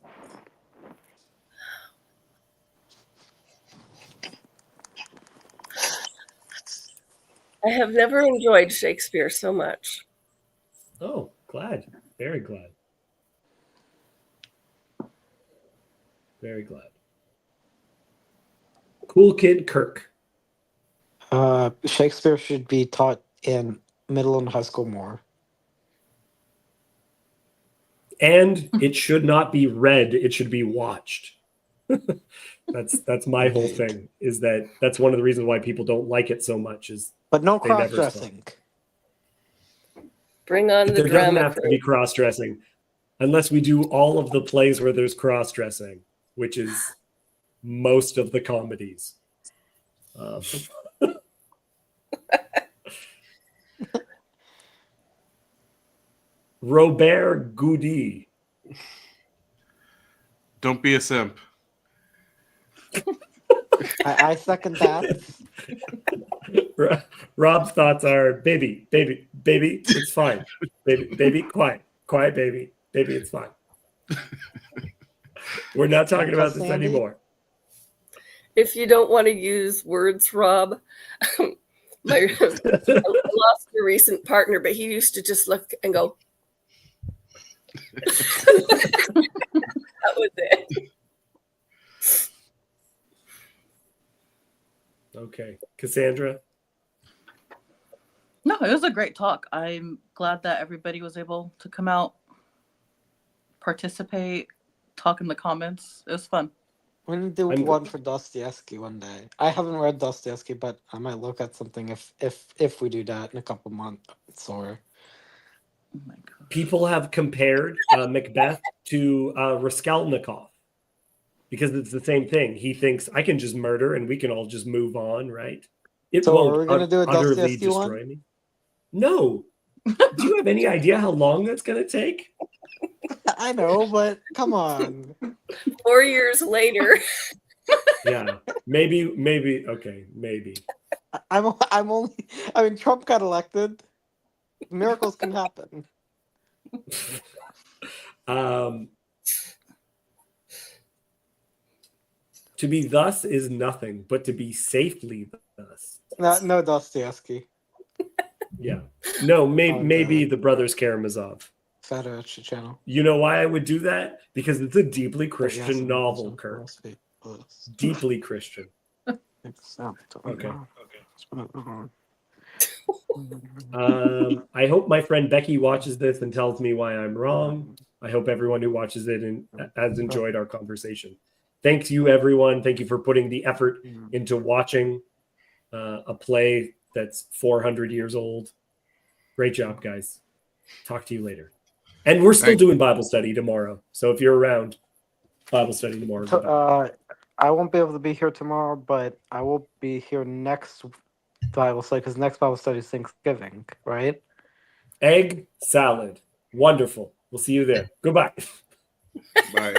I have never enjoyed Shakespeare so much. Oh, glad. Very glad. Very glad. Cool Kid Kirk. Shakespeare should be taught in middle and high school more. And it should not be read, it should be watched. That's my whole thing, is that's one of the reasons why people don't like it so much, is But no they never cross-dressing. Bring on the there doesn't drama. have to be cross-dressing unless we do all of the plays where there's cross-dressing, which is most of the comedies. Robert Goody. Don't be a simp. I second that. Rob's thoughts are baby, it's fine. Baby, quiet, baby, it's fine. We're not talking about this Sandy? anymore. If you don't want to use words, Rob, I lost a recent partner, but he used to just look and go. That was it. Okay, Cassandra. No, it was a great talk. I'm glad that everybody was able to come out, participate, talk in the comments. It was fun. We need to do one for Dostoevsky one day. I haven't read Dostoevsky, but I might look at something if we do that in a couple months or. Oh my God. People have compared Macbeth to Raskolnikov because it's the same thing. He thinks I can just murder and we can all just move on, right? It So won't are we gonna do a utterly Dostoevsky destroy one? me. No. Do you have any idea how long that's going to take? I know, but come on. 4 years later. Yeah, maybe. Okay, maybe. I'm only. I mean, Trump got elected. Miracles can happen. To be thus is nothing, but to be safely thus. No Dostoevsky. Yeah. No, Oh, maybe God. the Brothers Karamazov. Federation channel. You know why I would do that? Because it's a deeply Christian novel, Kirk. Deeply Christian. Okay. I hope my friend Becky watches this and tells me why I'm wrong. I hope everyone who watches it and has enjoyed our conversation. Thanks you, everyone. Thank you for putting the effort into watching a play that's 400 years old. Great job, guys. Talk to you later. And we're still doing Bible study tomorrow. So if you're around, Bible study tomorrow. I won't be able to be here tomorrow, but I will be here next Bible study because next Bible study is Thanksgiving, right? Egg salad. Wonderful. We'll see you there. Goodbye. Bye.